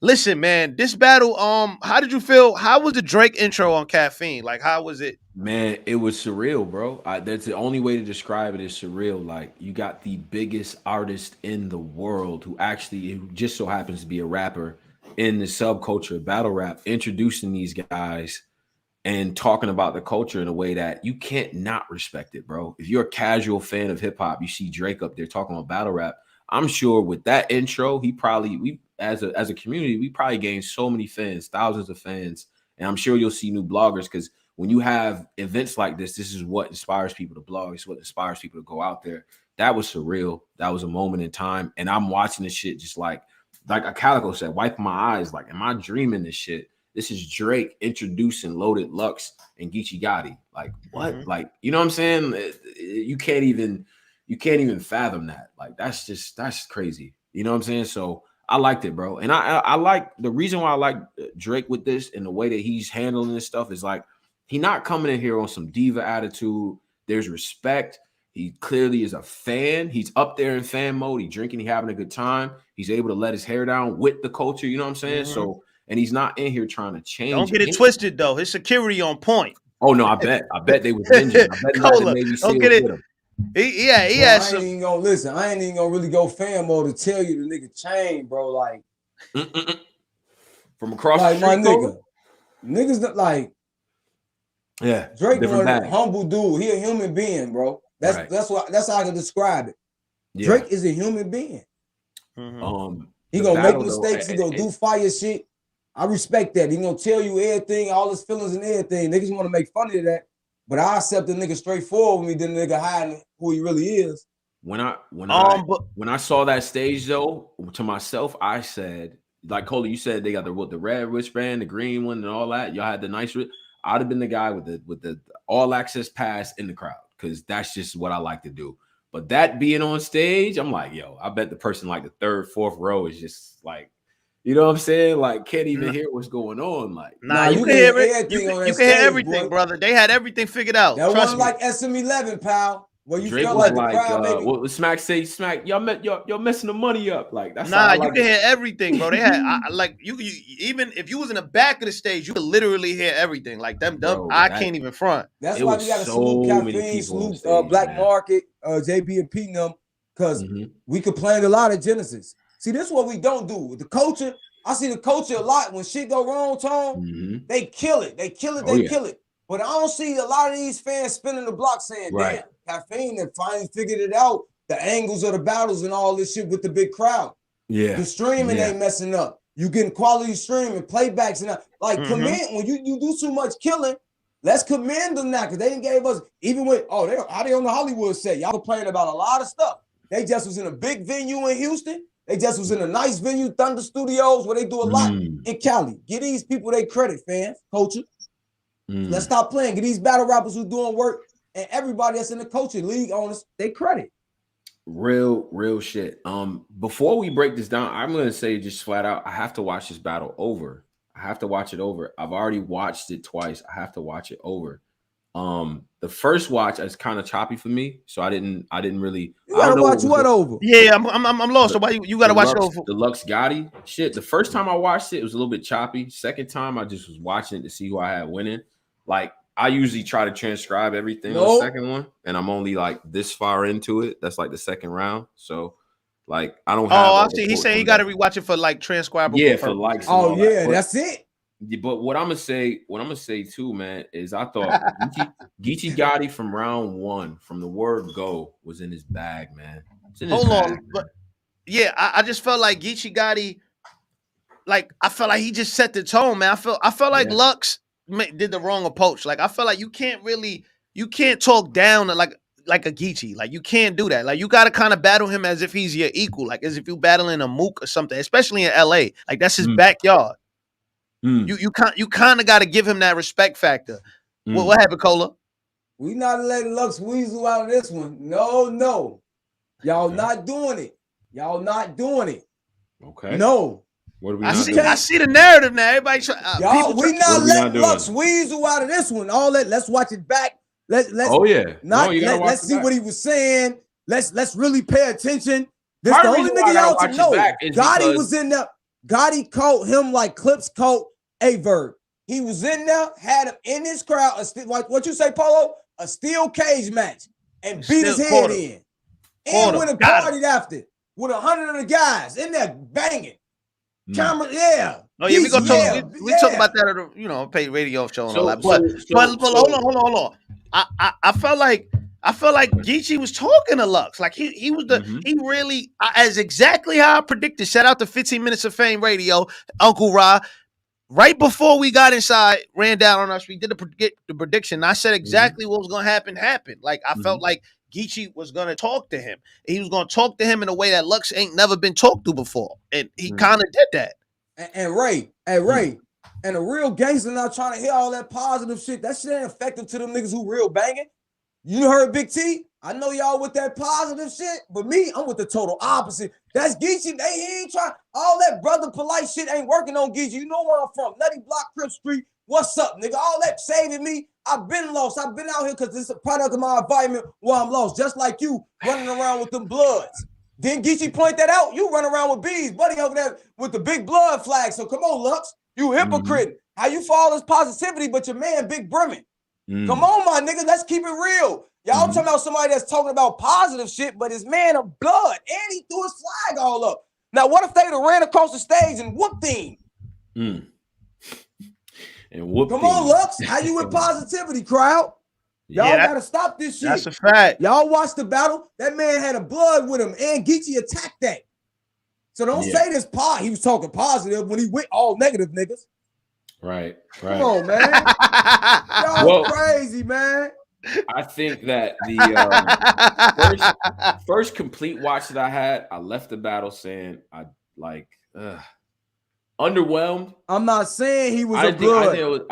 Listen, man, this battle. How did you feel? How was the Drake intro on Caffeine? Like, how was it? Man, it was surreal, bro. That's the only way to describe it is surreal. Like, you got the biggest artist in the world who just so happens to be a rapper in the subculture of battle rap, introducing these guys and talking about the culture in a way that you can't not respect it, bro. If you're a casual fan of hip hop, you see Drake up there talking about battle rap. I'm sure with that intro, we as a community, we probably gained so many fans, thousands of fans, and I'm sure you'll see new bloggers because when you have events like this is what inspires people to blog. It's what inspires people to go out there. That was surreal. That was a moment in time, and I'm watching this shit just like a Calicoe said, wiping my eyes. Like, am I dreaming this shit? This is Drake introducing Loaded Lux and Geechi Gotti. Like, what? Like, you know what I'm saying? You can't even fathom that. Like, that's crazy. You know what I'm saying? So I liked it, bro. And I like the reason why I like Drake with this and the way that he's handling this stuff is like he not coming in here on some diva attitude. There's respect. He clearly is a fan. He's up there in fan mode. He's drinking. He's having a good time. He's able to let his hair down with the culture. You know what I'm saying? So. And he's not in here trying to change. Don't get it twisted though. His security on point. Oh no, I bet they was ninja. I bet not the Navy SEALs don't get it. With him. He has I ain't even gonna listen. I ain't even gonna really go fan mode to tell you the nigga chain, bro. Like from across like the street, my nigga, niggas that like Drake one humble dude. He a human being, bro. That's how I can describe it. Yeah. Drake is a human being. He gonna make mistakes. He gonna do fire shit. I respect that. He gonna tell you everything, all his feelings and everything. Niggas want to make fun of that, but I accept the nigga straightforward with me than the nigga hiding who he really is. When I saw that stage though, to myself, I said, like Cola, you said they got the red wristband, the green one, and all that. Y'all had the nice. I'd have been the guy with the all access pass in the crowd because that's just what I like to do. But that being on stage, I'm like, yo, I bet the person like the third, fourth row is just like. You know what I'm saying? Like, can't even hear what's going on. Like, you can hear it. You can hear everything, boy. Brother. They had everything figured out. That wasn't like SM11, pal. Where you Drake felt was like the crowd, baby. What Smack say? Smack, y'all messing the money up. Like, that's you can hear everything, bro. They had like you even if you was in the back of the stage, you could literally hear everything. Like them, bro, I can't even front. That's why we got to salute Caffeine, salute Black Market, JB and P them, because we complained a lot of Genesis. See, this is what we don't do. With the culture, I see the culture a lot. When shit go wrong, Tone, they kill it. They kill it. But I don't see a lot of these fans spinning the block saying, damn, Caffeine that finally figured it out. The angles of the battles and all this shit with the big crowd. Yeah. The streaming ain't messing up. You getting quality streaming, playbacks, and like commend when you do too much killing. Let's commend them now because they didn't gave us even with how they on the Hollywood set. Y'all complaining about a lot of stuff. They just was in a big venue in Houston. They just was in a nice venue, Thunder Studios, where they do a lot in Cali. Give these people their credit, fans, culture. Let's stop playing. Give these battle rappers who doing work and everybody that's in the culture league owners they credit. Real shit. Before we break this down, I'm gonna say just flat out, I have to watch this battle over. I have to watch it over. I've already watched it twice. I have to watch it over. The first watch is kind of choppy for me, so I didn't really. You gotta watch what over? Yeah, I'm lost. So why you gotta watch it over? The Lux Gotti shit. The first time I watched it was a little bit choppy. Second time I just was watching it to see who I had winning. Like I usually try to transcribe everything on the second one, and I'm only like this far into it. That's like the second round, so. Like I don't have. Oh, I see. He's saying he got to rewatch it for like transcribable. Yeah, for likes. Oh yeah, that's it. But what I'm gonna say too, man, is I thought Geechi Gotti from round one, from the word go, was in his bag, man. Hold on, but yeah, I just felt like Geechi Gotti. I felt like he just set the tone, man. I felt like Lux did the wrong approach. Like I felt like you can't talk down to like a Geechi. Like you can't do that. Like you got to kind of battle him as if he's your equal, like as if you battling a Mook or something. Especially in LA, like that's his backyard. You kind of got to give him that respect factor. What happened, Cola? We not letting Lux weasel out of this one. No. Y'all not doing it. Y'all not doing it. Okay. No. What are we I see the narrative now. Everybody, y'all, we not letting Lux weasel out of this one. All that. Let's watch it back. Let's. Oh yeah. Let's see what he was saying. Let's really pay attention. This the only nigga y'all to know. Gotti was in there. Gotti caught him like Clips caught Averb. He was in there, had him in his crowd. What you say, Polo? A steel cage match, and beat his head in. And went and partied after with 100 of the guys in there banging. Camera, yeah. Oh yeah, we talk about that at the paid radio show and all that. But hold on. I felt like Geechi was talking to Lux. Like he was he really as exactly how I predicted. Shout out to 15 Minutes of Fame Radio, Uncle Ra. Right before we got inside, ran down on us. We did the prediction. I said exactly what was gonna happen. Like I felt like Geechi was gonna talk to him. He was gonna talk to him in a way that Lux ain't never been talked to before, and he kind of did that. And Ray, and a real gangster not trying to hear all that positive shit. That shit ain't effective to them niggas who real banging. You heard Big T? I know y'all with that positive shit, but me, I'm with the total opposite. That's Geechi. He ain't trying. All that brother polite shit ain't working on Geechi. You know where I'm from. Nutty Block, Crip Street. What's up, nigga? All that saving me. I've been lost. I've been out here because this is a product of my environment where I'm lost. Just like you running around with them bloods. Didn't Geechi point that out? You run around with bees, buddy, over there with the big blood flag. So come on, Lux. You hypocrite. How you for all this positivity, but your man Big Bremen. Come on, my nigga. Let's keep it real. Y'all talking about somebody that's talking about positive shit, but his man of blood, and he threw his flag all up. Now, what if they ran across the stage and whooped him? And whooped Come on, Lux. How you with positivity, crowd? Y'all gotta stop this shit. That's a fact. Y'all watch the battle. That man had a blood with him, and Geechi attacked that. So don't say this he was talking positive when he went all negative, niggas. Right. Come on, man. Y'all crazy, man. I think that the first complete watch that I had, I left the battle saying I like underwhelmed. I'm not saying he was good.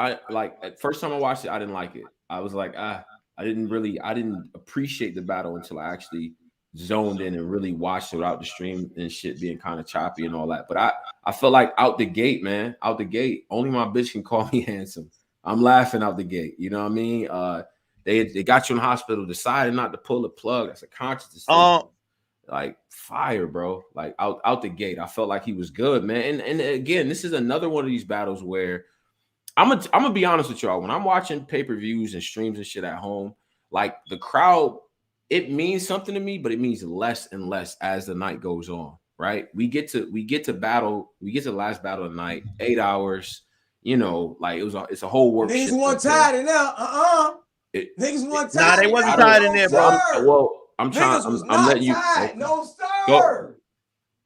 First time I watched it, I didn't like it. I was like, I didn't appreciate the battle until I actually zoned in and really watched it without the stream and shit being kind of choppy and all that. But I felt like out the gate, only my bitch can call me handsome. I'm laughing out the gate. You know what I mean? They got you in the hospital, decided not to pull the plug. That's a conscious decision. Like fire, bro. Like out the gate. I felt like he was good, man. And again, this is another one of these battles where I'm gonna be honest with y'all. When I'm watching pay-per-views and streams and shit at home, like the crowd, it means something to me, but it means less and less as the night goes on. Right? We get to battle. We get to the last battle of the night, 8 hours. You know, like it's a whole work. Niggas want tired in there. Niggas want tired. Nah, they wasn't tired in there, bro. Well, I'm trying. I'm letting you. No, sir.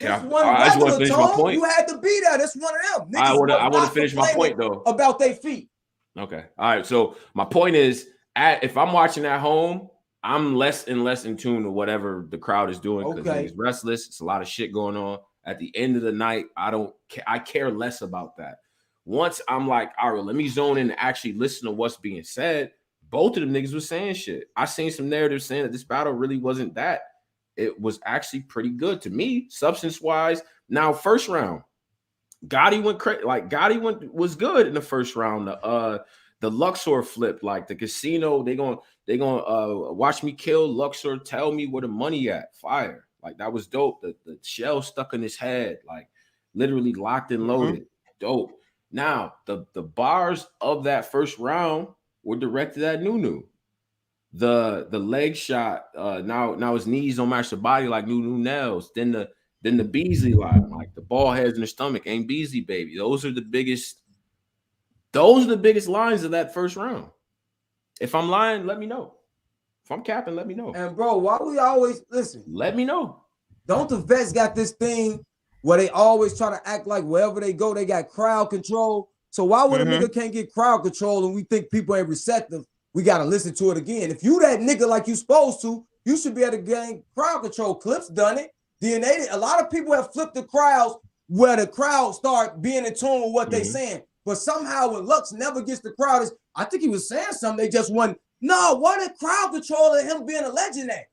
I just want to finish my point. You had to be there. That's one of them. I want to finish my point though. About their feet. Okay. All right. So my point is, if I'm watching at home, I'm less and less in tune to whatever the crowd is doing because it's restless. It's a lot of shit going on. At the end of the night, I care less about that. Once I'm like, all right, let me zone in and actually listen to what's being said. Both of them niggas was saying shit. I seen some narratives saying that this battle really wasn't that. It was actually pretty good to me, substance-wise. Now, first round, Gotti went crazy. Like Gotti was good in the first round. The Luxor flip, like the casino, they gonna watch me kill Luxor. Tell me where the money at. Fire. Like that was dope. The shell stuck in his head, like literally locked and loaded. Dope. Now the bars of that first round were directed at Nunu. The leg shot, now his knees don't match the body like Nunu nails. Then the Beasley line, like the ball heads in the stomach ain't Beasley, baby. Those are the biggest lines of that first round. If I'm lying, let me know. If I'm capping, let me know. And bro, why we always listen? Let me know. Don't the vets got this thing where they always try to act like wherever they go, they got crowd control. So why would a nigga can't get crowd control and we think people ain't receptive? We got to listen to it again. If you that nigga like you supposed to, you should be able to gain crowd control. Clips done it. DNA, a lot of people have flipped the crowds where the crowd start being in tune with what they saying. But somehow when Lux never gets the crowd, I think he was saying something. They just won. No, what a crowd control of him being a legend at.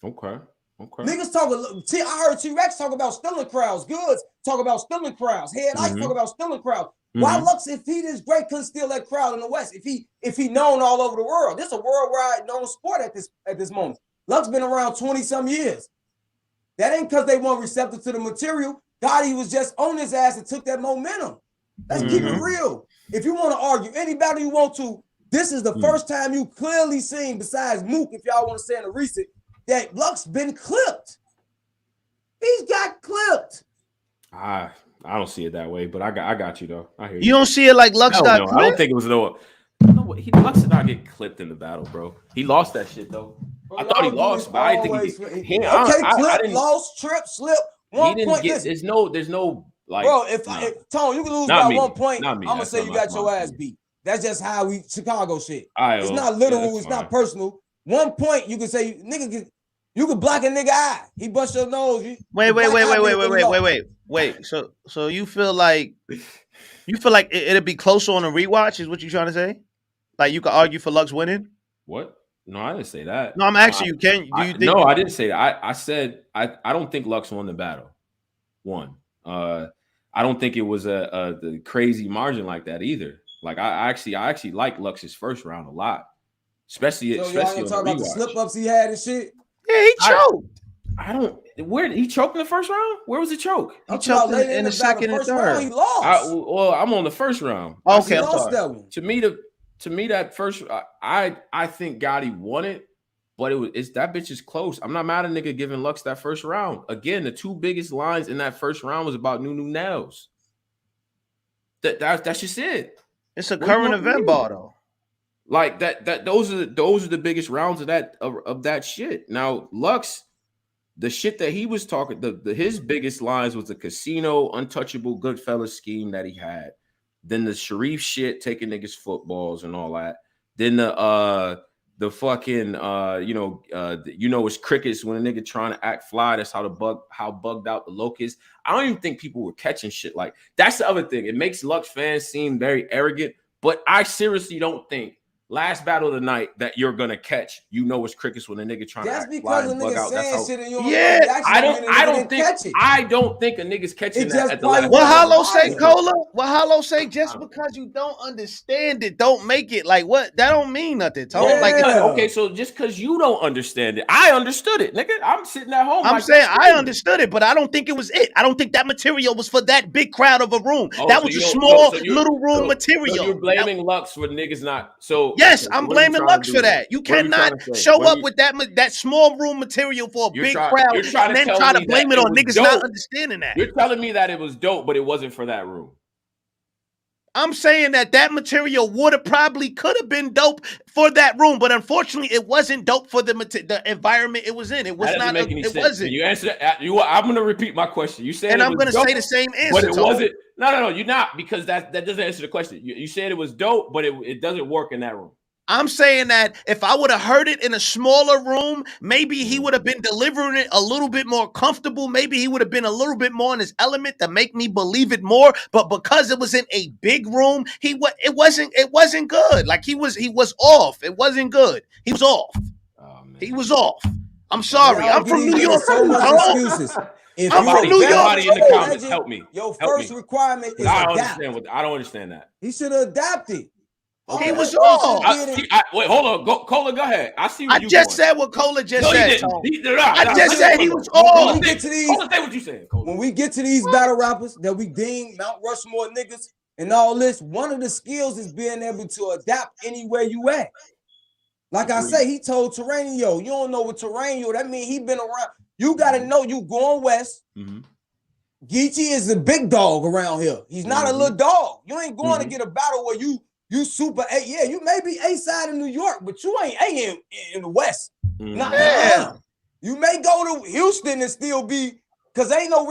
Okay. Niggas talking. I heard T-Rex talk about stealing crowds. Goods talk about stealing crowds. Head Ice talk about stealing crowds. Why Lux, if he this great, couldn't steal that crowd in the West? If he known all over the world, this is a worldwide known sport at this moment. Lux been around 20-some years. That ain't because they weren't receptive to the material. Gotti was just on his ass and took that momentum. Let's keep it real. If you want to argue any battle you want to, this is the first time you clearly seen, besides Mook, if y'all want to say in the recent, that Lux been clipped. He's got clipped. I don't see it that way, but I got you though. I hear you. You don't see it like Lux got clipped? I don't think it was Lux did not get clipped in the battle, bro. He lost that shit though. Bro, I thought he lost, but I think he clip, lost, trip, slip. One point. There's no like. Bro, if Tone, you can lose by 1 point. I'm gonna say you got your ass beat. That's just how we Chicago shit. It's not literal. It's not personal. 1 point, you can say nigga. You could block a nigga eye. He bust your nose. Wait. So you feel like it'll be closer on a rewatch? Is what you trying to say? Like you could argue for Lux winning? What? No, I didn't say that. No, I'm asking you. Do you think? No, I didn't say that. I said I don't think Lux won the battle. I don't think it was the crazy margin like that either. Like I actually like Lux's first round a lot, especially y'all ain't talking about the slip ups he had and shit. Yeah, he choked. Where he choked in the first round? Where was he choke? He choked in the second and third. He lost. I'm on the first round. Okay, he lost that one. To me, that first, I think Gotti won it, but it's that bitch is close. I'm not mad at nigga giving Lux that first round. Again, the two biggest lines in that first round was about new nails. That's just it. It's a current event bar though. Like those are the biggest rounds of that shit. Now Lux, the shit that he was talking, his biggest lines was the casino untouchable Goodfellas scheme that he had. Then the Sharif shit, taking niggas footballs and all that. Then the fucking it's crickets when a nigga trying to act fly. That's how bugged out the locust. I don't even think people were catching shit like that's the other thing. It makes Lux fans seem very arrogant, but I seriously don't think last battle of the night that you're gonna catch, it's crickets when a nigga trying to act fly and bug out. That's how, shit and I don't think a nigga's catching that at the last. What Hollow say, Cola? What Hollow say? Just because you don't understand it, don't make it like what? That don't mean nothing. Okay, so just because you don't understand it, I understood it, nigga. I'm sitting at home. I'm saying I understood it, but I don't think it was it. I don't think that material was for that big crowd of a room. That was a small little room material. So you're blaming Lux for niggas not so. Yes, I'm blaming Lux for that. You cannot show up with that small room material for a big crowd and then try to blame it on niggas not understanding that. You're telling me that it was dope, but it wasn't for that room. I'm saying that material could have been dope for that room, but unfortunately, it wasn't dope for the environment it was in. It was not. It wasn't. You answered. I'm going to repeat my question. You said, and I'm going to say the same answer. But it wasn't. No. You're not, because that doesn't answer the question. You said it was dope, but it doesn't work in that room. I'm saying that if I would have heard it in a smaller room, maybe he would have been delivering it a little bit more comfortable. Maybe he would have been a little bit more in his element to make me believe it more. But because it was in a big room, it wasn't good. Like he was off. It wasn't good. He was off. Oh, man. He was off. I'm sorry. I'm from New York. So much excuses. I'm from New York. Somebody in the comments, help me. Your first requirement is I don't understand that. He should have adapted. He was off. Wait, hold on. Cola, go ahead. I see what you just said what Cola just said. I just said he was off. When we get to these, say what you saying, Cola. When we get to these battle rappers that we deem Mount Rushmore niggas and all this, one of the skills is being able to adapt anywhere you at. Like I say, he told Terranio, you don't know what Terranio, that means he been around. You got to know you going west. Mm-hmm. Geechi is a big dog around here. He's not a little dog. You ain't going to get a battle where you super A. Yeah, you may be A side in New York, but you ain't A in the West. You may go to Houston and still be because ain't no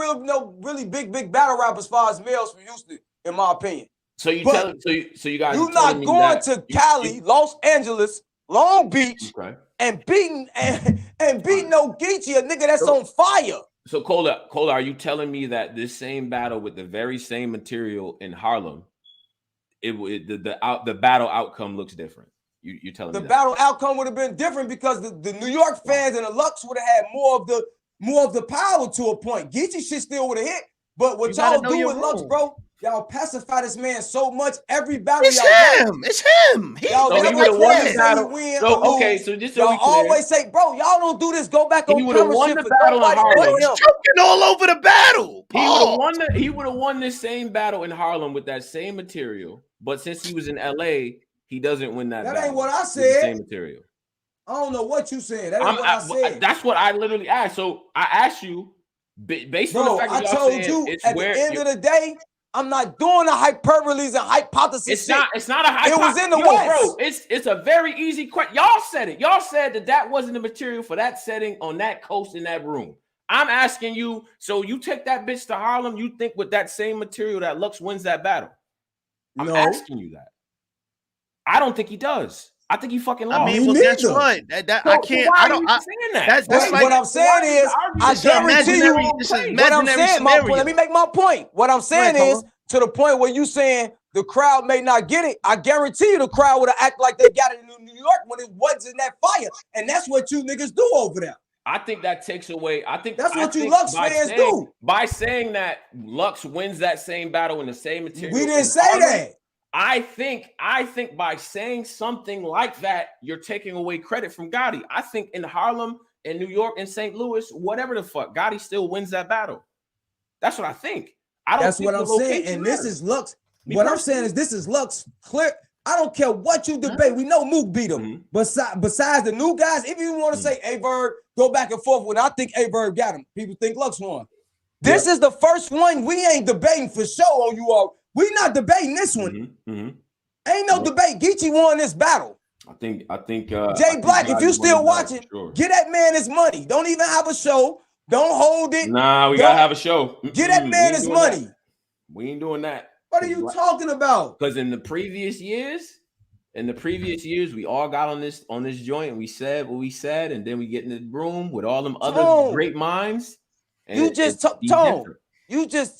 really big battle rappers as far as males from Houston, in my opinion. So you guys, you're not going to Cali, Los Angeles, Long Beach, and beating no Geechi, a nigga that's on fire. So Cola, are you telling me that this same battle with the very same material in Harlem, the battle outcome looks different? You telling me the battle outcome would have been different because the New York fans and the Lux would have had more of the power to a point. Geechi shit still would have hit, but what y'all do with Lux, bro? Y'all pacify this man so much. Every battle it's him. It's him. Y'all so he would have won the battle. So just so y'all always say, bro, y'all don't do this. Go back on camera. Won the battle in Harlem. He's choking all over the battle. He would have won the same battle in Harlem with that same material. But since he was in LA, he doesn't win that. That ain't what I said. Same material. I don't know what you said. That ain't what I said. That's what I literally asked. So I asked you, based on the fact that I told you at the end of the day, I'm not doing a hyperbole and hypothesis. It's not a hypothesis. It was in the West. Bro, it's a very easy question. Y'all said it. Y'all said that wasn't the material for that setting on that coast in that room. I'm asking you, so you take that bitch to Harlem, you think with that same material that Lux wins that battle? I'm asking you that. I don't think he does. I think he fucking lost. I mean, well, guess what? I can't. I don't. Saying that? That's what I'm saying is, I guarantee you. What I'm saying, let me make my point. What I'm saying is, to the point where you saying the crowd may not get it, I guarantee you the crowd would have acted like they got it in New York when it wasn't that fire, and that's what you niggas do over there. I think that takes away. I think that's what you Lux fans do by saying that Lux wins that same battle in the same material. We didn't say that. I think by saying something like that, you're taking away credit from Gotti. I think in Harlem, in New York, in St. Louis, whatever the fuck, Gotti still wins that battle. That's what I think. That's what I'm saying. And this is Lux. What I'm saying is this is Lux clear. I don't care what you debate. We know Mook beat him. Besides the new guys, if you want to say A-Verb, go back and forth when I think A-Verb got him. People think Lux won. This is the first one we ain't debating for sure on you all. We not debating this one. Ain't no debate. Geechi won this battle. I think Jay Black, if you still watching, get that man his money. Don't even have a show. Don't hold it. Nah, we gotta have a show. Get that man his money. We ain't doing that. What are you talking about? Because in the previous years, we all got on this joint and we said what we said, and then we get in the room with all them other great minds. And you just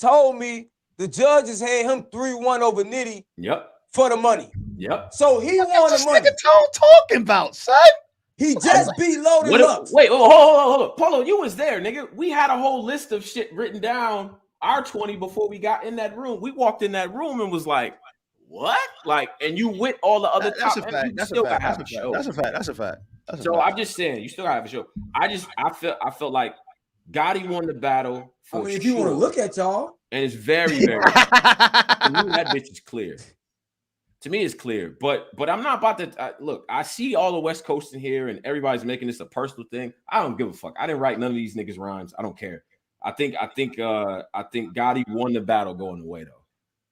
told me the judges had him 3-1 over Nitty. Yep. For the money. Yep. So he won the money. Nigga talking about, son. He just beat Loaded Lux. Wait, hold on. Polo, you was there, nigga. We had a whole list of shit written down, our 20, before we got in that room. We walked in that room and was like, what? Like, and you with all the other top. That's a fact. So I'm just saying, you still gotta have a show. I felt like Gotti won the battle. If you want to look at y'all. And it's very, very to me, that bitch is clear. To me, it's clear, but I'm not about to look. I see all the West Coast in here, and everybody's making this a personal thing. I don't give a fuck. I didn't write none of these niggas rhymes. I don't care. I think Gotti won the battle going away though.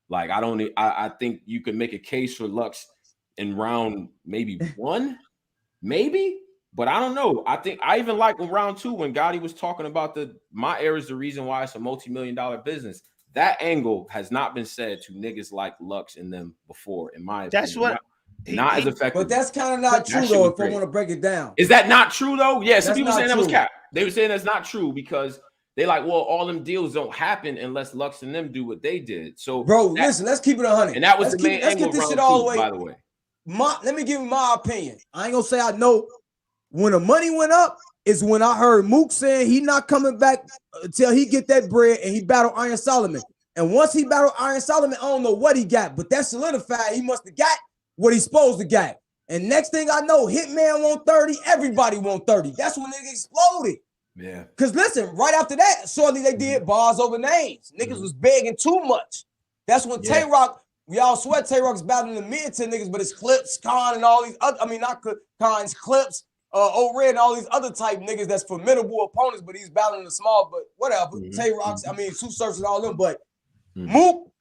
Like I think you could make a case for Lux in round maybe 1, maybe, but I don't know. I think I even like round 2 when Gotti was talking about my era is the reason why it's a multi-million-dollar business. That angle has not been said to niggas like Lux and them before, in my opinion. That's what not as effective. But that's kind of not true though. If I want to break it down, is that not true though? Yeah, some people saying that was cap. They were saying that's not true because they like, well, all them deals don't happen unless Lux and them do what they did. So, bro, listen, let's keep it 100. And that was the main angle. Let's get this shit all the way. By the way, let me give you my opinion. I ain't gonna say I know. When the money went up, is when I heard Mook saying he not coming back until he get that bread and he battled Iron Solomon. And once he battled Iron Solomon, I don't know what he got, but that solidified he must have got what he's supposed to get. And next thing I know, Hitman want 30, everybody want 30. That's when niggas exploded. Yeah. Because listen, right after that, shortly they did bars over names. Niggas was begging too much. That's when Tay-Rock, we all sweat Tay-Rock's battling the mid-10 niggas, but it's Clips, Khan, and all these other, not Khan's Clips, O-Red and all these other type niggas that's formidable opponents, but he's battling the small, but whatever. Tay-Rock's, Tsu Surf and all them, but Mook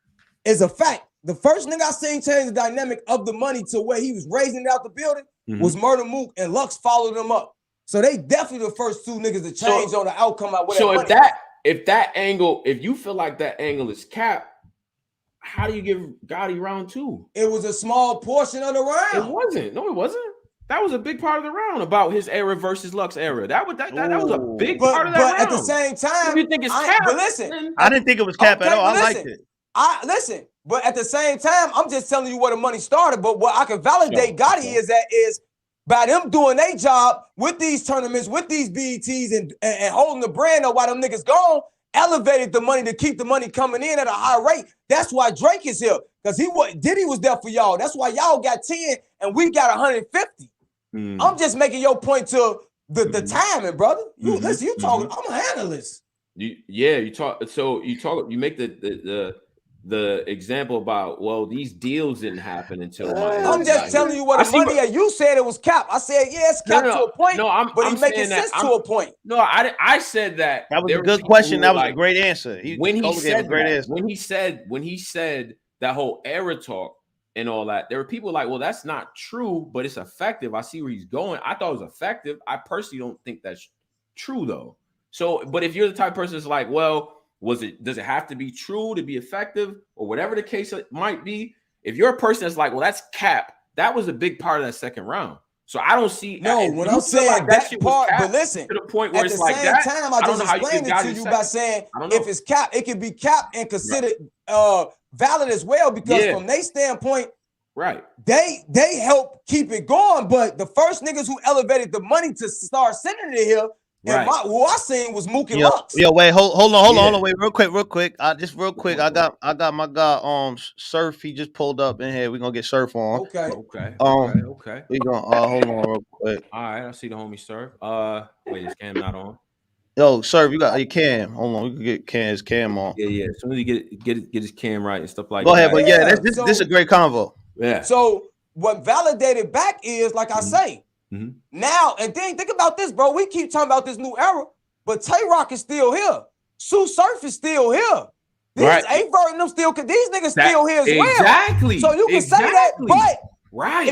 is a fact. The first nigga I seen change the dynamic of the money to where he was raising it out the building was Murder Mook, and Lux followed him up. So they definitely the first two niggas to change on the outcome. So if that angle, if you feel like that angle is capped, how do you give Gotti round 2? It was a small portion of the round. It wasn't. No, it wasn't. That was a big part of the round about his era versus Lux era. That was a big part of that round. But at the same time, you think it's capped? But listen, I didn't think it was capped at all. I liked it. Listen, but at the same time, I'm just telling you where the money started. But what I can validate Gotti is by them doing their job with these tournaments, with these BETs, and holding the brand up while them niggas gone, elevated the money to keep the money coming in at a high rate. That's why Drake is here, because Diddy was there for y'all. That's why y'all got 10 and we got 150. I'm just making your point to the timing, brother. You listen, you talking. I'm an analyst. You make the example about, well, these deals didn't happen until I'm just telling you what the money is. You said it was capped. I said, yeah, it's capped to a point. No, but he's making sense to a point. No, I said that. That was a good question. That was a great answer. When he said that whole era talk and all that, there were people like, well, that's not true, but it's effective. I see where he's going. I thought it was effective. I personally don't think that's true though. So, but if you're the type of person that's like, well, does it have to be true to be effective, or whatever the case it might be? If you're a person that's like, well, that's cap, that was a big part of that second round. So I don't see. No, when I'm saying like that part, but listen, to the point where it's like that. At the same time, I just explained it to you by saying if it's capped, it can be capped and considered valid as well, because from their standpoint, right, they help keep it going. But the first niggas who elevated the money to start sending it here. And who I seen was Mook and Lux. Yo, wait, hold on, wait, real quick. I got my guy Surf. He just pulled up in here. We're gonna get Surf on. Okay. We gonna hold on real quick. All right, I see the homie Surf. Wait, is Cam not on? Yo, Surf, you got your cam. Hold on, we can get his cam on. Yeah. As soon as you get his cam right and stuff like that. Go ahead, but this is a great convo. Yeah. So what validated back is, like I say. Now, and then think about this, bro. We keep talking about this new era, but Tay-Rock is still here. Tsu Surf is still here. These A-Vert and them still, these niggas still here as well. Exactly. So you can say that, but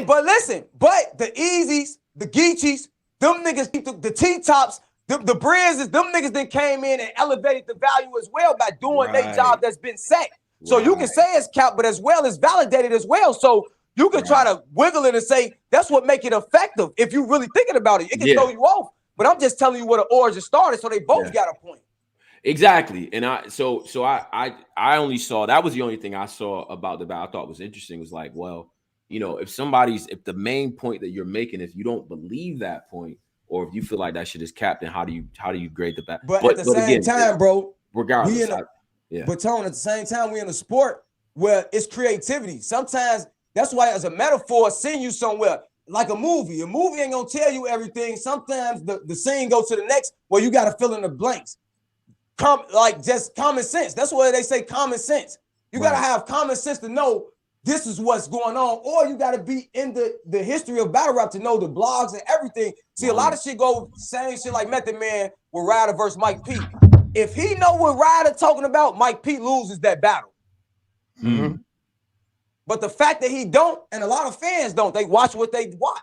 but listen, but the Easies, the Geechis, them niggas, the T-Tops, the Brizzes, them niggas that came in and elevated the value as well by doing their job that's been set. So you can say it's capped, but as well as validated as well. So you can try to wiggle it and say that's what make it effective. If you really thinking about it, it can throw you off. But I'm just telling you where the origin started, so they both got a point. Exactly. And I only saw, that was the only thing I saw about the battle I thought was interesting, was like, well, you know, if the main point that you're making, if you don't believe that point, or if you feel like that shit is capped, then how do you grade the battle? But at the same time, bro, regardless, but Tone, at the same time, we in a sport where it's creativity. Sometimes that's why, as a metaphor, send you somewhere like a movie. A movie ain't gonna tell you everything. Sometimes the scene goes to the next where you got to fill in the blanks. Just common sense. That's why they say common sense. You got to have common sense to know this is what's going on, or you got to be in the history of battle rap to know the blogs and everything. See, a lot of shit go same shit like Method Man with Ryder versus Mike P. If he know what Ryder talking about, Mike P loses that battle. Mm-hmm. But the fact that he don't, and a lot of fans don't, they watch what they watch.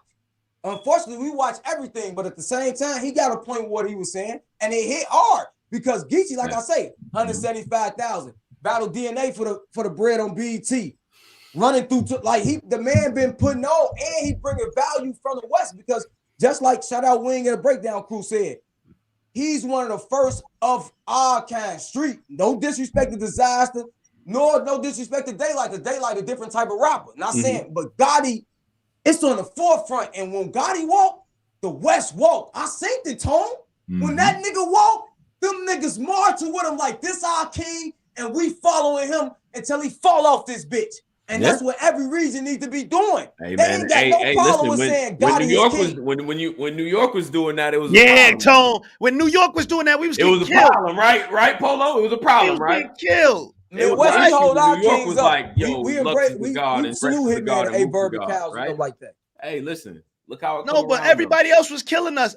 Unfortunately, we watch everything, but at the same time, he got a point with what he was saying, and it hit hard because Geechi, like I say, 175,000 battle DNA for the bread on BET, running through the man been putting on, and he bringing value from the West because just like shout out Wing and the Breakdown Crew said, he's one of the first of our kind street. No disrespect to Disaster. No disrespect to Daylight. The Daylight a different type of rapper. Not saying, but Gotti, it's on the forefront. And when Gotti walk, the West walk. I seen the tone. When that nigga walk, them niggas marching with him like this our king, and we following him until he fall off this bitch. And that's what every region need to be doing. Hey, they ain't got no problem with saying Gotti New York is king. when New York was doing that, it was Tone. When New York was doing that, we was getting killed. It was a problem, right, Polo? It was a problem, right? Killed. Midwest, we hold our kings was up. like, yo, we salute him, man, A-Bird and Cows and stuff like that. Hey, listen, look how it but everybody else was killing us.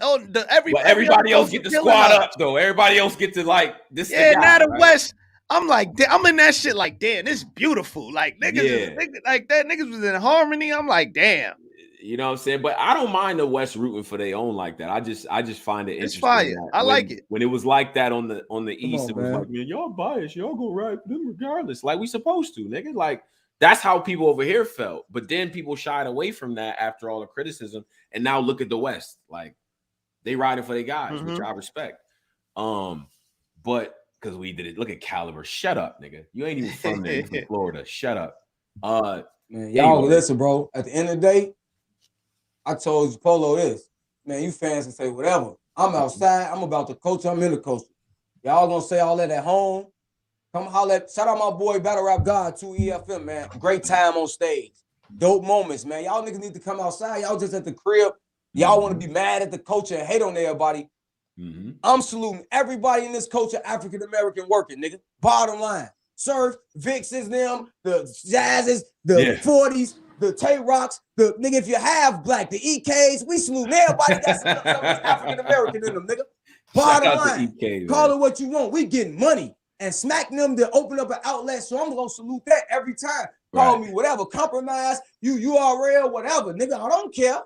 Everybody else get the squad up though. Everybody else get to like this. Yeah, now the West. I'm like, I'm in that shit like, damn, this is beautiful. Like niggas, like that niggas was in harmony. I'm like, damn. You know what I'm saying? But I don't mind the West rooting for their own like that. I just find it It's interesting. fire. I like it. When it was like that on the East, it was man. like, man, y'all biased. Y'all go right them regardless. Like we supposed to, nigga. Like that's how people over here felt. But then people shied away from that after all the criticism. And now look at the West. Like they riding for their guys, which I respect. But because we did it. Look at Caliber. Shut up, nigga. You ain't even from there. You from Florida. Shut up. Man, y'all listen, bro. At the end of the day, I told you Polo this. Man, you fans can say whatever. I'm outside. I'm about to coach. I'm in the coach. Y'all gonna say all that at home. Come holler at, shout out my boy Battle Rap God, 2 EFM, man. Great time on stage. Dope moments, man. Y'all niggas need to come outside. Y'all just at the crib. Y'all want to be mad at the culture and hate on everybody. I'm saluting everybody in this culture, African-American working, nigga. Bottom line. Surf, Vixens, them, the Jazzes, the 40s, the Tay-Rocks, the nigga, if you have black, the EKs, we salute everybody got some African-American in them, nigga. Bottom line. EK, call it what you want. We getting money. And smacking them to open up an outlet, so I'm gonna salute that every time. Call me whatever, compromise, you URL, whatever, nigga. I don't care,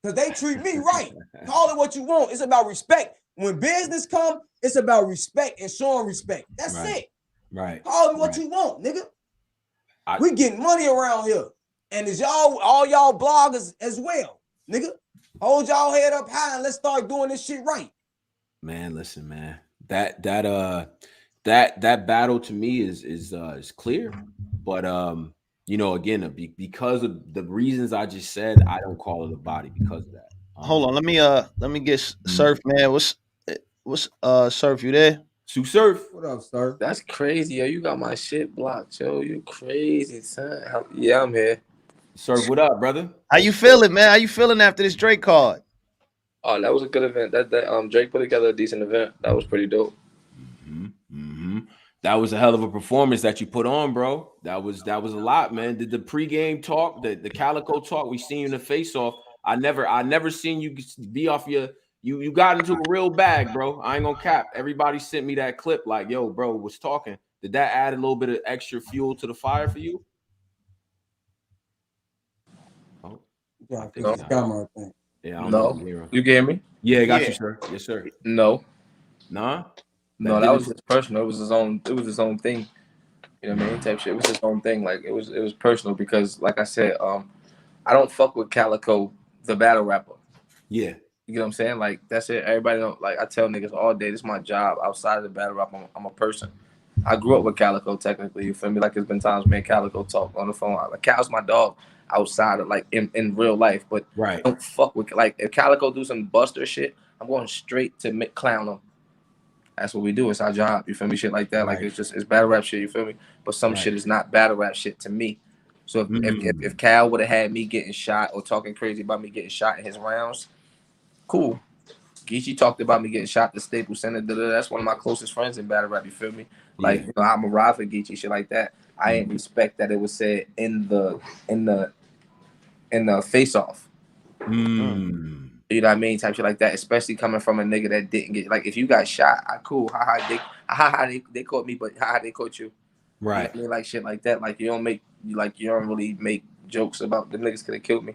because they treat me right. Call it what you want. It's about respect. When business come, it's about respect and showing respect. That's it. Right. Call me what you want, nigga. We getting money around here, and it's y'all, all y'all bloggers as well, nigga. Hold y'all head up high and let's start doing this shit right. Man, listen, man. That battle to me is clear, but you know, again, because of the reasons I just said, I don't call it a body because of that. Hold on, let me get Surf, man. What's Surf? You there? Tsu Surf. What up, Surf? That's crazy, yo. You got my shit blocked, yo. You crazy, son. Yeah, I'm here. Surf, what up, brother? How you feeling, man? How you feeling after this Drake card? Oh, that was a good event. That Drake put together a decent event. That was pretty dope. That was a hell of a performance that you put on, bro. That was a lot, man. Did the pregame talk, the Calicoe talk, we seen you in the face off. I never seen you be off your. You got into a real bag, bro. I ain't gonna cap. Everybody sent me that clip, like, yo, bro, was talking. Did that add a little bit of extra fuel to the fire for you? Oh, yeah, I think it's camera thing. Yeah, I don't know. You get me? Yeah, got you, sir. Yes, sir. No. Nah. No, that was just personal. It was his own thing. You know what I mean? Type shit. It was his own thing. Like it was personal because, like I said, I don't fuck with Calicoe, the battle rapper. Yeah. You know what I'm saying? Like that's it. Everybody don't like. I tell niggas all day. This is my job. Outside of the battle rap, I'm a person. I grew up with Calicoe. Technically, you feel me? Like it's been times me and Calicoe talk on the phone. Like Cal's my dog outside of like in real life, but I don't fuck with like if Calicoe do some buster shit, I'm going straight to clown him. That's what we do. It's our job. You feel me? Shit like that. Like it's battle rap shit. You feel me? But some shit is not battle rap shit to me. So if Cal would have had me getting shot or talking crazy about me getting shot in his rounds, cool. Geechi talked about me getting shot at the Staples Center. That's one of my closest friends in battle rap. You feel me? Like you know, I'm a ride for Geechi, shit like that. I ain't respect that it was said in the face off. You know what I mean? Type shit like that, especially coming from a nigga that didn't get like if you got shot, cool. They caught me, but they caught you. Right. You know what I mean? Like shit like that. Like you don't really make jokes about the niggas could have killed me.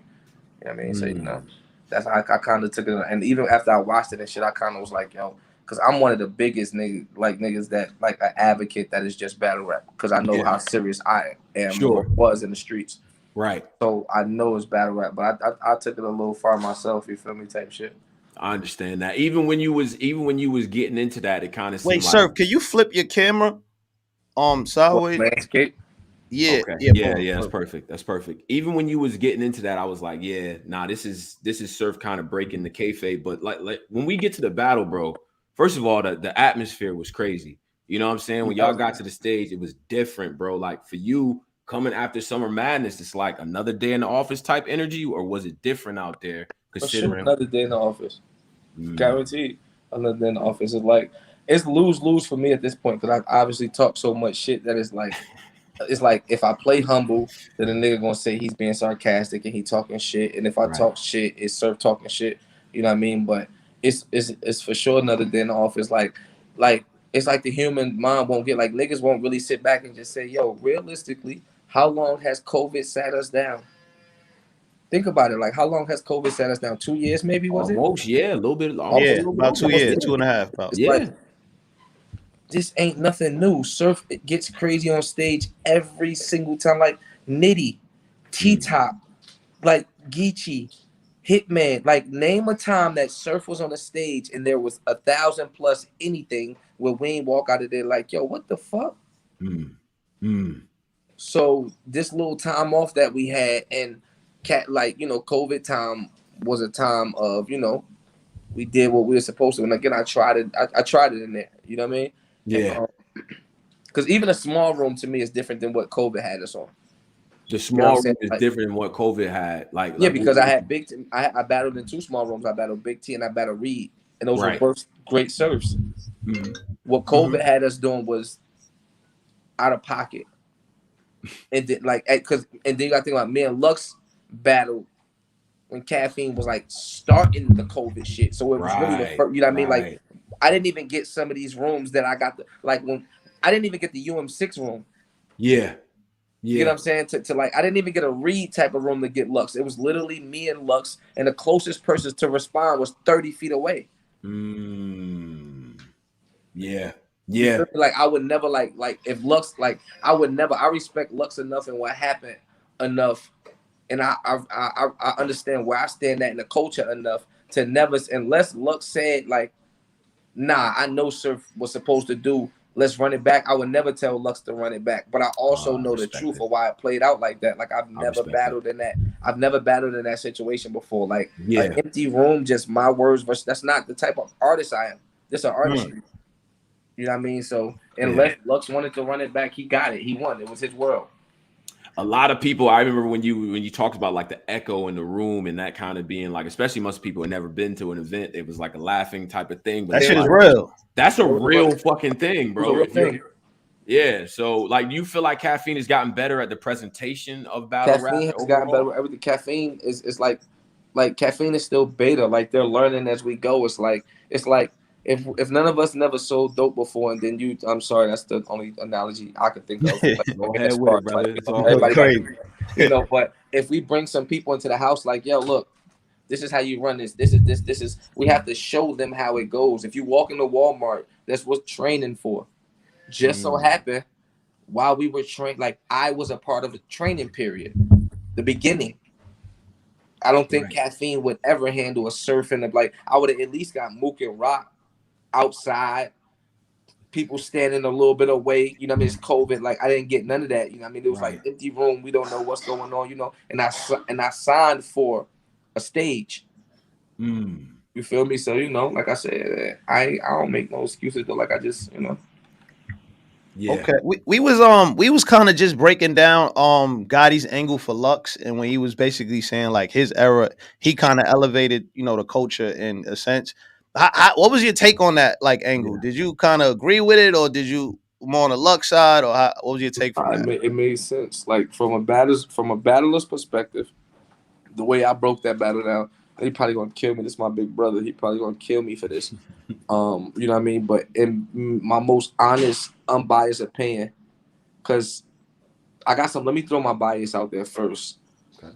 You know what I mean? So you know, that's how I kind of took it. And even after I watched it and shit, I kind of was like, yo, because I'm one of the biggest niggas that like an advocate that is just battle rap because I know how serious I am or was in the streets. Right. So I know it's battle rap, but I took it a little far myself. You feel me? Type shit. I understand that. Even when you was getting into that, it kind of seemed wait, Surf, can you flip your camera sideways? Landscape. Yeah. Okay. Yeah. That's perfect. That's perfect. Even when you was getting into that, I was like, yeah, nah, this is Surf kind of breaking the kayfabe. But like when we get to the battle, bro, first of all, the atmosphere was crazy. You know what I'm saying? When y'all got to the stage, it was different, bro. Like for you coming after Summer Madness, it's like another day in the office type energy, or was it different out there? Considering another day in the office, guaranteed. Another day in the office is like it's lose for me at this point because I obviously talk so much shit that it's like if I play humble, then the nigga gonna say he's being sarcastic and he talking shit, and if I talk shit, it's Surf talking shit. You know what I mean? But it's for sure another day in the office. Like it's like the human mind won't get like niggas won't really sit back and just say, yo, realistically, how long has COVID sat us down? think about it. Like, how long has COVID sat us down? 2 years, maybe, was it? Almost, yeah, a little bit. Yeah, about 2 years, 2.5. It's Yeah. like, this ain't nothing new. Surf, it gets crazy on stage every single time. Like Nitty, T-Top, like Geechi, Hitman. Like, name a time that Surf was on the stage and there was 1,000 plus anything where Wayne walk out of there like, yo, what the fuck? So this little time off that we had, and like, you know, COVID time was a time of, you know, we did what we were supposed to. And again, I tried it. I tried it in there. You know what I mean? Yeah. Because even a small room to me is different than what COVID had us on. The small room is like, different than what COVID had. Yeah, because I had big. I battled in 2 small rooms. I battled Big T and I battled Reed, and those were both great surfs. What COVID had us doing was out of pocket, and then and then you got to think about me and Lux battled when Caffeine was like starting the COVID shit. So it was really the first, you know what I mean? Like, I didn't even get some of these rooms that I got when I didn't even get the UM6 room. Yeah. You know what I'm saying? To like, I didn't even get a Reed type of room to get Lux. It was literally me and Lux, and the closest person to respond was 30 feet away. Yeah. Yeah. Like, I would never like if Lux, like, I would never. I respect Lux enough and what happened enough, and I understand where I stand at in the culture enough to never, unless Lux said like, nah, I know Surf was supposed to do, let's run it back. I would never tell Lux to run it back, but I also know the truth of why it played out like that. Like, I've never battled in that. I've never battled in that situation before. Like, an empty room, just my words versus. That's not the type of artist I am. This is an artistry. You know what I mean? So unless Lux wanted to run it back, he got it. He won. It was his world. A lot of people, I remember when you talked about like the echo in the room and that kind of being like, especially most people had never been to an event, it was like a laughing type of thing. But that shit like, is real. That's a real fucking thing, bro. Real thing. Yeah. So like, you feel like Caffeine has gotten better at the presentation of battle rap? Caffeine has gotten better with everything. Caffeine is like Caffeine is still beta. Like, they're learning as we go. It's like if none of us never sold dope before, and then you, I'm sorry, that's the only analogy I could think of. Like, Go ahead with it, brother. It's all everybody crazy. You know, but if we bring some people into the house, like, yo, look, this is how you run this. This is. We have to show them how it goes. If you walk into Walmart, that's what training for. Just so happened, while we were trained, like, I was a part of the training period, the beginning. I don't think Caffeine would ever handle a surfing of, like, I would have at least got Mook and Rock outside, people standing a little bit away, you know what I mean? It's COVID. Like, I didn't get none of that, you know what I mean? It was like empty room, we don't know what's going on, you know. And I signed for a stage. You feel me? So, you know, like I said, I don't make no excuses though. Like, I just, you know. Yeah. Okay. We was kind of just breaking down Gotti's angle for Lux, and when he was basically saying like his era, he kind of elevated, you know, the culture in a sense. What was your take on that like angle? Did you kind of agree with it, or did you more on the Lux side, or what was your take from that? It made sense. Like, from a battler's perspective, the way I broke that battle down, he probably gonna kill me. This is my big brother. He probably gonna kill me for this. You know what I mean? But in my most honest, unbiased opinion, because I got some. Let me throw my bias out there first,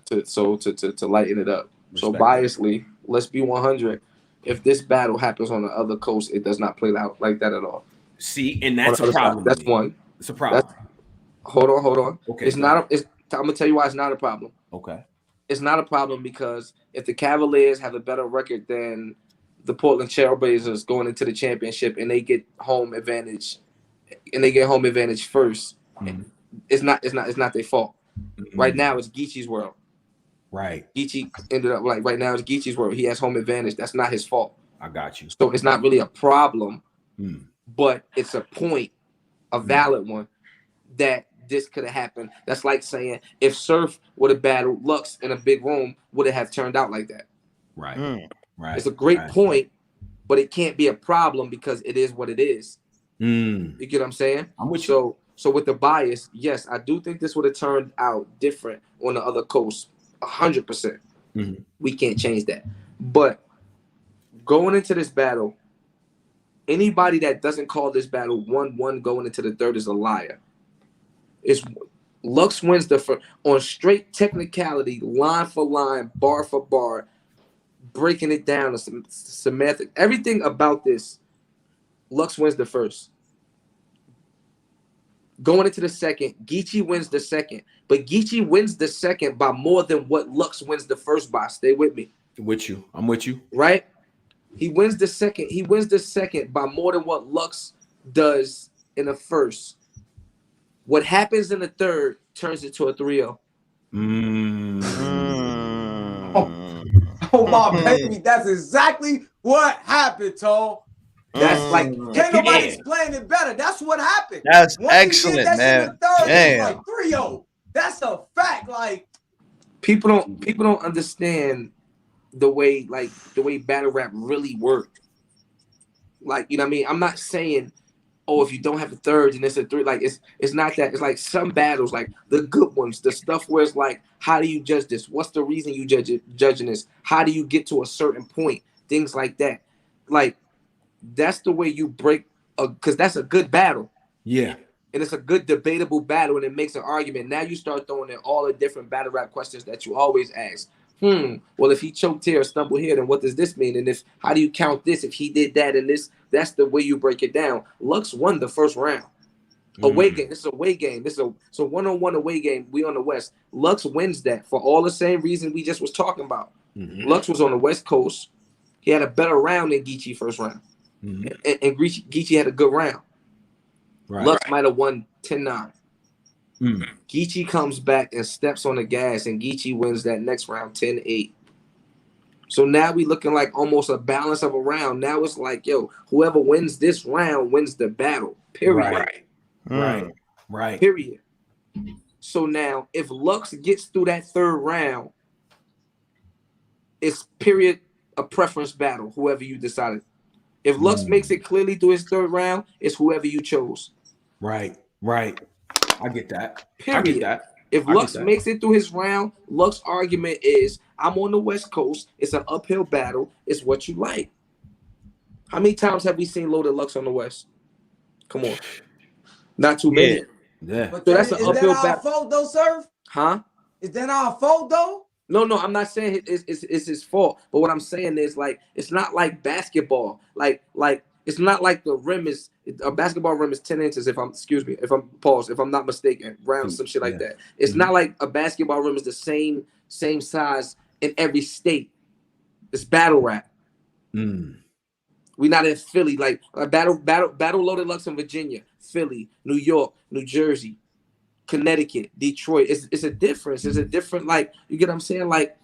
to lighten it up. So biasly, let's be 100. If this battle happens on the other coast, it does not play out like that at all. See, and that's a problem. That's one. It's a problem. Hold on. Okay. It's not. I'm gonna tell you why it's not a problem. Okay. It's not a problem because if the Cavaliers have a better record than the Portland Trailblazers going into the championship and they get home advantage, first, it's not their fault. Right now, it's Geechi's world. Right. Geechi ended up like right now it's Geechi's world. He has home advantage. That's not his fault. I got you. So it's not really a problem, but it's a point, a valid one, that this could have happened. That's like saying if Surf would have battled Lux in a big room, would it have turned out like that? Right. Right. It's a great point, but it can't be a problem because it is what it is. You get what I'm saying? I'm with you. So with the bias, yes, I do think this would have turned out different on the other coast. 100%. We can't change that. But going into this battle, anybody that doesn't call this battle 1-1 going into the third is a liar. Lux wins the first on straight technicality, line for line, bar for bar, breaking it down to semantic. Everything about this, Lux wins the first. Going into the second, Geechi wins the second, but Geechi wins the second by more than what Lux wins the first by. Stay with me. I'm with you. Right? He wins the second. He wins the second by more than what Lux does in the first. What happens in the third turns it to a 3-0. Oh my baby, that's exactly what happened, Tom. That's like can't nobody explain it better. That's what happened. That's Once excellent, he did that man. shit in the third, Damn. it was like 3-0. That's a fact. Like people don't understand the way battle rap really worked. Like, you know what I mean? I'm not saying, oh, if you don't have a third and it's a 3, like it's not that. It's like some battles, like the good ones, the stuff where it's like, how do you judge this? What's the reason you judging this? How do you get to a certain point? Things like that. Like, that's the way you break because that's a good battle. Yeah. And it's a good debatable battle, and it makes an argument. Now you start throwing in all the different battle rap questions that you always ask. Well, if he choked here or stumbled here, then what does this mean? And how do you count this if he did that and this? That's the way you break it down. Lux won the first round. Away game. This is a away game. This is a one-on-one away game. We on the West. Lux wins that for all the same reason we just was talking about. Lux was on the West Coast. He had a better round than Geechi first round. And Geechi had a good round. Right. Lux might have won 10-9. Geechi comes back and steps on the gas, and Geechi wins that next round 10-8. So now we looking like almost a balance of a round. Now it's like, yo, whoever wins this round wins the battle. Period. Right. Period. So now if Lux gets through that third round, it's period a preference battle, whoever you decided. If Lux makes it clearly through his third round, it's whoever you chose. Right. I get that. Period. I get that. If Lux makes it through his round, Lux's argument is, I'm on the West Coast. It's an uphill battle. It's what you like. How many times have we seen Loaded Lux on the West? Come on. Not too many. Yeah. But so that's an uphill battle. Is that our fault though, Surf? Huh? Is that our fault though? No, I'm not saying it's his fault. But what I'm saying is, like, it's not like basketball. Like it's not like the rim is a basketball rim is 10 inches. If I'm not mistaken, round some shit like that. It's not like a basketball rim is the same size in every state. It's battle rap. We not in Philly. Like a battle Loaded Lux in Virginia, Philly, New York, New Jersey, Connecticut, Detroit. It's a difference. It's a different, like, you get what I'm saying? Like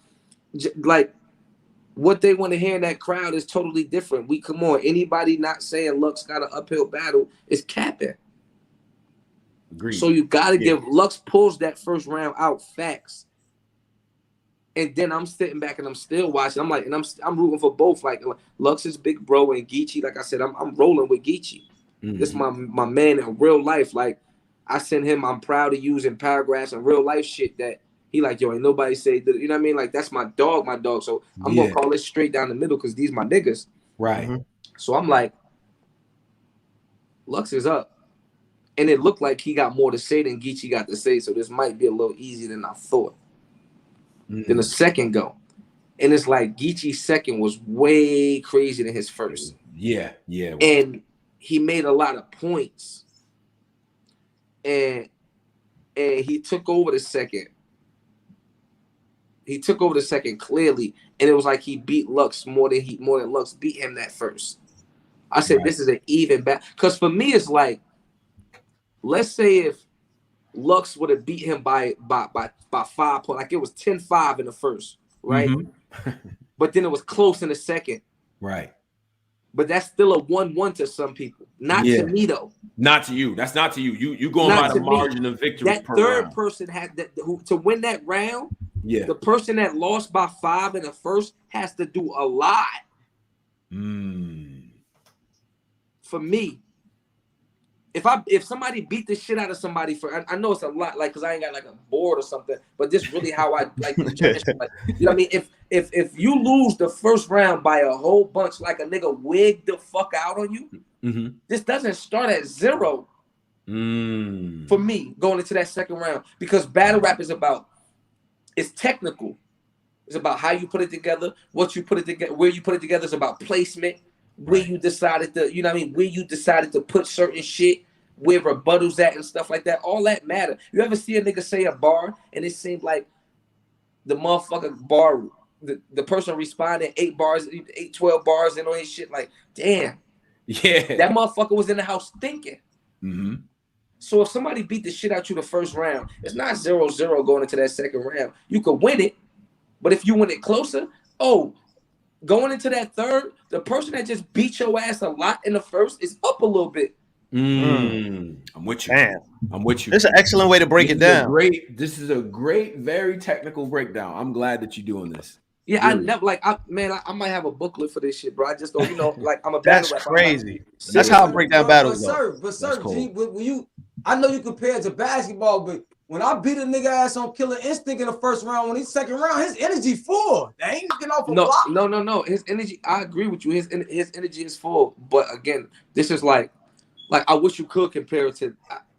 what they want to hear in that crowd is totally different. Come on, anybody not saying Lux got an uphill battle is capping. Agreed. So you gotta give Lux pulls that first round out facts. And then I'm sitting back and I'm still watching. I'm like, and I'm rooting for both. Like Lux is big bro and Geechi. Like I said, I'm rolling with Geechi. This is my man in real life. Like I send him, I'm proud of using paragraphs and real life shit that he like, yo, ain't nobody say that, you know what I mean? Like that's my dog. So I'm gonna call it straight down the middle because these my niggas. Right. So I'm like, Lux is up. And it looked like he got more to say than Geechi got to say. So this might be a little easier than I thought. Then the second go. And it's like Geechi's second was way crazier than his first. Yeah. And he made a lot of points. And he took over the second. He took over the second clearly. And it was like he beat Lux more than Lux beat him that first. I said, This is an even battle. Because for me, it's like, let's say if Lux would have beat him by 5 points, like it was 10-5 in the first, right? But then it was close in the second. Right. But that's still a 1-1 to some people. Not to me though. Not to you. That's not to you. You going by the margin of victory. That third person had that to win that round. Yeah. The person that lost by 5 in the first has to do a lot. For me. If somebody beat the shit out of somebody for, I know it's a lot, like, because I ain't got like a board or something, but this really how I like, like, you know what I mean? If you lose the first round by a whole bunch, like a nigga wigged the fuck out on you, this doesn't start at 0. For me, going into that second round, because battle rap is about, it's technical. It's about how you put it together, what you put it together, where you put it together. It's about placement, where you decided to, you know what I mean, where you decided to put certain shit, where rebuttals at and stuff like that. All that matter. You ever see a nigga say a bar and it seemed like the motherfucker bar, the person responded 8 bars, 12 bars in on his shit, like, damn. Yeah. That motherfucker was in the house thinking. So if somebody beat the shit out you the first round, it's not 0-0 going into that second round. You could win it, but if you win it closer, going into that third, the person that just beat your ass a lot in the first is up a little bit. I'm with you. Damn. I'm with you. It's an excellent way to break it down. This is a great, very technical breakdown. I'm glad that you're doing this. Yeah, really. I never I might have a booklet for this shit, bro. I just don't, you know, like I'm a battle rapper. That's crazy. That's how I break down battles. But sir, G, when you, I know you compare it to basketball, but when I beat a nigga ass on Killer Instinct in the first round, when he's second round, his energy full. They ain't getting off a block. No. His energy, I agree with you. His energy is full. But again, this is like I wish you could compare it to.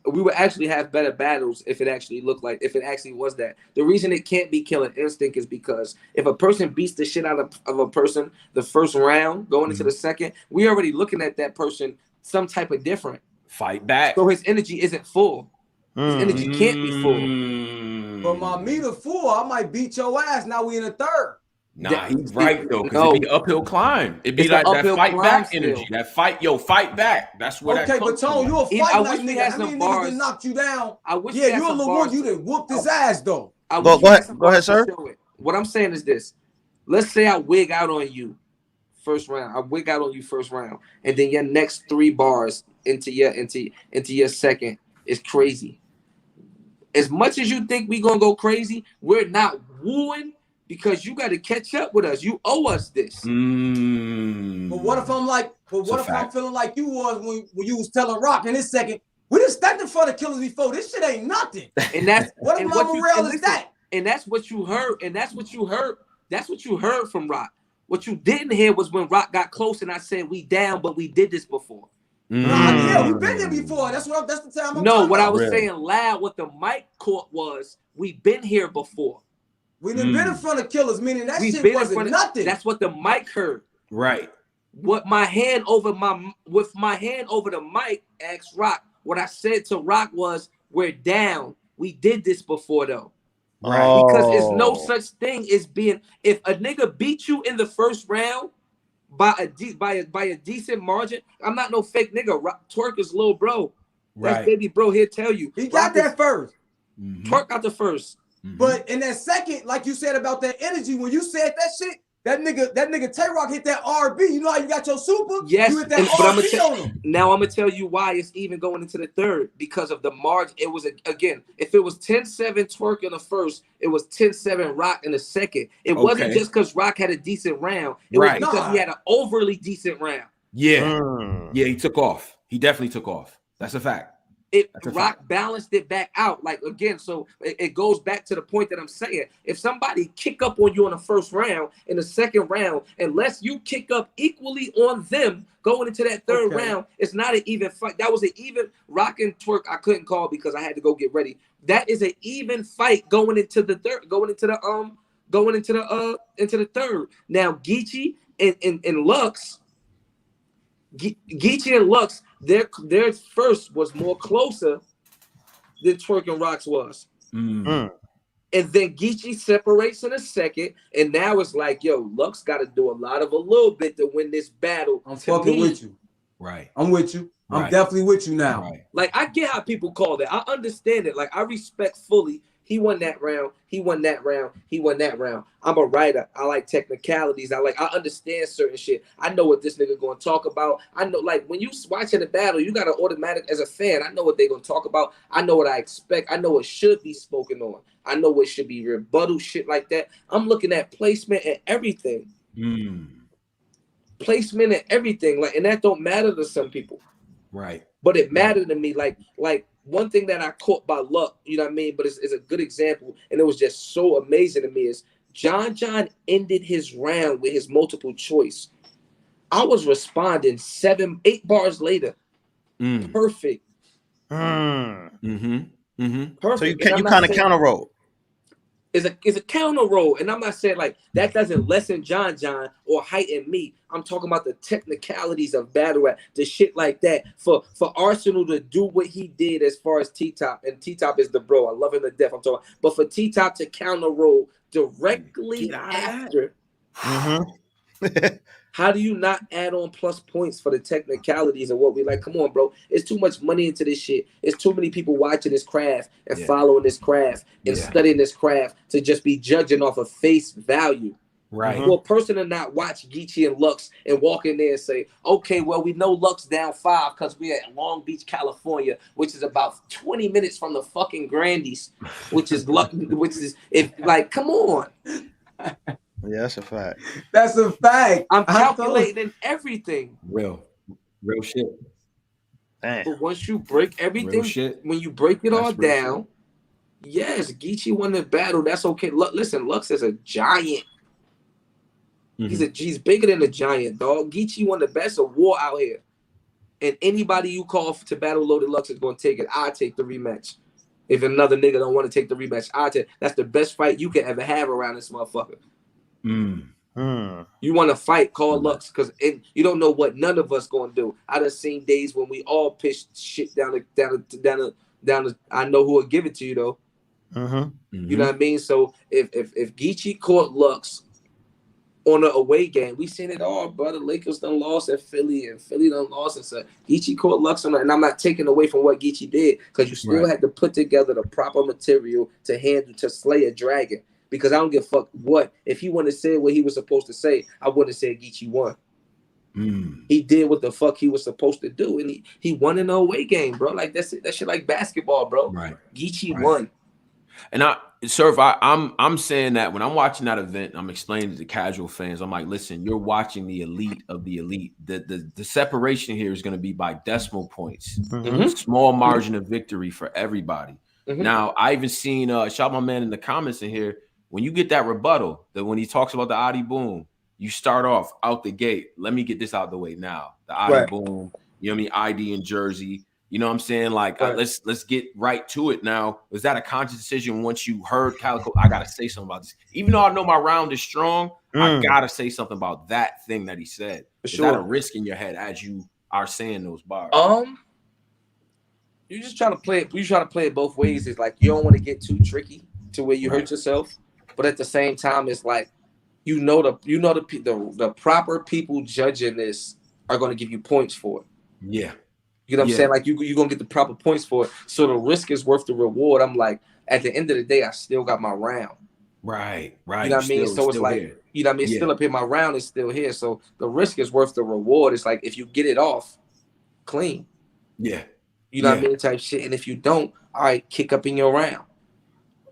We would actually have better battles if it actually looked like, if it actually was that. The reason it can't be Killer Instinct is because if a person beats the shit out of a person the first round going into the second, we already looking at that person some type of different. Fight back. So his energy isn't full. His energy can't be full. But my meter full, I might beat your ass. Now we in the third. Nah, he's right though, because it'd be uphill climb. It'd be like that fight back energy. That fight back. That's what. Okay, but Tone, you a fight night nigga. How many niggas done knocked you down? I wish. Yeah, you a little one. You done whooped his ass though. Go ahead, sir. What I'm saying is this: let's say I wig out on you first round. I wig out on you first round, and then your next 3 bars into your second is crazy. As much as you think we gonna go crazy, we're not wooing. Because you got to catch up with us. You owe us this. But what if I'm like, I'm feeling like you was when you was telling Rock in his second, we done stepped in front of killers before. This shit ain't nothing. And that's what if Mama Real is that? And that's what you heard. And that's what you heard. That's what you heard from Rock. What you didn't hear was when Rock got close and I said we down, but we did this before. Yeah, we've been here before. That's the time. What I was saying loud, what the mic caught was we've been here before. We done been in front of killers, meaning that shit wasn't nothing. That's what the mic heard. Right. With my hand over the mic, asked Rock. What I said to Rock was, "We're down. We did this before, though." Right. Because there's no such thing as being. If a nigga beat you in the first round by a decent margin, I'm not no fake nigga. Twerk is little bro. That's baby bro. He'll tell you. He got that first. Twerk got the first. But in that second, like you said about that energy, when you said that shit, that nigga Tay-Rock hit that RB. You know how you got your super? Yes. You hit that RB on him. Now I'm gonna tell you why it's even going into the third, because of the margin. It was again, if it was 10-7 Twerk in the first, it was 10-7 Rock in the second. It wasn't just because Rock had a decent round. It was because he had an overly decent round. Yeah. Yeah, he took off. He definitely took off. That's a fact. Rock balanced it back out. Like again, so it goes back to the point that I'm saying. If somebody kick up on you in the first round, in the second round, unless you kick up equally on them going into that third round, it's not an even fight. That was an even Rock and Twerk. I couldn't call because I had to go get ready. That is an even fight going into the third, going into the third. Now Geechi and Lux. Geechi and Lux, their first was more closer than Twerk and Rock's was. And then Geechi separates in a second, and now it's like, yo, Lux got to do a little bit to win this battle. I'm fucking with you. Right. I'm with you. I'm definitely with you now. Right. Like, I get how people call that. I understand it. Like, I respect fully. He won that round. He won that round. He won that round. I'm a writer. I like technicalities. I understand certain shit. I know what this nigga gonna talk about. I know, like, when you watching the battle, you got an automatic as a fan. I know what they gonna talk about. I know what I expect. I know what should be spoken on. I know what should be rebuttal, shit like that. I'm looking at placement and everything. Placement and everything. Like, and that don't matter to some people. Right. But it mattered to me. Like one thing that I caught by luck, you know what I mean? But it's a good example. And it was just so amazing to me is John ended his round with his multiple choice. I was responding 7-8 bars later. Perfect. Perfect. So you And I'm not kind of saying- counter roll. Is a counter roll, and I'm not saying like that doesn't lessen John or heighten me. I'm talking about the technicalities of battle rap, the shit like that. For Arsenal to do what he did as far as T-Top, and T-Top is the bro. I love him to death. I'm talking, but for T-Top to counter roll directly after. How do you not add on plus points for the technicalities of what we like? Come on, bro. It's too much money into this shit. It's too many people watching this craft and following this craft and studying this craft to just be judging off of face value. Right. For a person to not watch Geechi and Lux and walk in there and say, okay, well, we know Lux down 5 because we're at Long Beach, California, which is about 20 minutes from the fucking Grandies, which is come on. Yeah, that's a fact. That's a fact. I'm calculating everything. Real shit. Damn. But once you break everything, when you break it all down, yes, Geechi won the battle. That's okay. Listen, Lux is a giant. He's bigger than a giant, dog. Geechi won the best of war out here. And anybody you call to battle Loaded Lux is going to take it. I take the rematch. If another nigga don't want to take the rematch, I take. That's the best fight you can ever have around this motherfucker. You want to fight, call Lux, because you don't know what none of us gonna do. I done seen days when we all pitched shit down. I know who will give it to you though. You know what I mean? So if Geechi caught Lux on an away game, we seen it all, brother. Lakers done lost at Philly, and Philly done lost. And so Geechi caught Lux on it, and I'm not taking away from what Geechi did, because you still had to put together the proper material to slay a dragon. Because I don't give a fuck what. If he wouldn't have said what he was supposed to say, I wouldn't have said Geechi won. He did what the fuck he was supposed to do, and he won in an away game, bro. Like that's it. That shit like basketball, bro. Right. Geechi won. And I'm saying that when I'm watching that event, I'm explaining to the casual fans, I'm like, listen, you're watching the elite of the elite. The separation here is going to be by decimal points. Small margin of victory for everybody. Now, I even seen shout my man in the comments in here. When you get that rebuttal, that when he talks about the Adi Boom, you start off out the gate. Let me get this out the way now. The Adi Boom, you know what I mean? ID and Jersey. You know what I'm saying? Like, let's get right to it now. Was that a conscious decision once you heard Calicoe? I gotta say something about this. Even though I know my round is strong, I gotta say something about that thing that he said. Is that a risk in your head as you are saying those bars? You just trying to play it. You trying to play it both ways. It's like you don't want to get too tricky to where you hurt yourself, but at the same time, it's like the proper people judging this are going to give you points for it. Yeah, you know what I'm saying. Like you're gonna get the proper points for it, so the risk is worth the reward. I'm like, at the end of the day, I still got my round. Right. You know what I mean? So it's like, here. You know what I mean? Still up here, my round is still here. So the risk is worth the reward. It's like if you get it off clean. Yeah. You know what I mean? Type shit. And if you don't, all right, kick up in your round.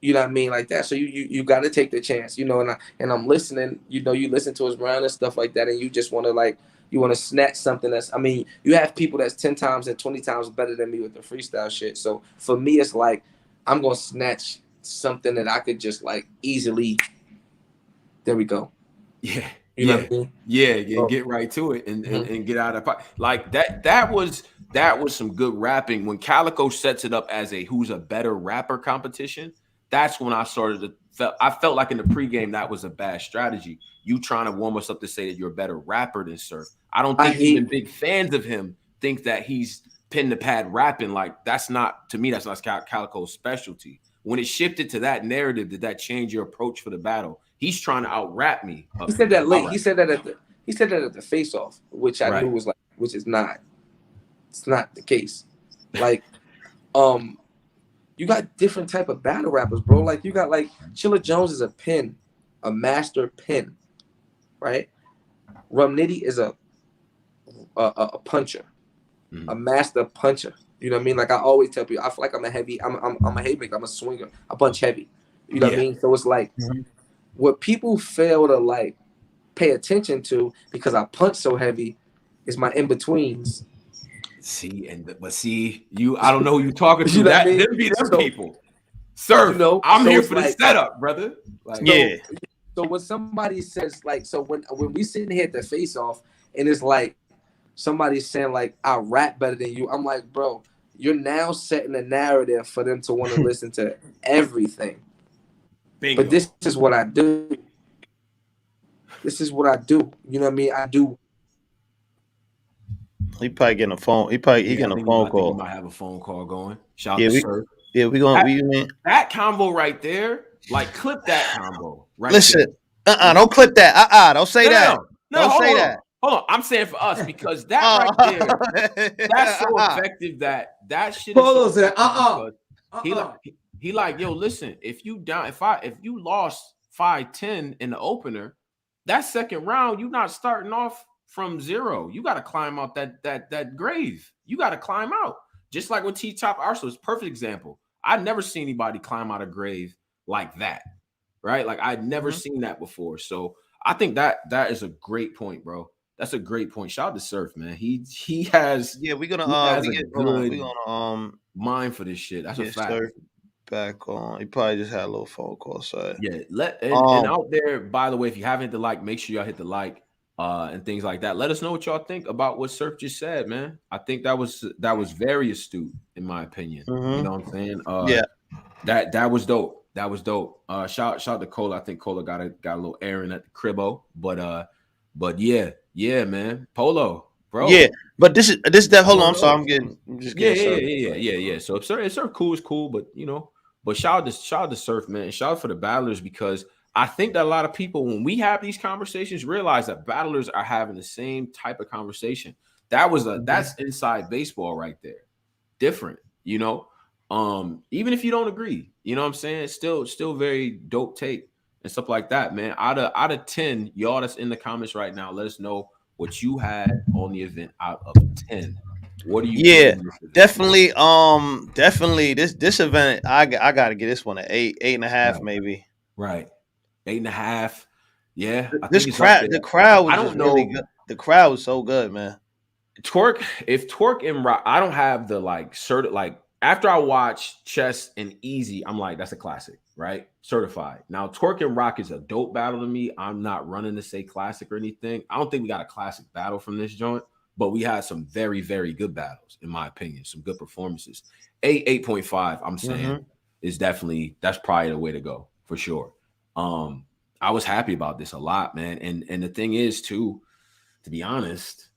You know what I mean? Like that. So you got to take the chance, you know, and I'm listening, you know, you listen to his round and stuff like that. And you just want to snatch something you have people that's 10 times and 20 times better than me with the freestyle shit. So for me, it's like, I'm going to snatch something that I could just like easily. There we go. Yeah. You know what I mean? Yeah. Get right to it and get out of pocket. Like that was some good rapping. When Calicoe sets it up as who's a better rapper competition, that's when I I felt like in the pregame that was a bad strategy. You trying to warm us up to say that you're a better rapper than Surf. I don't think even big fans of him think that he's pin to pad rapping. Like that's not Calicoe's specialty. When it shifted to that narrative, did that change your approach for the battle? He's trying to out rap me. He said that late. He said that at the face off, which I knew was like, which is not. It's not the case. Like, you got different type of battle rappers, bro. Like you got like Chilla Jones is a master pen, right? Rum Nitty is a puncher, a master puncher. You know what I mean? Like I always tell people, I feel like I'm a haymaker, I'm a swinger, I punch heavy. You know what I mean? So it's like what people fail to like pay attention to because I punch so heavy is my in-betweens. You I don't know who you're talking to. Them be them people. Surf, I'm here for the setup, brother. Like, So when somebody says like, so when we sitting here at the face off and it's like somebody's saying like I rap better than you, I'm like, bro, you're now setting a narrative for them to want to listen to everything. Bingo. But this is what I do. This is what I do. You know what I mean? I do. He probably getting a phone. He getting a phone call. He might have a phone call going. Shout out to Surf. Yeah, we gonna that combo right there. Like clip that combo. Right. Listen, don't clip that. Don't say that. No, don't say that. Hold on, I'm saying for us because that right there, that's so effective that shit. Polo said, He like, yo, listen, if you lost 5-10 in the opener, that second round, you're not starting off from zero. You got to climb out that grave. You got to climb out. Just like with T-Top Arsenal is a perfect example. I've never seen anybody climb out a grave like that, right? Like I'd never seen that before. So I think that is a great point, bro. That's a great point. Shout out to Surf, man. He has we're gonna mind for this shit. That's a fact. Surf back on. He probably just had a little phone call. So yeah, and out there, by the way, if you haven't hit the like, make sure y'all hit the like and things like that. Let us know what y'all think about what Surf just said, man. I think that was very astute, in my opinion. You know what I'm saying? That was dope. That was dope. Shout out to Cola. I think Cola got a little errand at the cribbo, but yeah, man. Polo, bro. Yeah, but this is that. Hold on, I'm just getting. Yeah. So if Surf cool is cool, but but shout out to Surf, man. And shout out for the battlers because I think that a lot of people, when we have these conversations, realize that battlers are having the same type of conversation. That's inside baseball right there. Different, even if you don't agree, you know what I'm saying? Still very dope take and stuff like that, man. Out of 10, y'all that's in the comments right now, let us know what you had on the event out of 10. What do you? Yeah, definitely. Definitely. This event, I got to get this one at 8.5, maybe. Right, 8.5. Yeah, the crowd was really good. The crowd was so good, man. Twerk and Rock, I don't have the after I watch Chess and Easy, I'm like, that's a classic, right? Certified. Now, Twerk and Rock is a dope battle to me. I'm not running to say classic or anything. I don't think we got a classic battle from this joint, but we had some very, very good battles, in my opinion. Some good performances. 8.5, I'm saying, is definitely, that's probably the way to go, for sure. I was happy about this a lot, man. And the thing is, too, to be honest,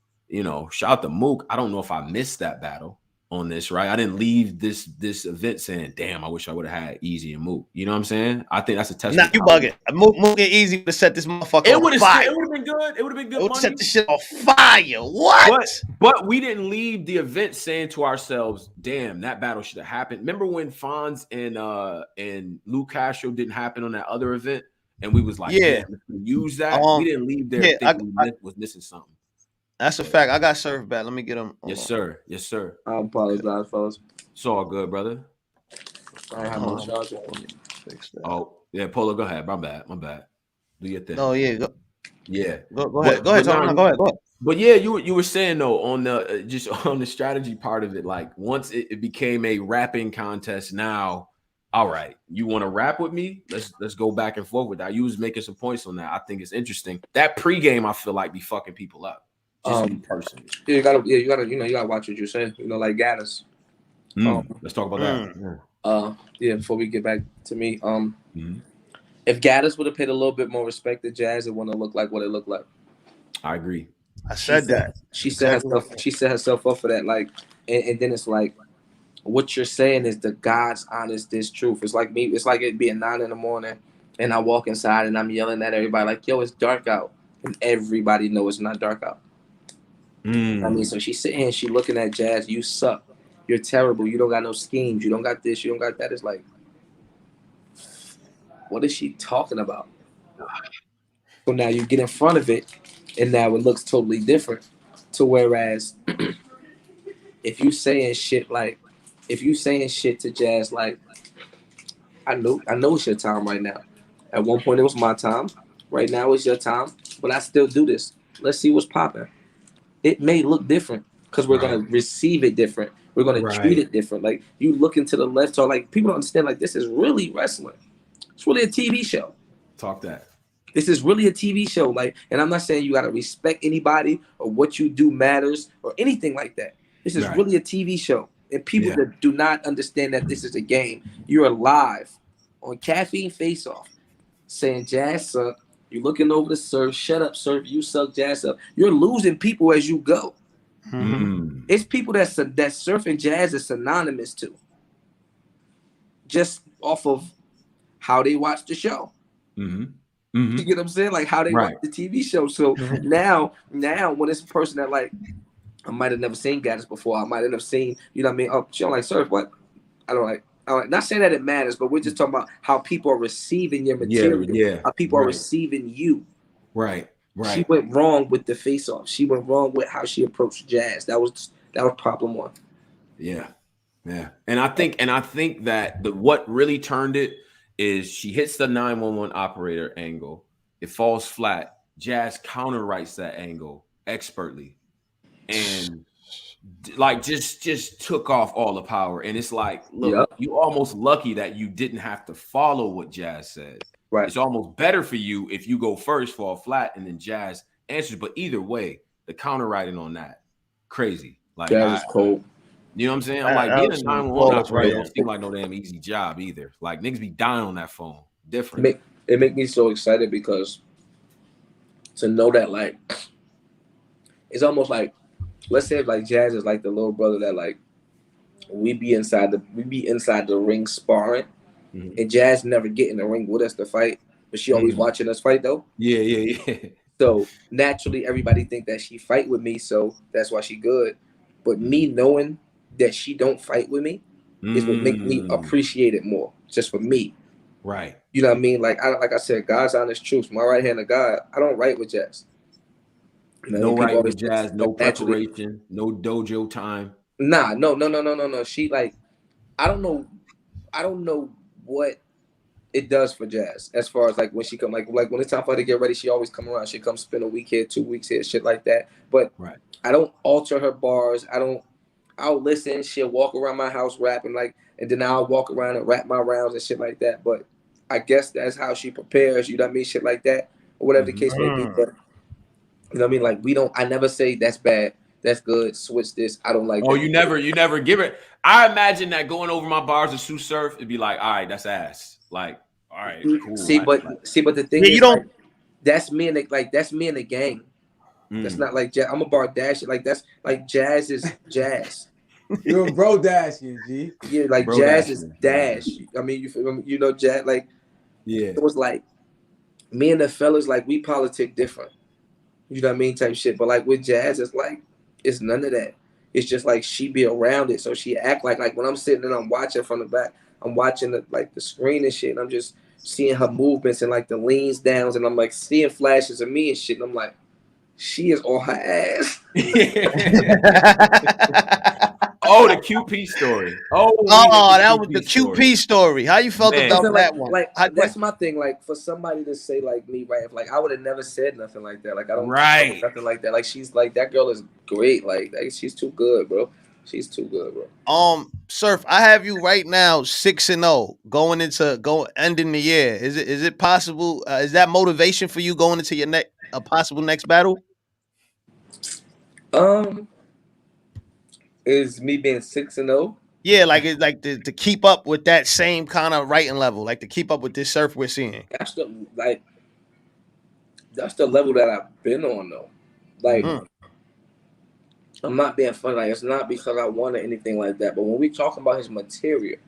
shout out to Mook. I don't know if I missed that battle on this, right? I didn't leave this event saying, damn, I wish I would have had Easy and Mook. You know what I'm saying? I think that's a testament. Nah, you bugging. Mook and Easy would have set this motherfucker on fire. It would have been good. It would have been good. It would set this shit on fire. What? But we didn't leave the event saying to ourselves, damn, that battle should have happened. Remember when Fonz and Lou Castro didn't happen on that other event? And we was like, yeah, use that. We didn't leave there thinking we was missing something. That's a fact. I got Surf back. Let me get him. Yes, sir. Yes, sir. I apologize, fellas. It's all good, brother. I have no charger. Oh, yeah, Polo, go ahead. My bad. Do your thing. Oh, yeah. Go ahead. Go ahead. But yeah, you were saying though on the just on the strategy part of it, like once it became a rapping contest, now, all right, you want to rap with me? Let's go back and forth with that. You was making some points on that. I think it's interesting. That pregame, I feel like, be fucking people up. Personally. You gotta watch what you say. Like Gaddis. Let's talk about that. Before we get back to me, if Gaddis would have paid a little bit more respect to Jazz, it wouldn't have looked like what it looked like. I agree. I said that. She set herself up for that. Like, and then it's like, what you're saying is the God's honest, this truth. It's like me. It's like it being 9 a.m. and I walk inside and I'm yelling at everybody like, "Yo, it's dark out," and everybody knows it's not dark out. I mean, so she's sitting here, she looking at Jazz. You suck. You're terrible. You don't got no schemes. You don't got this. You don't got that. It's like, what is she talking about? So now you get in front of it, and now it looks totally different. To whereas, if you saying shit to Jazz like, I know it's your time right now. At one point it was my time. Right now it's your time. But I still do this. Let's see what's popping. It may look different because we're gonna receive it different. We're gonna treat it different. Like you looking to the left, or like people don't understand. Like this is really wrestling. It's really a TV show. Talk that. This is really a TV show. Like, and I'm not saying you gotta respect anybody or what you do matters or anything like that. This is really a TV show. And people that do not understand that this is a game. You're live on Caffeine Face Off saying Jazz suck. You're looking over the Surf. Shut up, Surf. You suck, Jazz suck. You're losing people as you go. It's people that Surf and Jazz is synonymous to. Just off of how they watch the show. You get what I'm saying? Like how they watch the TV show. So now when it's a person that like, I might have never seen Gaddis before. I might have never seen, you know what I mean? Oh, she don't like Surf. What? I don't like. Not saying that it matters, but we're just talking about how people are receiving your material. How people are receiving you. Right. She went wrong with the face off. She went wrong with how she approached Jazz. That was problem one. Yeah. And I think that what really turned it is she hits the 911 operator angle. It falls flat. Jazz counterwrites that angle expertly. And like just took off all the power. And it's like, look, you almost lucky that you didn't have to follow what Jazz said. Right. It's almost better for you if you go first, fall flat, and then Jazz answers. But either way, the counterwriting on that, crazy. Like Jazz is cold. You know what I'm saying? I'm like, being a 911 operator don't seem like no damn easy job either. Like niggas be dying on that phone. Different. It make me so excited because to know that like it's almost like, let's say if like Jazz is like the little brother that like we be inside the ring sparring, and Jazz never get in the ring with us to fight, but she always watching us fight though. Yeah. So naturally everybody think that she fight with me, so that's why she good. But me knowing that she don't fight with me is what make me appreciate it more, just for me. Right. You know what I mean? Like I said, God's honest truth. My right hand of God. I don't write with Jazz. You know, no right with Jazz, no preparation, no dojo time. Nah, no. She like, I don't know what it does for Jazz as far as like when she come, like when it's time for her to get ready, she always come around. She come spend a week here, 2 weeks here, shit like that. But I don't alter her bars. I'll listen. She'll walk around my house rapping like, and then I'll walk around and rap my rounds and shit like that. But I guess that's how she prepares. You know what I mean? Shit like that, or whatever the case may be. But you know what I mean? Like I never say that's bad, that's good, switch this. I don't like that. You never give it. I imagine that going over my bars of Tsu Surf, it'd be like, all right, that's ass. Like, all right, cool. See, but the thing is, you don't. Like, that's me in the gang. That's not like Jazz. I'm a bar dash. Like that's like Jazz is Jazz. You're a bro dashing, G. Yeah, like bro Jazz is dash. I mean, you know, Jazz. Like, it was like me and the fellas, like we politic different. You know what I mean, type shit. But like with Jazz, it's like it's none of that. It's just like she be around it, so she act like when I'm sitting and I'm watching from the back, I'm watching the screen and shit, and I'm just seeing her movements and like the leans downs, and I'm like seeing flashes of me and shit, and I'm like, she is on her ass. Oh, the QP story. That was the QP story. How you felt about that one? Like that's my thing. Like for somebody to say like me, right? If like I would have never said nothing like that. Like I don't nothing like that. Like she's like that girl is great. Like she's too good, bro. She's too good, bro. Surf, I have you right now 6-0 ending the year. Is it possible? Is that motivation for you going into your possible next battle? Is me being 6-0? Yeah, like it's like to keep up with that same kind of writing level, like to keep up with this Surf we're seeing. That's the level that I've been on though. Like I'm not being funny. Like it's not because I wanted anything like that. But when we talk about his material,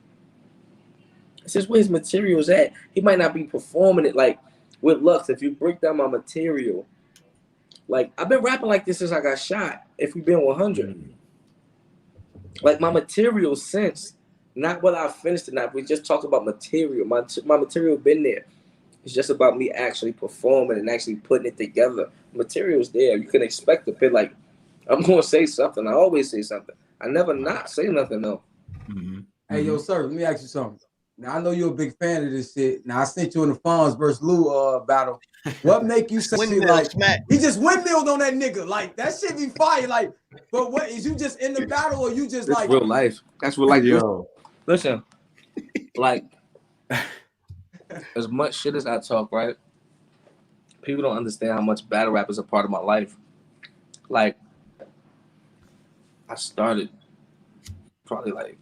it's just where his material is at. He might not be performing it like with Lux. If you break down my material, like I've been rapping like this since I got shot. If we've been 100. Like my material since, not whether I finished or not. We just talk about material. My material been there. It's just about me actually performing and actually putting it together. Material's there. You can expect to be like, I'm gonna say something. I always say something. I never not say nothing though. Hey, yo, sir, let me ask you something. Now I know you're a big fan of this shit. Now I sent you in the Fonz versus Lou battle. What make you say like he just windmilled on that nigga? Like that shit be fire. Like, but what is you just in the battle or you just That's like real life? That's real life. Yo. Listen, like as much shit as I talk, right? People don't understand how much battle rap is a part of my life. Like I started probably like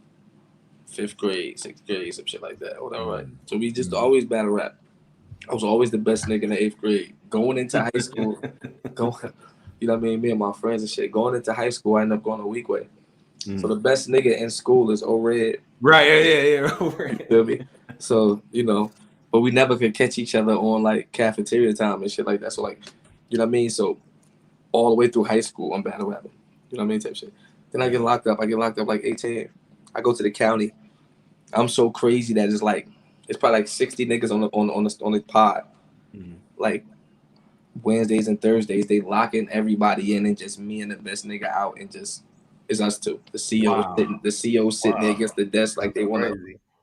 5th grade, 6th grade, some shit like that, or whatever. Right? So we just always battle rap. I was always the best nigga in the 8th grade. Going into high school, you know what I mean? Me and my friends and shit. Going into high school, I ended up going a week way. So the best nigga in school is O-Red. Right, yeah. You feel me? So, you know, but we never could catch each other on like cafeteria time and shit like that. So like, you know what I mean? So all the way through high school, I'm battle rapping. You know what I mean? Type shit. Then I get locked up. I get locked up like 18. I go to the county. I'm so crazy that it's like it's probably like 60 niggas on the pod. Like Wednesdays and Thursdays, they locking everybody in and just me and the best nigga out and just it's us two. The CEO sitting there against the desk like they want to,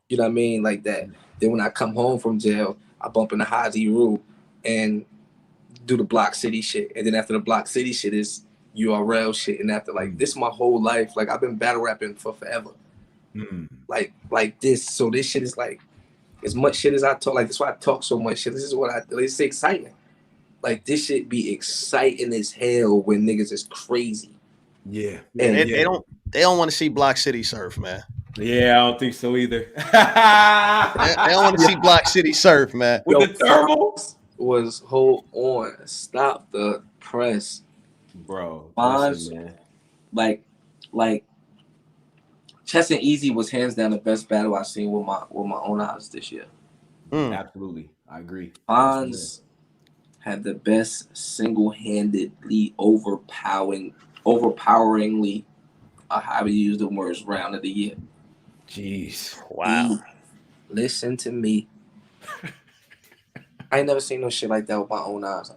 you know what I mean, like that. Then when I come home from jail, I bump into Haji Rue and do the Block City shit. And then after the Block City shit is URL shit. And after like this, my whole life, like I've been battle rapping for forever. Like this. So this shit is like as much shit as I talk. Like that's why I talk so much shit. This is what it's exciting. Like this shit be exciting as hell when niggas is crazy. Yeah, and they don't want to see Block City surf, man. Yeah, I don't think so either. They don't want to see Block City surf, man. With the thermals was hold on, stop the press, bro. Bonds, man. Like Chess and Easy was hands down the best battle I've seen with my own eyes this year. Absolutely, I agree. Bonds had the best single-handedly overpoweringly, how you use the words, round of the year. Jeez, wow. Listen to me. I ain't never seen no shit like that with my own eyes.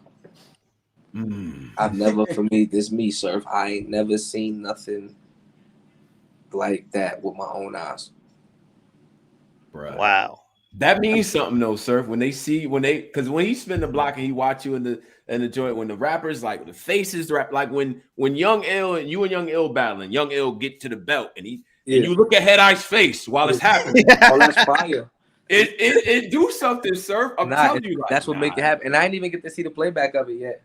I've never, for me, this me, Surf. I ain't never seen nothing like that with my own eyes. Bro. Wow. That means something though, Surf. Because when he spin the block and he watch you in the joint, when the rappers like the faces rap, like when Young Ill and Young Ill battling, Young Ill get to the belt and and you look at Head Ice face while it's happening. Oh, that's fire. It do something, Surf. I'm telling you, like, that's what make it happen. And I didn't even get to see the playback of it yet.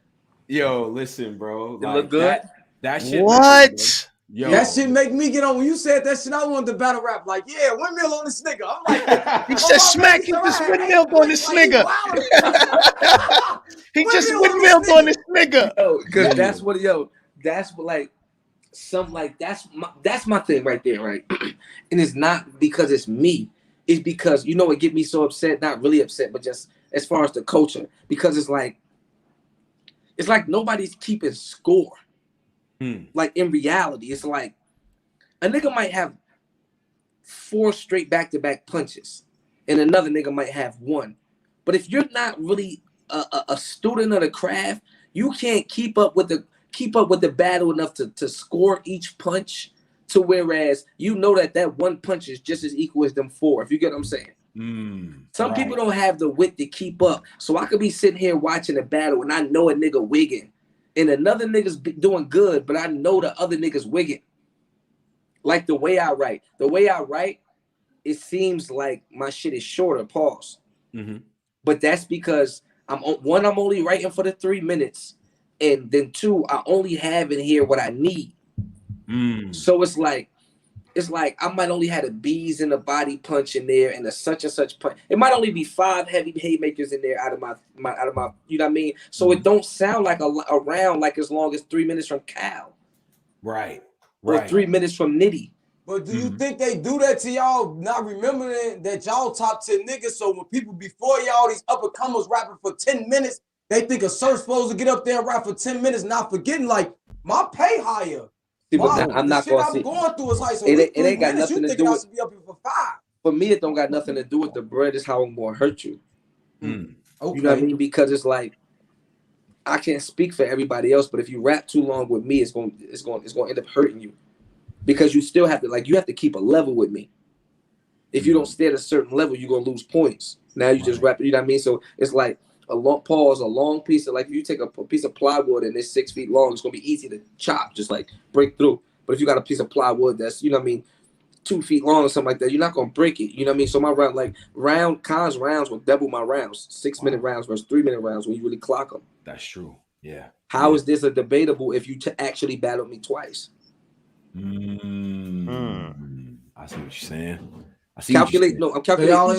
Yo, listen, bro. It look good. That shit. What? Yo. That shit make me get on. When you said that shit, I wanted to battle rap. Like, yeah, windmill on this nigga. I'm like, he just smacked this windmill on this nigga. He just windmilled on this nigga. Because that's what, that's what, like, that's my thing right there, right? And it's not because it's me. It's because, it get me so upset, not really upset, but just as far as the culture. Because it's like nobody's keeping score. Like in reality, it's like a nigga might have 4 straight back-to-back punches, and another nigga might have 1. But if you're not really a student of the craft, you can't keep up with the battle enough to score each punch. To whereas that 1 punch is just as equal as them 4. If you get what I'm saying. Some people don't have the wit to keep up. So I could be sitting here watching a battle, and I know a nigga wigging. And another nigga's doing good, but I know the other nigga's wigging. Like the way I write. It seems like my shit is shorter, pause. But that's because I'm only writing for the 3 minutes. And then 2, I only have in here what I need. So it's like I might only have the B's in the body punch in there and the such and such punch. It might only be 5 heavy haymakers in there out of my you know what I mean? So it don't sound like a round like as long as 3 minutes from Cal. Right. Or 3 minutes from Nitty. But do you think they do that to y'all, not remembering that y'all top 10 niggas? So when people before y'all, these up-and-comers rapping for 10 minutes, they think a Surf supposed to get up there and rap for 10 minutes, not forgetting like my pay higher. I'm not going to see. I'm going through is like, so it ain't got nothing to do with. Be up here for 5. For me, it don't got nothing to do with the bread. It's how I'm going to hurt you. Okay. You know what I mean? Because it's like I can't speak for everybody else, but if you rap too long with me, it's going to end up hurting you because you still have to you have to keep a level with me. If you don't stay at a certain level, you're going to lose points. Now you just rap. You know what I mean? So it's like a long piece of if you take a piece of plywood and it's 6 feet long, it's gonna be easy to chop, just like break through. But if you got a piece of plywood that's 2 feet long or something like that, you're not gonna break it. You know what I mean? So my Khan's rounds will double my rounds, 6-minute rounds versus 3-minute rounds when you really clock them. That's true. Yeah. How is this a debatable if you actually battled me twice? I see what you're saying. I see. Calculate. No, I'm So calculating. y'all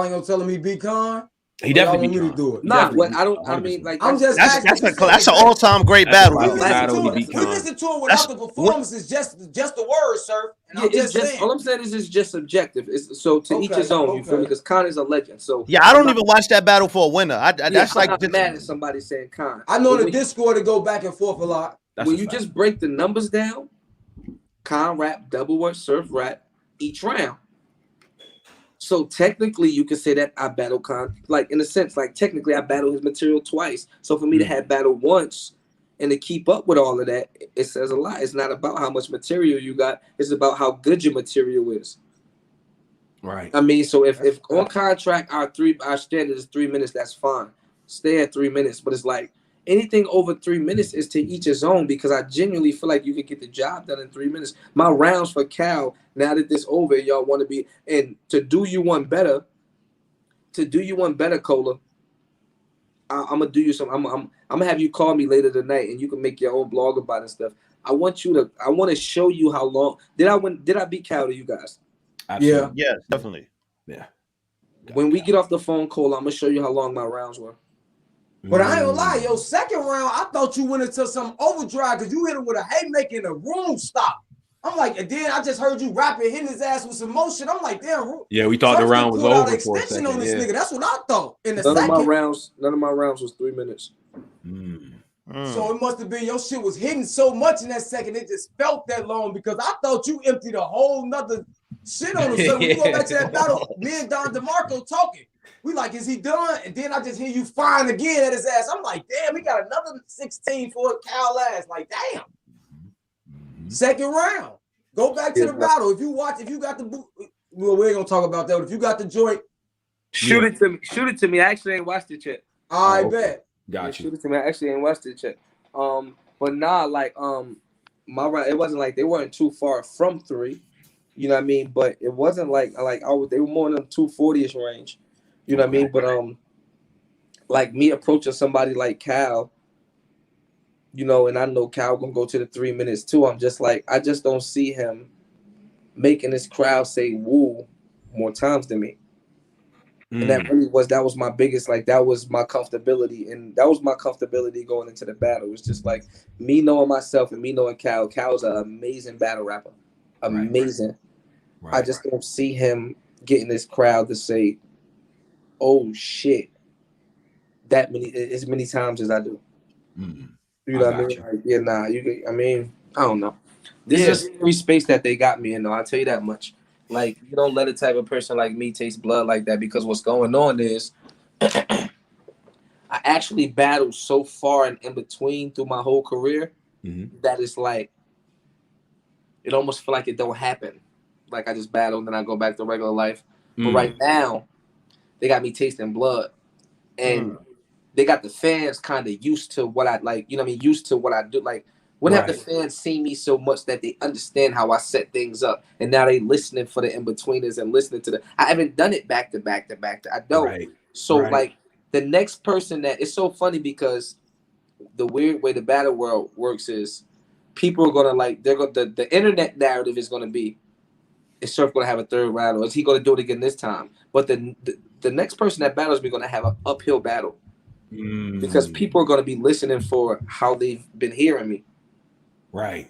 ain't gonna tell him he be con. He definitely want be me to do it. Nah, what I don't. I mean, like I'm just that's an all-time great battle. We Though. listen to it without the performances, just the words, sir. And yeah, I'm just saying. All I'm saying is it's just subjective. It's so to each his own. You feel me? Because Khan is a legend. So yeah, I don't even watch that battle for a winner. That's I'm like not mad at somebody saying Khan. I know in the Discord to go back and forth a lot. When you just break the numbers down, Khan rap, double word, surf rap each round. So technically, you could say that I battle Khan, like in a sense, like technically I battle his material twice. So for me to have battle once and to keep up with all of that, it says a lot. It's not about how much material you got; it's about how good your material is. Right. I mean, so if on contract our standard is 3 minutes, that's fine. Stay at 3 minutes, but it's like anything over 3 minutes is to each his own because I genuinely feel like you can get the job done in 3 minutes. My rounds for Cal, now that this over, y'all want to be and to do you one better, Cola. I'm gonna do you some. I'm gonna have you call me later tonight, and you can make your own blog about it and stuff. I want to show you how long did I beat Cal to you guys? Absolutely. Yeah, definitely. Yeah. When we get off the phone, Cola, I'm gonna show you how long my rounds were. But I ain't gonna lie, yo, second round, I thought you went into some overdrive because you hit him with a haymaker and the room stop. I'm like, and then I just heard you rapping, hitting his ass with some motion. I'm like, damn. Yeah, we thought the round was over for a second. On this nigga. That's what I thought. In the none second, of my rounds was 3 minutes. So it must have been your shit was hitting so much in that second, it just felt that long because I thought you emptied a whole nother shit on him. So when you go back to that battle, me and Don DeMarco talking. We like, is he done? And then I just hear you firing again at his ass. I'm like, damn, he got another 16 for a Cal ass. Like, damn. Second round. Go back to the battle. If you got the boot, well, we ain't gonna talk about that. But if you got the joint, shoot it to me. Shoot it to me. I actually ain't watched it yet. I bet. Got you. Shoot it to me. I actually ain't watched it yet. But nah, like my round, it wasn't like they weren't too far from 3. You know what I mean? But it wasn't like they were more in the 240ish range. You know what I mean? But like me approaching somebody like Cal, you know, and I know Cal gonna go to the 3 minutes too. I'm just like, I just don't see him making this crowd say woo more times than me. And that was my biggest, like that was my comfortability, and that was my comfortability going into the battle. It's just like me knowing myself and me knowing Cal. Cal's an amazing battle rapper, amazing. Right. I just don't see him getting this crowd to say, "Oh shit," as many times as I do. You know what I mean? Like, yeah, nah. I mean, I don't know. This is a scary space that they got me in, though. I'll tell you that much. Like, you don't let a type of person like me taste blood like that, because what's going on is I actually battled so far and in between through my whole career that it's like it almost feel like it don't happen. Like I just battle and then I go back to regular life. But right now, they got me tasting blood. And they got the fans kind of used to what I like, you know what I mean? Used to what I do. Like, when have the fans seen me so much that they understand how I set things up? And now they listening for the in-betweeners and listening to I haven't done it back to back to back. I don't. Right. So, like, the next person that, it's so funny because the weird way the battle world works is people are going to, like, the internet narrative is going to be, is Surf going to have a third round, or is he going to do it again this time? But the next person that battles me going to have an uphill battle because people are going to be listening for how they've been hearing me. Right.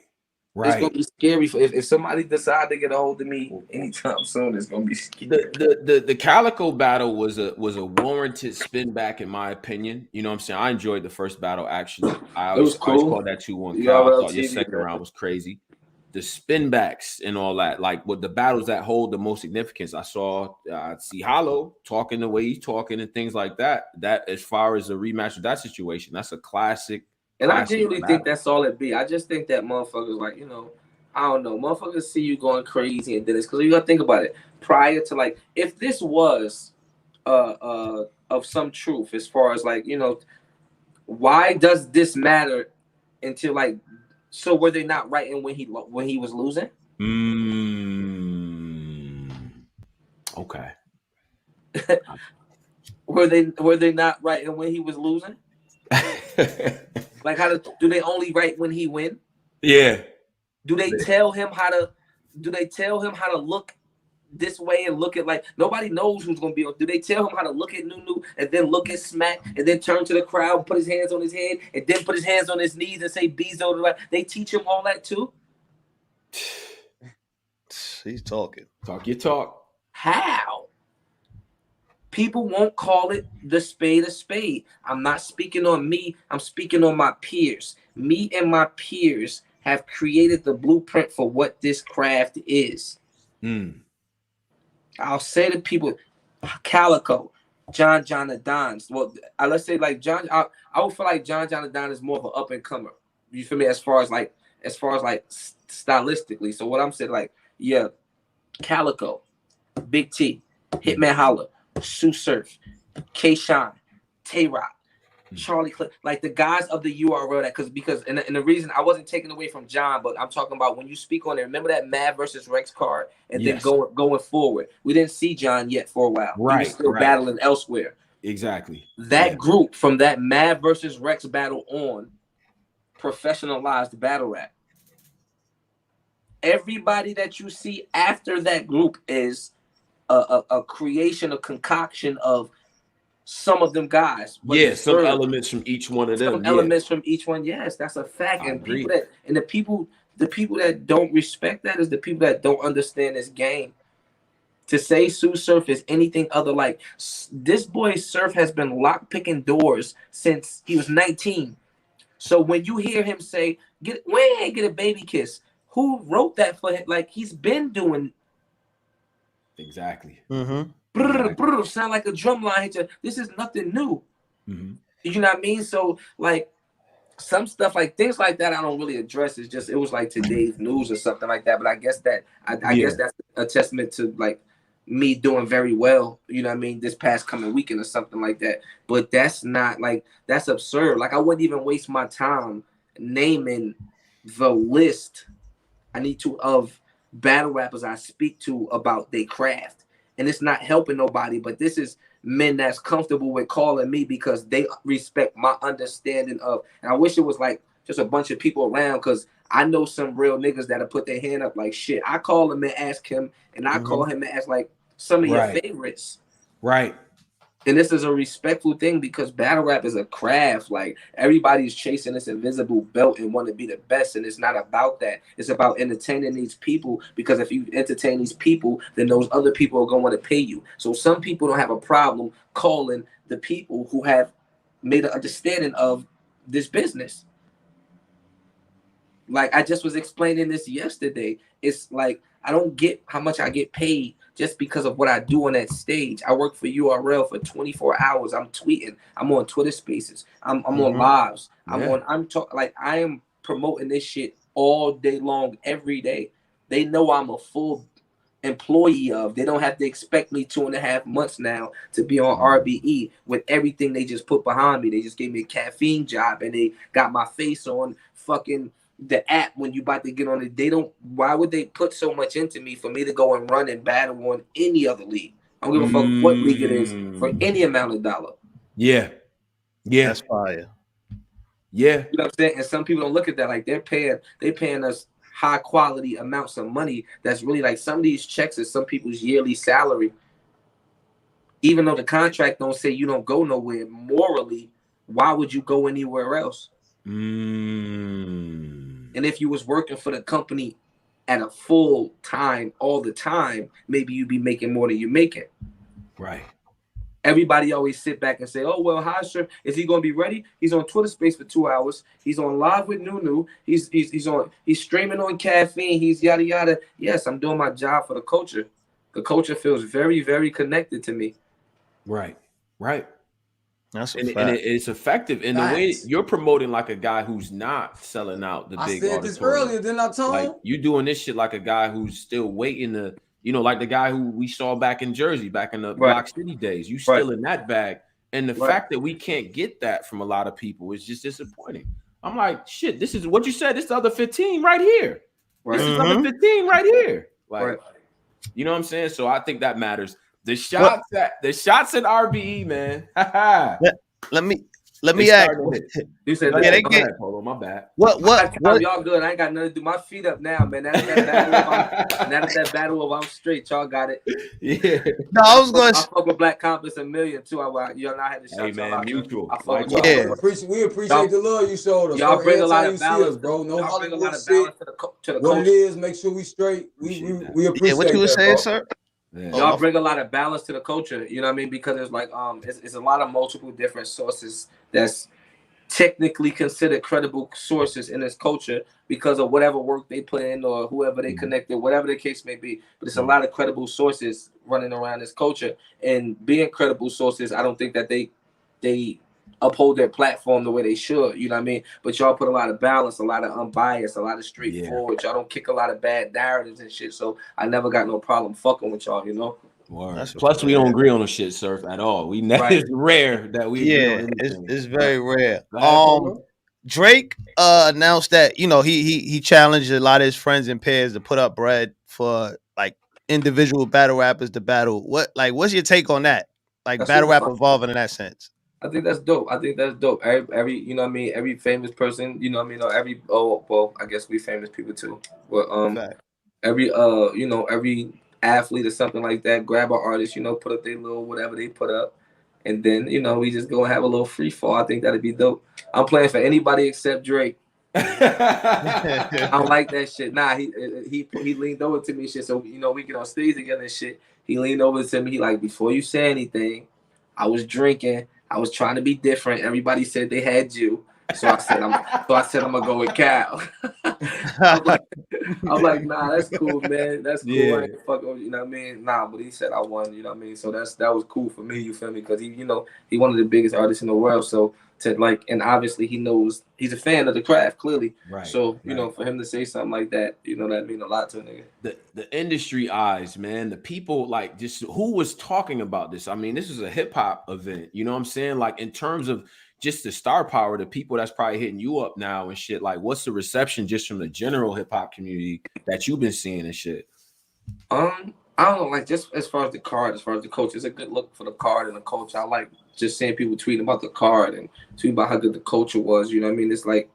It's gonna be scary if somebody decide to get a hold of me anytime soon. It's gonna be scary. The Calicoe battle was a warranted spin back, in my opinion. You know what I'm saying? I enjoyed the first battle actually. I always called that 2-1 Cal. I thought your second round was crazy. The spin backs and all that, like what the battles that hold the most significance. I saw see Hollow talking the way he's talking and things like that. That as far as a rematch of that situation, that's a classic. And I genuinely think that's all it be. I just think that motherfuckers, like, you know, I don't know, motherfuckers see you going crazy and then it's because you gotta think about it. Prior to, like, if this was of some truth as far as, like, you know, why does this matter until, like, so were they not writing when he was losing? Okay. Were they not writing when he was losing? Like, do they only write when he win? Yeah. Do they tell him how to Do they tell him how to look this way and look at like nobody knows who's gonna be on? Do they tell him how to look at Nunu and then look at Smack and then turn to the crowd, put his hands on his head, and then put his hands on his knees and say Bezo? They teach him all that too. He's talking. Talk your talk. How? People won't call it the spade a spade. I'm not speaking on me. I'm speaking on my peers. Me and my peers have created the blueprint for what this craft is. I'll say to people, Calicoe, John Adons. Well, let's say like John. I would feel like John Adons is more of an up and comer. You feel me? As far as like stylistically. So what I'm saying, like, yeah, Calicoe, Big T, Hitman Holla, Tsu Surf, K-Shine, Tay-Rock, Charlie Cliff, like the guys of the URL that because and the reason I wasn't taken away from John, but I'm talking about when you speak on it. Remember that Mav versus Rex card, and then going forward, we didn't see John yet for a while. Right, he was still battling elsewhere. Exactly. That group from that Mav versus Rex battle on professionalized battle rap. Everybody that you see after that group is a creation, a concoction of some of them guys. Yeah, some elements from each one of them. Some elements from each one. Yes, that's a fact. And people the people that don't respect that is the people that don't understand this game. To say Tsu Surf is anything other like this boy Surf has been lock picking doors since he was 19. So when you hear him say, get a baby kiss, who wrote that for him? Like he's been doing exactly. Sound like a drum line. This is nothing new. You know what I mean? So like some stuff like things like that I don't really address. It's just it was like today's news or something like that. But I guess that I guess that's a testament to like me doing very well, you know what I mean, this past coming weekend or something like that. But that's not like that's absurd. Like I wouldn't even waste my time naming the list I need to of battle rappers I speak to about their craft. And it's not helping nobody, but this is men that's comfortable with calling me because they respect my understanding of, and I wish it was like just a bunch of people around because I know some real niggas that'll put their hand up like shit. I call him and ask him, and I call him and ask like some of your favorites. Right. And this is a respectful thing because battle rap is a craft. Like everybody's chasing this invisible belt and want to be the best. And it's not about that. It's about entertaining these people because if you entertain these people, then those other people are going to want to pay you. So some people don't have a problem calling the people who have made an understanding of this business. Like I just was explaining this yesterday. It's like I don't get how much I get paid just because of what I do on that stage. I work for URL for 24 hours. I'm tweeting. I'm on Twitter Spaces. I'm on lives. I am promoting this shit all day long, every day. They know I'm a full employee of. They don't have to expect me 2.5 months now to be on RBE with everything they just put behind me. They just gave me a caffeine job and they got my face on fucking the app when you about to get on it. They don't. Why would they put so much into me for me to go and run and battle on any other league? I don't give a fuck what league it is for any amount of dollar. Yeah, that's fire. Yeah, you know what I'm saying. And some people don't look at that like they paying us high quality amounts of money. That's really like some of these checks is some people's yearly salary. Even though the contract don't say you don't go nowhere morally, why would you go anywhere else? And if you was working for the company at a full time all the time, maybe you'd be making more than you're making. Right. Everybody always sit back and say, oh, well, how sure is he going to be ready? He's on Twitter Space for 2 hours. He's on live with Nunu. He's streaming on caffeine. He's yada, yada. Yes, I'm doing my job for the culture. The culture feels very, very connected to me. Right. Right. That's and it's effective in the way you're promoting like a guy who's not selling out the big. I said this earlier, didn't I, Tom? Like you doing this shit like a guy who's still waiting to, you know, like the guy who we saw back in Jersey, back in the Block City days. You still in that bag, and the fact that we can't get that from a lot of people is just disappointing. I'm like, shit. This is what you said. This is the other 15 right here. This is other 15 right here. Like, you know what I'm saying? So I think that matters. The shots at RBE, man. let me let me ask. You said yeah, they get Polo, my bad. What? Y'all good? I ain't got nothing to do. My feet up now, man. Now that battle of I'm straight. Y'all got it. Yeah. No, I was going. I fuck with Black Compass a million too. Y'all know I had to shout y'all out. Mutual. I fuck with y'all. Yeah. We appreciate the love you showed us. Y'all bring a lot of balance, bro. No Hollywood shit. To the what culture. it is, make sure we straight. We appreciate what you were saying, bro. sir? Yeah. Y'all bring a lot of balance to the culture. You know what I mean? Because it's like it's a lot of multiple different sources that's technically considered credible sources in this culture because of whatever work they put in or whoever they connected, whatever the case may be. But it's a lot of credible sources running around this culture, and being credible sources, I don't think that they uphold their platform the way they should. You know what I mean? But y'all put a lot of balance, a lot of unbiased, a lot of straightforward. Y'all don't kick a lot of bad narratives and shit. So I never got no problem fucking with y'all. You know. Plus, we don't agree on the shit, Surf, at all. It's rare that we agree on anything. It's very rare. Drake announced that he challenged a lot of his friends and peers to put up bread for like individual battle rappers to battle. What's your take on that? Like That's battle rap evolving in that sense. I think that's dope. Every you know what I mean, every famous person, you know what I mean, or every I guess we famous people too. But every every athlete or something like that, grab an artist, put up their little whatever they put up, and then we just go and have a little free fall. I think that'd be dope. I'm playing for anybody except Drake. I don't like that shit. Nah, he leaned over to me and shit. So we get on stage together and shit. He leaned over to me. He like, before you say anything, I was drinking. I was trying to be different. Everybody said they had you. So I said I'm gonna go with Cal. I'm like, nah, that's cool, man. That's cool. Yeah. I ain't fucking, you know what I mean? Nah, but he said I won, you know what I mean? So that was cool for me, you feel me? Because he one of the biggest artists in the world. So and obviously he knows he's a fan of the craft, clearly. Right. So, for him to say something like that, that mean a lot to a nigga. The industry eyes, man, the people just who was talking about this. I mean, this is a hip hop event, you know what I'm saying? Like in terms of just the star power, the people that's probably hitting you up now and shit. Like, what's the reception just from the general hip hop community that you've been seeing and shit? I don't know, like just as far as the card, as far as the coach, it's a good look for the card and the coach. I like just seeing people tweeting about the card and tweeting about how good the culture was. You know what I mean? It's like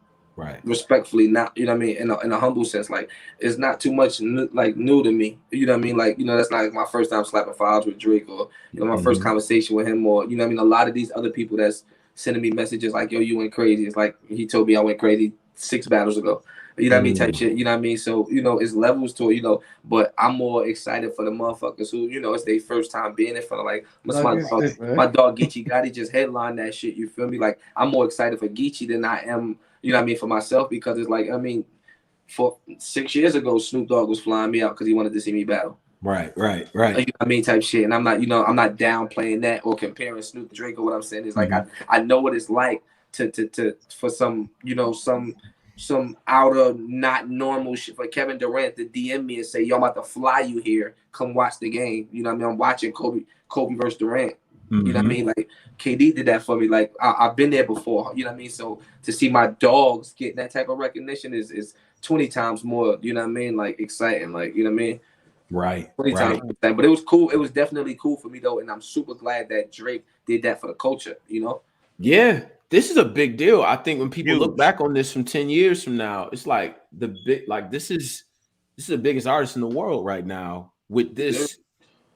respectfully, not you know what I mean, in a humble sense. Like it's not too much new to me. You know what I mean? Like that's not like my first time slapping files with Drake or my first conversation with him or you know what I mean. A lot of these other people that's sending me messages like, yo, you went crazy. It's like he told me I went crazy 6 battles ago. You know what I mean? Type shit. You know what I mean? So, it's levels to it, but I'm more excited for the motherfuckers who, it's their first time being in front of my dog Geechi Gotti just headlined that shit. You feel me? Like I'm more excited for Geechi than I am, you know what I mean, for myself because it's like, I mean, for 6 years ago, Snoop Dogg was flying me out because he wanted to see me battle. Right. You know what I mean, type shit. And I'm not, I'm not downplaying that or comparing Snoop to Drake or what I'm saying is like I know what it's like to for some, some outer not normal shit for Kevin Durant to DM me and say, yo, I'm about to fly you here. Come watch the game. You know what I mean? I'm watching Kobe versus Durant. You know what I mean? Like KD did that for me. Like I've been there before. You know what I mean? So to see my dogs get that type of recognition is 20 times more, you know what I mean? Like exciting. Like, you know what I mean? Right. But it was cool. It was definitely cool for me though, and I'm super glad that Drake did that for the culture. Yeah, this is a big deal. I think when people look back on this from 10 years from now, it's like this is the biggest artist in the world right now with this.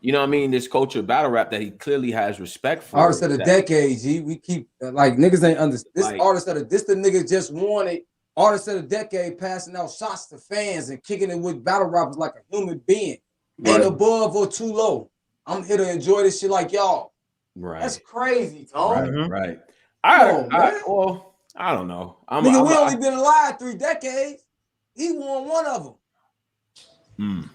You know what I mean? This culture of battle rap that he clearly has respect for. Artist of the decade, G. We keep like niggas ain't understand. This artist of the niggas just wanted. Artist of the decade passing out shots to fans and kicking it with battle rappers like a human being. Ain't above or too low. I'm here to enjoy this shit like y'all. Right. That's crazy, Tom. Right. I don't know. We only been alive 3 decades. He won one of them.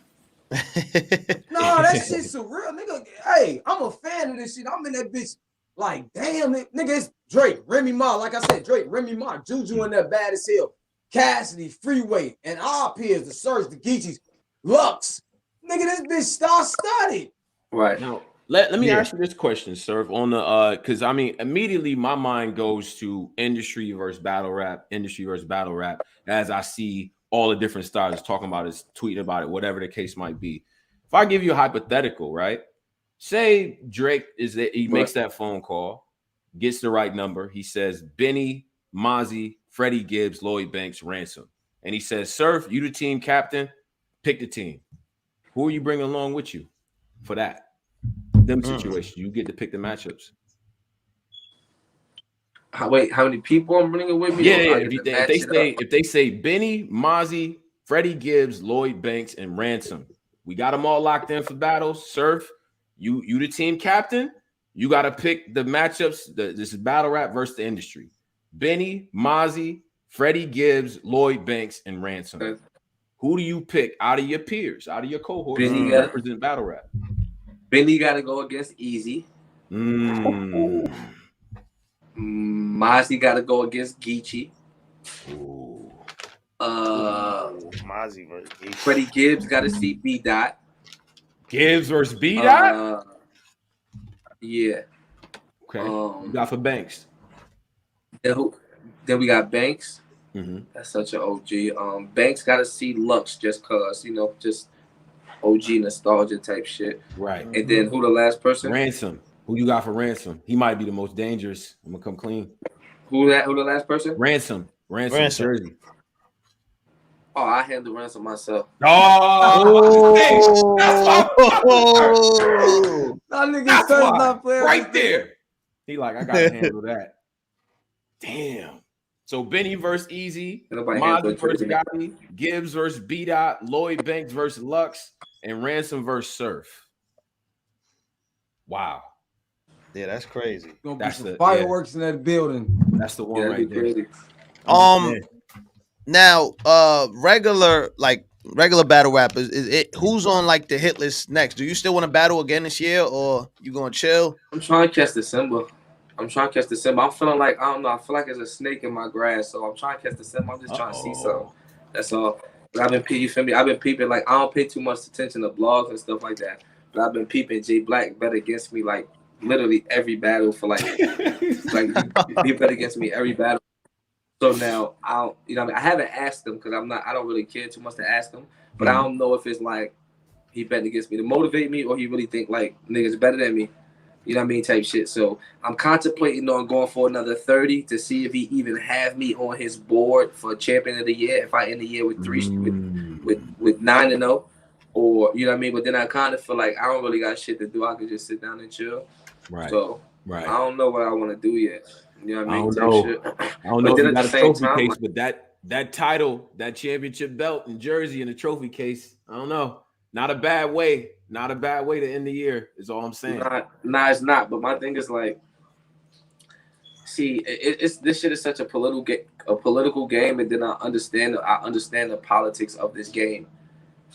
No, that shit's surreal, nigga. Hey, I'm a fan of this shit. I'm in that bitch like, damn it, nigga, it's Drake, Remy Ma. Like I said, Drake, Remy Ma, Juju in there bad as hell. Cassidy, Freeway, and our peers, the Surge, the Geechis, Lux. Nigga, this bitch star-studded. Right. Now, let me ask you this question, Surf, on the because I mean, immediately my mind goes to industry versus battle rap, as I see all the different stars talking about it, tweeting about it, whatever the case might be. If I give you a hypothetical, right? Say Drake he makes that phone call, gets the right number. He says Benny, Mozzie, Freddie Gibbs, Lloyd Banks, Ransom. And he says, Surf, you the team captain. Pick the team. Who are you bringing along with you for that? Them situations. You get to pick the matchups. How many people I'm bringing with me? Yeah. If they say Benny, Mozzie, Freddie Gibbs, Lloyd Banks, and Ransom, we got them all locked in for battles. Surf, you the team captain. You got to pick the matchups. This is battle rap versus the industry. Benny, Mozzie, Freddie Gibbs, Lloyd Banks, and Ransom. Okay. Who do you pick out of your peers, out of your cohorts to represent battle rap? Benny got to go against Easy. Mozzie got to go against Geechi. Mozzie versus Geechi. Freddie Gibbs got to see B Dot. Gibbs versus B Dot. Yeah. Okay. You got for Banks. Then we got Banks. Mm-hmm. That's such an OG. Banks got to see Lux just cause just OG nostalgia type shit. Right. And then who the last person? Ransom. Who you got for Ransom? He might be the most dangerous. I'm gonna come clean. Who the last person? Ransom. Jersey. Oh, I handle Ransom myself. Oh, that nigga not playing right there. He like, I gotta handle that. Damn. So Benny versus Easy, Mozzie versus Gotti, Gibbs versus B Dot, Lloyd Banks versus Lux, and Ransom versus Surf. Wow. Yeah, that's crazy. That's the fireworks in that building. That's the one right there. Now, regular battle rappers, is it who's on like the hit list next? Do you still want to battle again this year, or you gonna chill? I'm trying to catch December. I'm feeling like I don't know. I feel like there's a snake in my grass, so I'm trying to catch December. I'm just trying to see something. That's all. But I've been peeping. Like I don't pay too much attention to blogs and stuff like that. But I've been peeping. J Black bet against me like literally every battle for like he bet against me every battle. So now I haven't asked him because I don't really care too much to ask him. But I don't know if it's like he betting against me to motivate me or he really think like niggas better than me. You know what I mean? Type shit. So I'm contemplating on going for another 30 to see if he even have me on his board for champion of the year. If I end the year with 9-0, or you know what I mean. But then I kind of feel like I don't really got shit to do. I could just sit down and chill. Right. So I don't know what I want to do yet. You know what I mean? I don't know if you got a trophy case, but that title, that championship belt and jersey in the trophy case, I don't know. Not a bad way. Not a bad way to end the year is all I'm saying. Nah, it's not. But my thing is like, see, it's this shit is such a political game, and then I understand the politics of this game.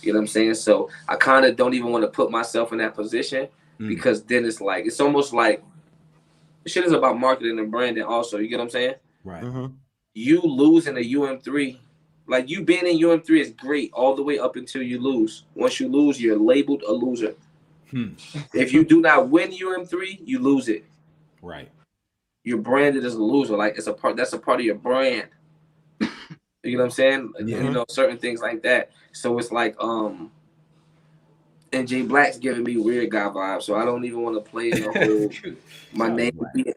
You know what I'm saying? So I kind of don't even want to put myself in that position because then it's almost like shit is about marketing and branding also. You get what I'm saying? Right. Mm-hmm. You losing a UM3. Like, you being in UM3 is great all the way up until you lose. Once you lose, you're labeled a loser. If you do not win UM3, you lose it. Right. You're branded as a loser. Like, that's a part of your brand. You know what I'm saying? Yeah. You know, certain things like that. So it's like, and J Black's giving me weird guy vibes, so I don't even want to play in the whole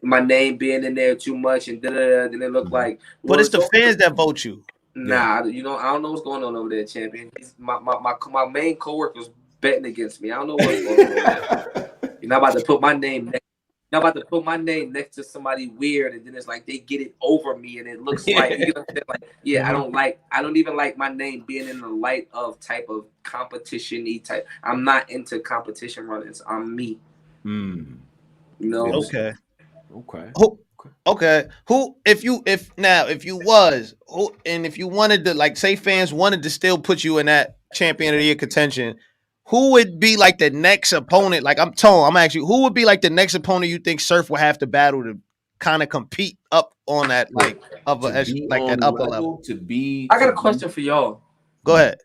my name being in there too much and then it look like. But it's the fans that vote you. Nah, you know, I don't know what's going on over there, champion. My main coworker's betting against me. I don't know what's going on over there. You're not about to put my name next to somebody weird, and then it's like they get it over me, and it looks like, you know what I'm saying? Like, I don't even like my name being in the light of type of competition-y type. I'm not into competition runnings. I'm me. You know? Okay. Okay. If you wanted to, like, say fans wanted to still put you in that champion of the year contention, who would be like the next opponent? Like, I'm asking you, who would be like the next opponent you think Surf will have to battle to kind of compete up on that upper level? I got a question for y'all. Go ahead.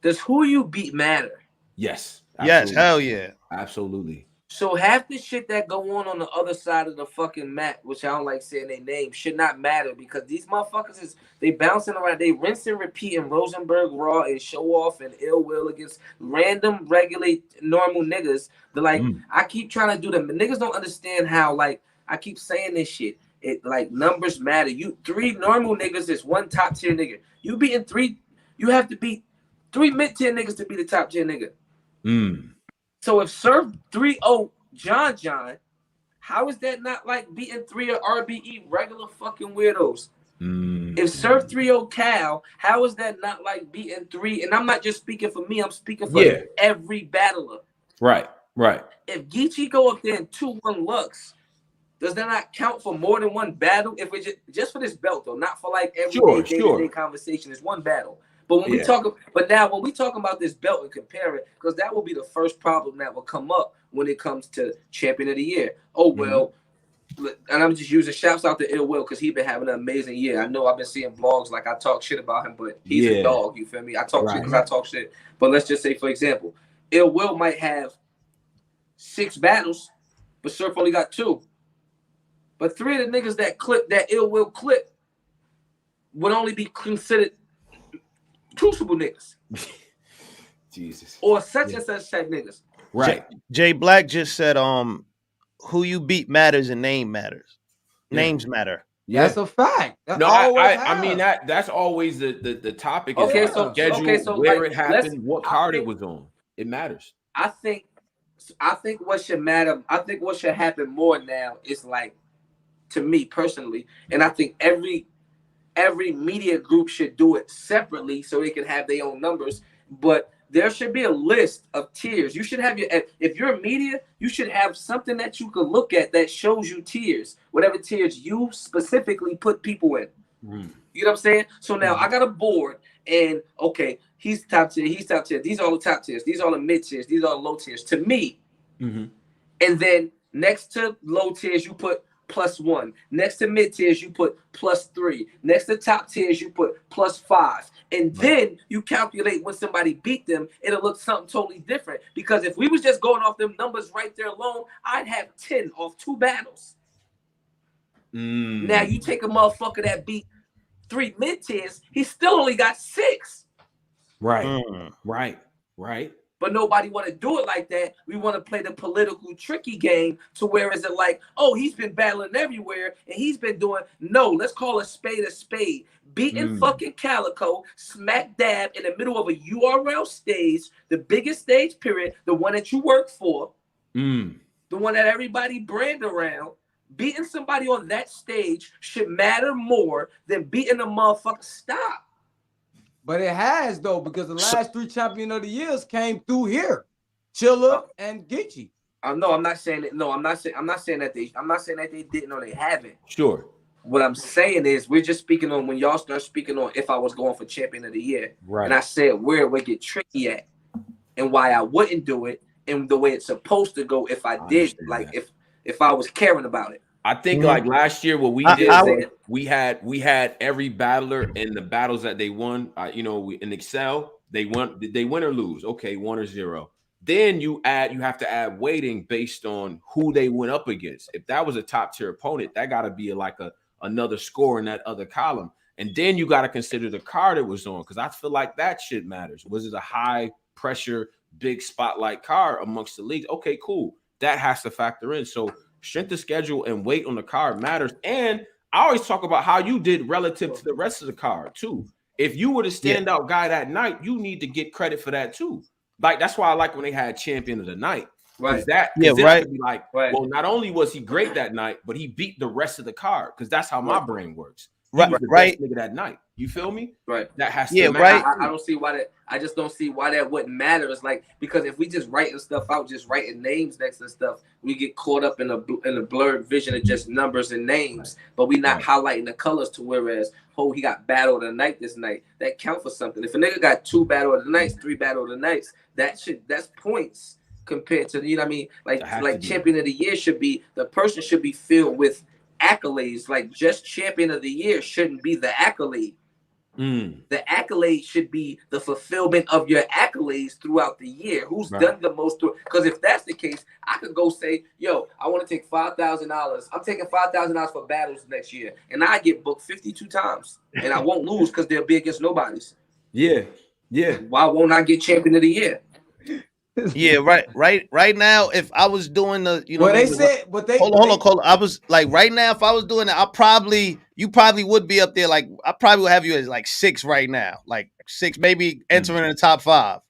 Does who you beat matter? Yes. Yes, hell yeah. Absolutely. So half the shit that go on the other side of the fucking mat, which I don't like saying their name, should not matter because these motherfuckers they bouncing around, they rinse and repeat in Rosenberg Raw and show off and ill will against random, regulate, normal niggas. They're like, I keep trying to do them. The niggas don't understand how, like, I keep saying this shit. It like numbers matter. You 3 normal niggas is 1 top tier nigga. You beating 3, you have to beat 3 mid-tier niggas to be the top tier nigga. So if Surf 3-0 John, how is that not like beating 3 of RBE regular fucking weirdos? If Surf 3-0 Cal, how is that not like beating 3? And I'm not just speaking for me, I'm speaking for every battler. Right. If Geechi go up there and 2-1 Lux, does that not count for more than 1 battle? If we just for this belt though, not for like everyday day-to-day conversation, it's 1 battle. But when we talk about this belt and compare it, because that will be the first problem that will come up when it comes to Champion of the Year. Oh well, and I'm just using shouts out to Ill Will because he's been having an amazing year. I know I've been seeing blogs like I talk shit about him, but he's a dog. You feel me? I talk shit because I talk shit. But let's just say, for example, Ill Will might have 6 battles, but Surf only got 2. But 3 of the niggas that Ill Will clip would only be considered crucible niggas. Jesus. Or such and such type niggas. Right. Jay Black just said, who you beat matters and name matters. Names matter. That's a fact. I mean that's always the topic. Okay, is so schedule, where like, it happened, what card it was on. It matters. I think what should matter. I think what should happen more now is like, to me personally, and I think every media group should do it separately so they can have their own numbers. But there should be a list of tiers. You should have if you're a media, you should have something that you could look at that shows you tiers, whatever tiers you specifically put people in. You know what I'm saying? So now I got a board, and okay, he's top tier, he's top tier. These are all the top tiers. These are all the mid tiers. These are all the low tiers to me. And then next to low tiers, you put +1. Next to mid tiers, you put +3. Next to top tiers, you put +5. And then you calculate when somebody beat them, it'll look something totally different. Because if we was just going off them numbers right there alone, I'd have 10 off 2 battles. Now you take a motherfucker that beat 3 mid tiers, he still only got 6. Right. But nobody want to do it like that. We want to play the political tricky game to where is it like, oh, he's been battling everywhere and he's been doing. No, let's call a spade a spade. Beating fucking Calicoe smack dab in the middle of a URL stage, the biggest stage period, the one that you work for, the one that everybody brand around. Beating somebody on that stage should matter more than beating a motherfucker. Stop. But it has though, because the last 3 champion of the years came through here, Chilla and Geechi. No, I'm not saying it. No, I'm not saying that they didn't or they haven't. Sure. What I'm saying is we're just speaking on when y'all start speaking on if I was going for champion of the year. Right. And I said where it would get tricky at and why I wouldn't do it and the way it's supposed to go if I did, like if I was caring about it. I think like last year, what we did, we had every battler in the battles that they won. In Excel, did they win or lose? Okay, 1 or 0. Then you have to add weighting based on who they went up against. If that was a top tier opponent, that got to be like another score in that other column. And then you got to consider the card it was on, because I feel like that shit matters. Was it a high pressure, big spotlight card amongst the leagues? Okay, cool. That has to factor in. So strength of schedule and weight on the card matters. And I always talk about how you did relative to the rest of the card too. If you were the standout guy that night, you need to get credit for that too. Like that's why I like when they had champion of the night. Right. That be like, well, not only was he great that night, but he beat the rest of the card, because that's how my brain works. He was the best nigga that night. You feel me? Right. That has to matter. Right. I don't see why that. I just don't see why that wouldn't matter. It's like, because if we just writing stuff out, just writing names next to stuff, we get caught up in a blurred vision of just numbers and names, but we not highlighting the colors to whereas, oh, he got battle of the night this night. That count for something. If a nigga got 2 battle of the nights, 3 battle of the nights, that's points compared to, you know what I mean? Like champion of the year the person should be filled with accolades. Like just champion of the year shouldn't be the accolade. The accolade should be the fulfillment of your accolades throughout the year. Who's done the most? Because if that's the case, I could go say, yo, I want to take $5,000. I'm taking $5,000 for battles next year. And I get booked 52 times. And I won't lose because they'll be against nobodies. Yeah. Why won't I get champion of the year? Yeah, right now, if I was doing the, you know, Well, what I they mean, said, but they hold on. I was like, right now, if I was doing that, you probably would be up there. Like, I probably would have you as like 6 right now, like 6, maybe entering in the top 5.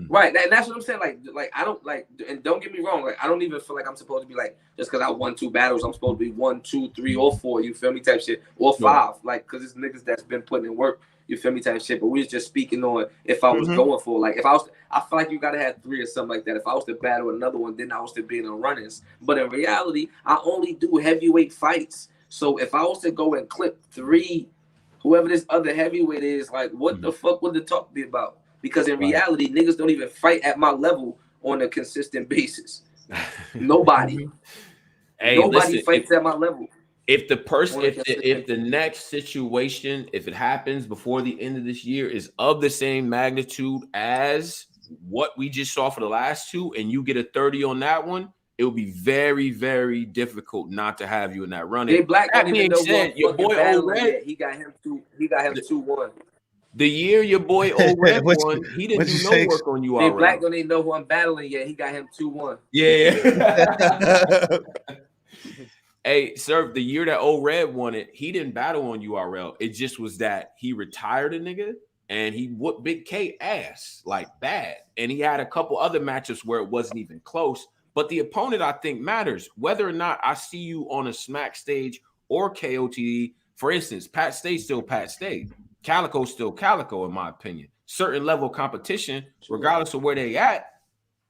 Right, and that's what I'm saying. Like I don't like, and don't get me wrong. Like I don't even feel like I'm supposed to be like, just because I won 2 battles, I'm supposed to be 1, 2, 3, or 4. You feel me? Type shit, or 5. Like, because it's niggas that's been putting in work. You feel me? Type shit. But we was just speaking on if I was going for, like, if I was, I feel like you gotta have 3 or something like that. If I was to battle another one, then I was to be in the runnings. But in reality, I only do heavyweight fights. So if I was to go and clip 3, whoever this other heavyweight is, like, what the fuck would the talk be about? Because in reality, niggas don't even fight at my level on a consistent basis. Nobody. Hey, Nobody fights at my level. If the person, if the next situation, if it happens before the end of this year, is of the same magnitude as what we just saw for the last 2, and you get a 30 on that one, it will be very, very difficult not to have you in that running. Jay Black don't even know what your boy O-Red, he got him 2-1. The year your boy O-Red won, he didn't do no work on URL. Jay Black don't even know who I'm battling yet. He got him 2-1. Yeah. Hey, sir, the year that O-Red won it, he didn't battle on URL. It just was that he retired a nigga and he whooped Big K ass, like, bad. And he had a couple other matchups where it wasn't even close. But the opponent, I think, matters. Whether or not I see you on a smack stage or KOTD, for instance, Pat Stay's still Pat Stay. Calicoe's still Calicoe, in my opinion. Certain level of competition, regardless of where they at,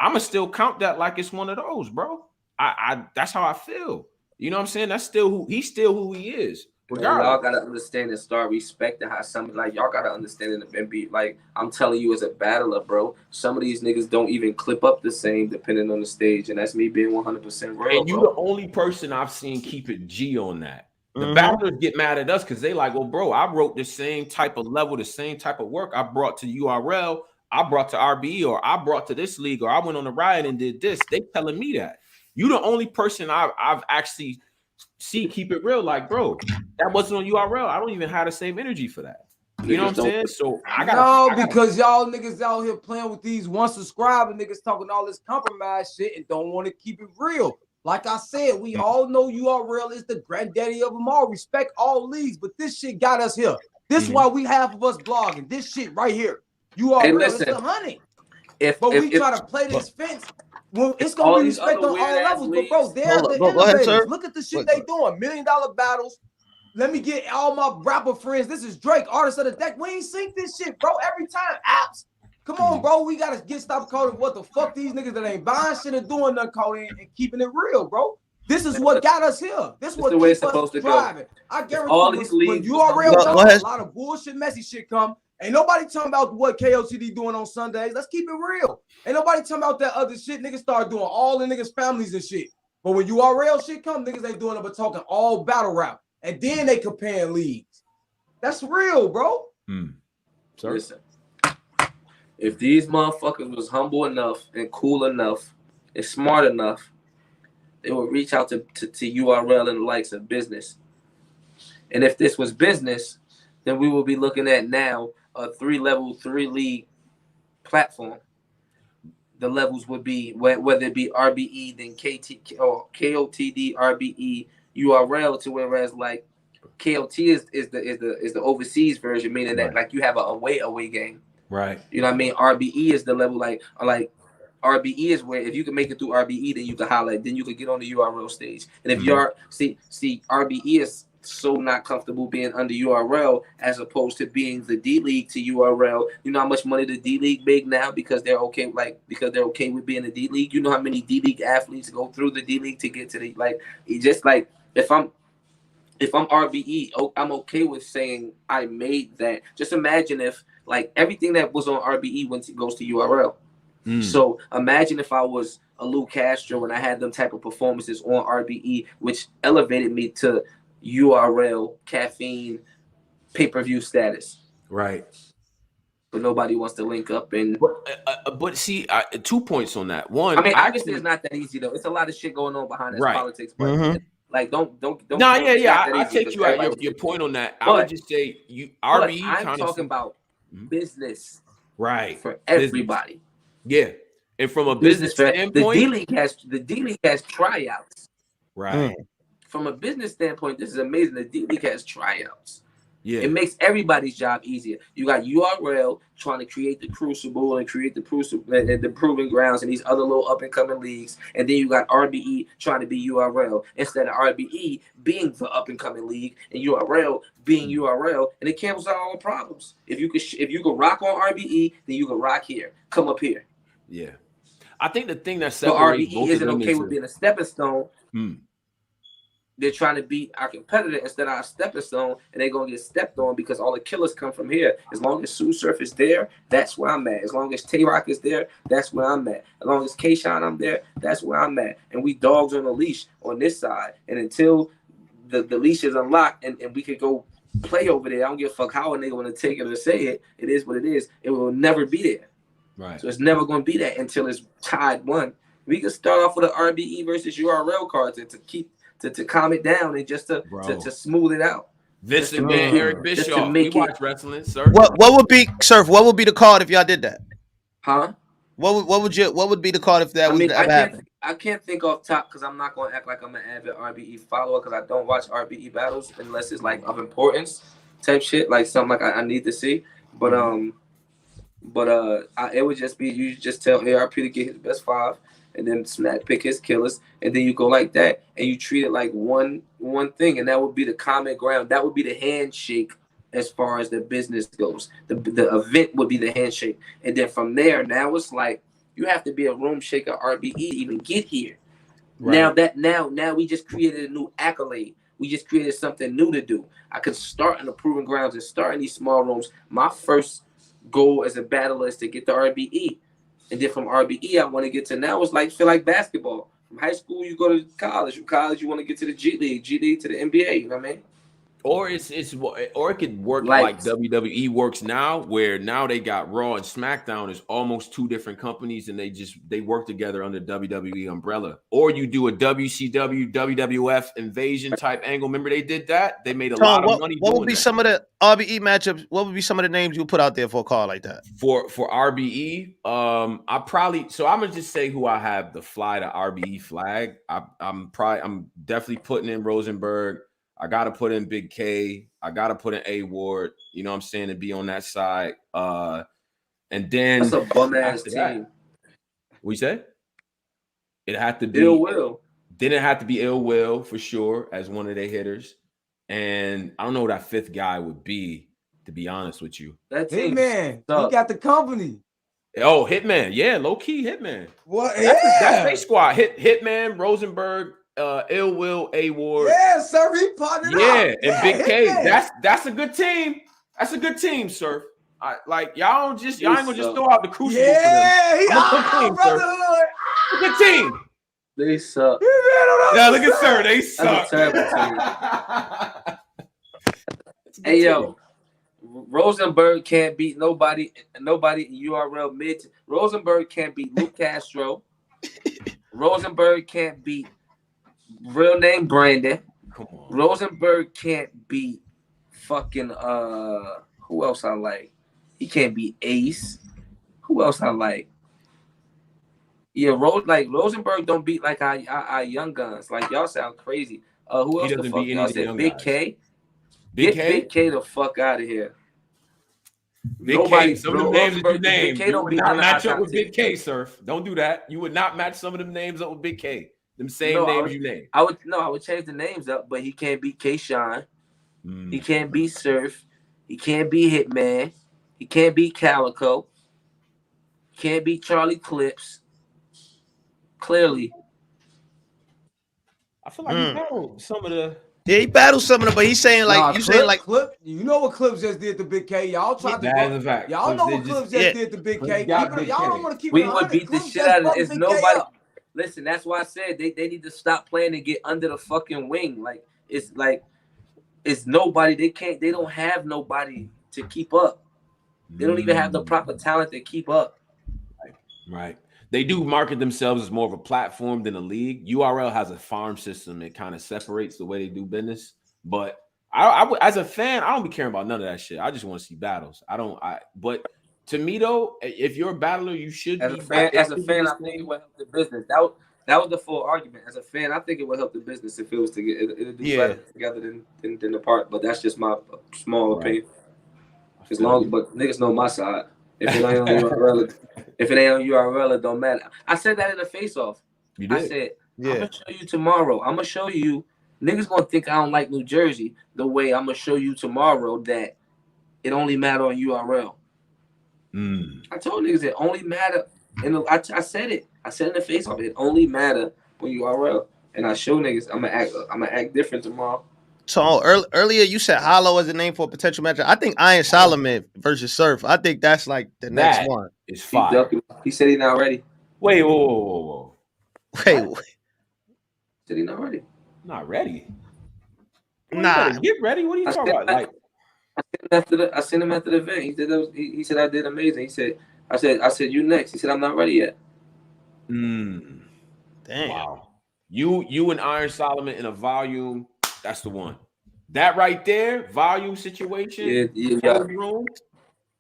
I'ma still count that like it's one of those, bro. I that's how I feel. You know what I'm saying? That's still he's still who he is. Regardless. Y'all gotta understand and start respecting how some, like, y'all gotta understand and be like, I'm telling you as a battler, bro. Some of these niggas don't even clip up the same depending on the stage, and that's me being 100% real. And you the only person I've seen keep it G on that. The battlers get mad at us because they like, well, bro, I wrote the same type of level, the same type of work I brought to URL, I brought to RBE, or I brought to this league, or I went on the riot and did this. They telling me that. You the only person I've actually see keep it real, like, bro, that wasn't on URL. I don't even have the same energy for that. You know what I'm saying? So because y'all niggas out here playing with these 1 subscriber niggas talking all this compromise shit and don't want to keep it real. Like I said, we all know URL is the granddaddy of them all. Respect all leagues, but this shit got us here. This is why we half of us blogging. This shit right here. URL is the honey. But we try to play this fence. Well, it's gonna be respect on all levels, but bro, they're the innovators. Look at the shit they doing. $1 million battles. Let me get all my rapper friends. This is Drake, artist of the deck. We ain't seen this shit, bro. Every time apps. Come on, bro. We gotta stop calling what the fuck these niggas that ain't buying shit and doing nothing calling and keeping it real, bro. This is what got us here. This is what the way it's keeps supposed us to driving. go. I guarantee all you, these when leagues, URL come, a lot of bullshit, messy shit come. Ain't nobody talking about what KOTD doing on Sundays. Let's keep it real. Ain't nobody talking about that other shit. Niggas start doing all the niggas' families and shit. But when URL shit come, niggas ain't doing it but talking all battle rap. And then they comparing leagues. That's real, bro. Sorry. Listen, if these motherfuckers was humble enough and cool enough and smart enough, they would reach out to URL and the likes of business. And if this was business, then we will be looking at now a 3-level, 3-league platform. The levels would be whether it be RBE, then KOTD, RBE, URL, to whereas like KOT is the overseas version, meaning that like you have a away game. Right. You know what I mean? RBE is the level like RBE is where if you can make it through RBE, then you can highlight, then you can get on the URL stage. And if you're see RBE is so not comfortable being under URL as opposed to being the D League to URL. You know how much money the D League make now because they're okay with being a D League. You know how many D League athletes go through the D League to get to the just like if I'm RBE, I'm okay with saying I made that. Just imagine if like everything that was on RBE goes to URL. So imagine if I was a Lou Castro and I had them type of performances on RBE, which elevated me to URL, caffeine, pay-per-view status. Right. But nobody wants to link up and. But see, 2 points on that. One, I mean, obviously it's not that easy though. It's a lot of shit going on behind this politics. But like, don't. No, I take you at your point on that. I would just say RBE. I'm talking about business, right, for everybody. Yeah. And from a business standpoint, the D League has tryouts. Right. From a business standpoint, this is amazing. The D League has tryouts. Yeah. It makes everybody's job easier. You got URL trying to create the Crucible and create the Proving Grounds and these other little up and coming leagues, and then you got RBE trying to be URL instead of RBE being the up and coming league and URL being URL, and it cancels out all the problems. If you could rock on RBE, then you can rock here. Come up here. Yeah, I think the thing that separates RBE isn't okay with being a stepping stone. They're trying to beat our competitor instead of our stepping stone, and they're going to get stepped on because all the killers come from here. As long as Tsu Surf is there, that's where I'm at. As long as Tay-Rock is there, that's where I'm at. As long as K-Shine I'm there, that's where I'm at. And we dogs on the leash on this side. And until the leash is unlocked and we could go play over there, I don't give a fuck how a nigga want to take it or say it. It is what it is. It will never be there. Right. So it's never going to be that until it's tied one. We can start off with an RBE versus URL card to keep to calm it down and just to smooth it out. Vincent Man, Eric Bischoff, we watch wrestling, sir. What would be Surf? What would be the card if y'all did that? Huh? What would be the card if that was ever happened? I can't think off top because I'm not going to act like I'm an avid RBE follower because I don't watch RBE battles unless it's like of importance type shit, like something like I need to see. But it would just be you just tell ARP to get his best 5. And then Smack pick his killers, and then you go like that, and you treat it like one thing, and that would be the common ground. That would be the handshake as far as the business goes. The event would be the handshake, and then from there, now it's like you have to be a room shaker RBE to even get here. Right. Now we just created a new accolade. We just created something new to do. I could start in the Proving Grounds and start in these small rooms. My first goal as a battler is to get the RBE. And then from RBE, I want to get to now. It's like feel like basketball. From high school, you go to college. From college, you want to get to the G League to the NBA. You know what I mean? Or it could work like WWE works now, where now they got Raw and SmackDown is almost 2 different companies, and they work together under WWE umbrella. Or you do a WCW, WWF invasion type angle. Remember they did that? They made a lot of money. What would be some of the RBE matchups? What would be some of the names you put out there for a call like that? For RBE, I'm gonna just say who I have the fly to RBE flag. I'm definitely putting in Rosenberg. I got to put in Big K. I got to put in A Ward, you know what I'm saying, to be on that side. And then that's a bum ass team. What you say? It had to be Ill Will. Then it had to be Ill Will for sure as one of their hitters. And I don't know who that 5th guy would be, to be honest with you. That Hitman. He got the company. Oh, Hitman. Yeah, low key Hitman. What? That's their squad. Hitman, Rosenberg, Ill Will, A Ward. Yeah, sir. He partnered up. And Big K. That's a good team. That's a good team, sir. Y'all ain't gonna just throw out the Crucible for them. Yeah, brother. Good team. They suck. Yeah, look at sir. They suck. Hey yo, Rosenberg can't beat nobody in URL mid. Rosenberg can't beat Luke Castro. Rosenberg can't beat real name Brandon. Come on. Rosenberg can't beat fucking who else I like? He can't beat Ace. Who else I like? Yeah, Rosenberg don't beat like our young guns. Like y'all sound crazy. Who else the fuck y'all said? Big K. Get Big K the fuck out of here. Big K, some of the names that you named, you would not match up with Big K, Surf. Don't do that. You would not match some of them names up with Big K. Them same names you named. I would change the names up, but he can't beat K-Shine. He can't beat Surf. He can't beat Hitman. He can't beat Calicoe. He can't beat Charlie Clips. Clearly. I feel like he battled some of the. Yeah, he battled some of them, but he's saying like Clip. You know what Clips just did to Big K? Y'all tried to. Y'all know what Clips just did to Big K. Y'all don't want to keep. We would beat the shit out of it. It's nobody. Listen, that's why I said they need to stop playing and get under the fucking wing. It's nobody. They don't have nobody to keep up. They don't even have the proper talent to keep up. Right. They do market themselves as more of a platform than a league. URL has a farm system. It kind of separates the way they do business. But I as a fan, I don't be caring about none of that shit. I just want to see battles. But To me though, if you're a battler, you should as be a fan. As a fan, I this think it thing. would help the business. That was the full argument. As a fan, I think it would help the business if it was to get it do better together than apart. But that's just my small opinion. As long, but niggas know my side. If it ain't on URL, it don't matter. I said that in the face-off. You did. I said, I'm gonna show you tomorrow. I'm gonna show you. Niggas gonna think I don't like New Jersey the way I'm gonna show you tomorrow that it only matter on URL. I told niggas it only matter, and I said it. I said in the face-off, it only matter on URL. And I show niggas I'm gonna act different tomorrow. So earlier you said Hollow as a name for a potential matchup. I think Iron Solomon versus Surf. I think that's like the next one. It's fire. He said he's not ready. Wait, whoa. Wait. Said he not ready. Not ready. Nah. Get ready. What are you talking about? Like, I sent him after the event. He said he said I did amazing. He said I said you next. He said I'm not ready yet. Damn. Wow. You and Iron Solomon in a volume. That's the one. That right there, volume situation. Yeah. Room.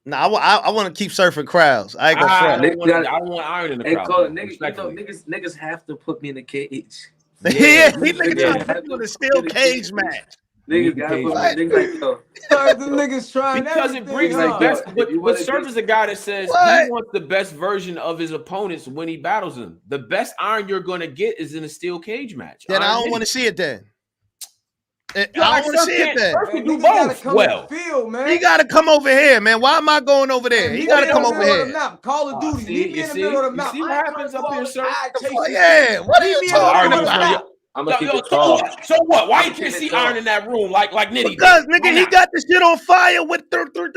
Nah, I want to keep surfing crowds. I ain't gonna front. I don't want Iron in the crowd. Niggas have to put me in the cage. Yeah, niggas doing a steel cage match. Niggas gotta put me like yo. The niggas trying because it brings the best. But Surf is a guy that says he wants the best version of his opponents when he battles them. The best Iron you're gonna get is in a steel cage match. Then I don't want to see it then. I don't want to see it then. Surf can do both well. Field, man. He got to come over here, man. Why am I going over there? He got to come over here. Call of Duty. Meet me in the middle of the map. See what happens up here, Surf? Yeah. What are you talking about? I'm gonna keep it calm. So what? Why you can't see Iron in that room like Nitty? Because nigga, he got the shit on fire with 3,000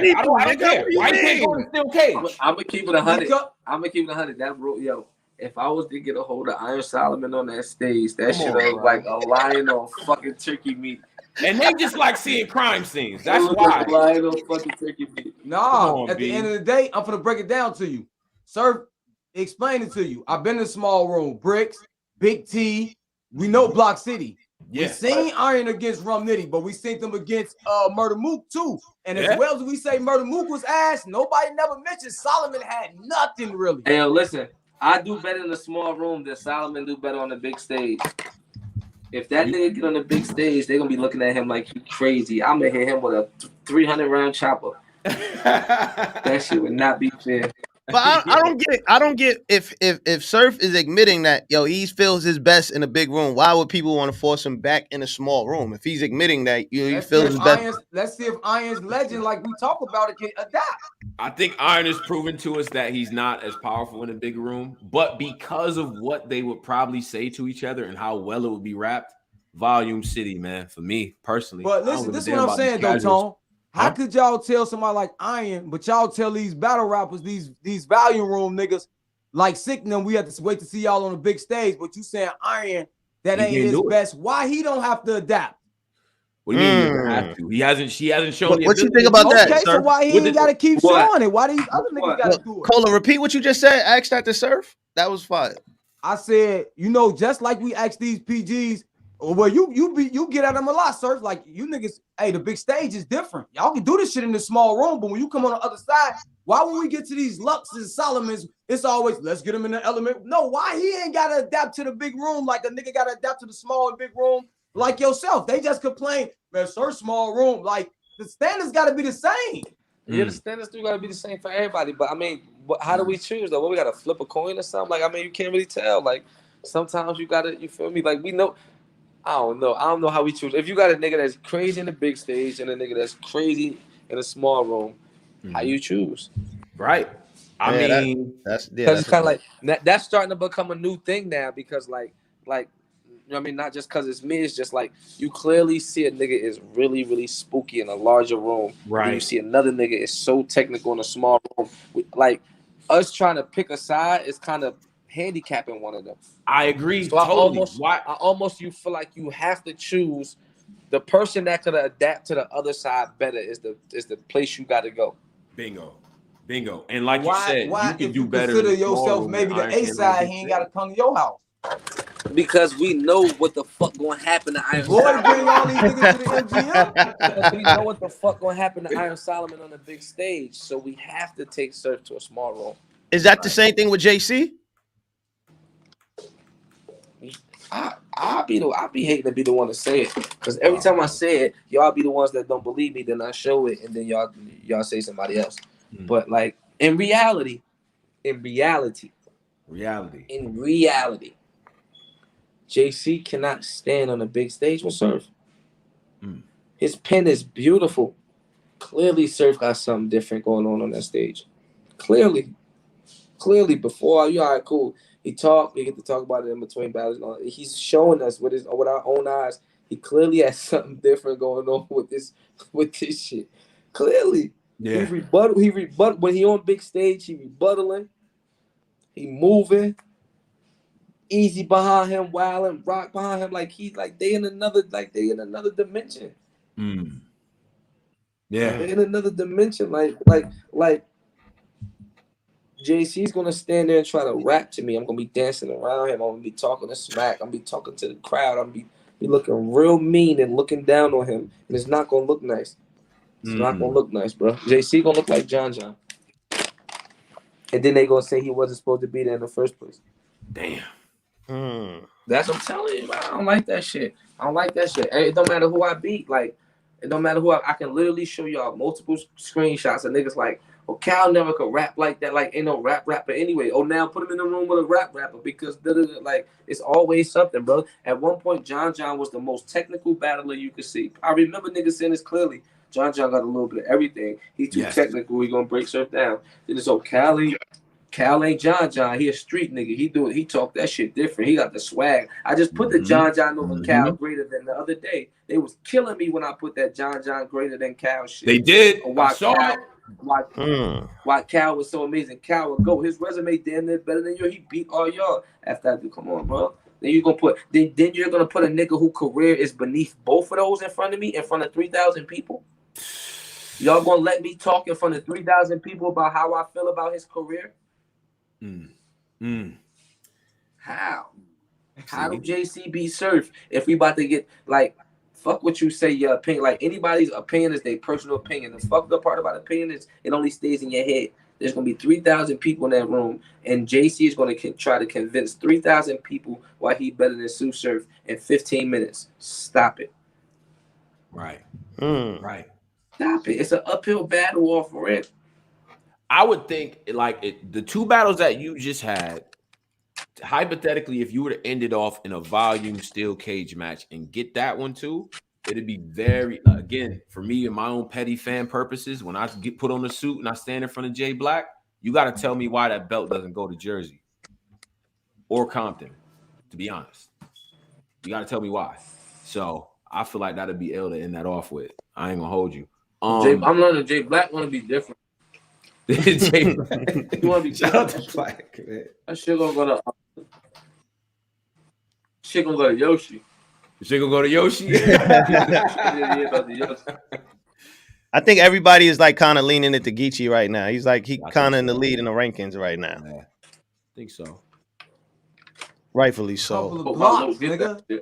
people. I don't care. Why you can't go in steel cage? I'm gonna keep it 100. I'm gonna keep it 100. That bro, yo. If I was to get a hold of Iron Solomon on that stage, that shit was like a lion on fucking turkey meat. And they just like seeing crime scenes. That's why. Lion on fucking turkey meat. Nah, at the end of the day, I'm gonna break it down to you. Sir, explain it to you. I've been in a small room. Bricks, Big T. We know Block City. We seen Iron against Rum Nitty, but we seen them against Murder Mook too. And as well as we say Murder Mook was ass, nobody never mentioned Solomon had nothing really. Hey, yo, listen. I do better in a small room than Solomon do better on the big stage. If that nigga get on the big stage, they're gonna be looking at him like you crazy. I'm gonna hit him with a 300-round chopper. That shit would not be fair. But I don't get if Surf is admitting that he feels his best in a big room, why would people want to force him back in a small room? If he's admitting that he feels his best. Let's see if Iron's legend, like we talk about it, can adapt. I think Iron has proven to us that he's not as powerful in a big room, but because of what they would probably say to each other and how well it would be wrapped, Volume City, man, for me personally. But listen, this is what I'm saying though, Tone. How could y'all tell somebody like Iron, but y'all tell these battle rappers, these volume room niggas like Sick and them, we have to wait to see y'all on the big stage, but you saying Iron, that ain't his best. Why he don't have to adapt? What do you mean he doesn't have to? He hasn't shown What you think about that, Okay, Surf? so why he ain't got to keep showing it? Why these other niggas got to do it? Cola, repeat what you just said. Ask that to Surf. That was fire. I said, just like we ask these PGs, well, you get at them a lot, Surf. Like you niggas, hey, the big stage is different. Y'all can do this shit in the small room, but when you come on the other side, why when we get to these Luxes, Solomons, it's always let's get him in the element. No, why he ain't gotta adapt to the big room like a nigga gotta adapt to the small and big room like yourself? They just complain, man, Surf small room. Like the standards gotta be the same. Yeah, the standards do gotta be the same for everybody. But I mean, how do we choose though? What, we gotta flip a coin or something? Like, I mean, you can't really tell. Like sometimes you gotta, you feel me? Like we know. I don't know how we choose. If you got a nigga that's crazy in the big stage and a nigga that's crazy in a small room, how you choose? Right. I mean, that's kind of like that's starting to become a new thing now because like you know what I mean, not just because it's me, it's just like you clearly see a nigga is really, really spooky in a larger room. Right. And you see another nigga is so technical in a small room. Like us trying to pick a side is kind of handicapping one of them. I agree. So totally. I almost you feel like you have to choose the person that could adapt to the other side better is the place you got to go. Bingo. And like you said, you can do better. Consider yourself maybe the A side. He ain't got to come to your house. Because we know what the fuck gonna happen to Iron Boy, Solomon. bring all these niggas to the MGM. Because we know what the fuck gonna happen to Iron Solomon on the big stage. So we have to take Surf to a small room. Is that the same thing with JC? I be hating to be the one to say it. Because every time I say it, y'all be the ones that don't believe me, then I show it, and then y'all say somebody else. But like in reality, JC cannot stand on a big stage with Surf. His pen is beautiful. Clearly, Surf got something different going on that stage. Clearly, before you all right, cool. We get to talk about it in between battles. And all. He's showing us with our own eyes. He clearly has something different going on with this shit. Clearly, he rebuttal when he on big stage. He rebuttaling. He moving. Easy behind him, wilding, rock behind him, like they in another dimension. Yeah, they in another dimension. Like JC's gonna stand there and try to rap to me. I'm gonna be dancing around him. I'm gonna be talking to smack. I'm gonna be talking to the crowd. I'm gonna be looking real mean and looking down on him, and it's not gonna look nice. It's not gonna look nice, bro. JC gonna look like John, and then they gonna say he wasn't supposed to be there in the first place. damn. That's what I'm telling you, man. I don't like that shit. It don't matter who I beat. Like, it don't matter who I can literally show y'all multiple screenshots of niggas like, oh, Cal never could rap like that. Like, ain't no rapper anyway. Oh, now put him in the room with a rapper because like it's always something, bro. At one point, John was the most technical battler you could see. I remember niggas saying this clearly. John got a little bit of everything. He's too technical. He gonna break Surf down. Then it's Cal ain't John. He a street nigga. He talk that shit different. He got the swag. I just put the John over Cal greater than the other day. They was killing me when I put that John greater than Cal shit. They did. Why Cal was so amazing. Cal would go. His resume damn near better than yours. He beat all y'all. After that, come on, bro. Then you're gonna put a nigga whose career is beneath both of those in front of me, in front of 3,000 people. Y'all gonna let me talk in front of 3,000 people about how I feel about his career? How do JC beat Surf if we about to get like fuck what you say your opinion? Like anybody's opinion is their personal opinion. The fucked up part about opinion is it only stays in your head. There's gonna be 3,000 people in that room, and JC is gonna try to convince 3,000 people why he better than Tsu Surf in 15 minutes. Stop it. Right. Stop it. It's an uphill battle off rip. I would think the two battles that you just had, hypothetically, if you were to end it off in a volume steel cage match and get that one too, it'd be very, again, for me and my own petty fan purposes, when I get put on the suit and I stand in front of Jay Black, you got to tell me why that belt doesn't go to Jersey or Compton, to be honest. You got to tell me why. So I feel like that'd be ill to end that off with. I ain't going to hold you. I'm learning Jay Black want to be different. Jay Black. You want to be Shout out to Black, man. That shit gonna go to Yoshi. Shit gonna go to Yoshi. I think everybody is like kind of leaning into Geechi right now. He's like kind of in the lead in the rankings right now. I think so. Rightfully so. Couple of blocks, nigga.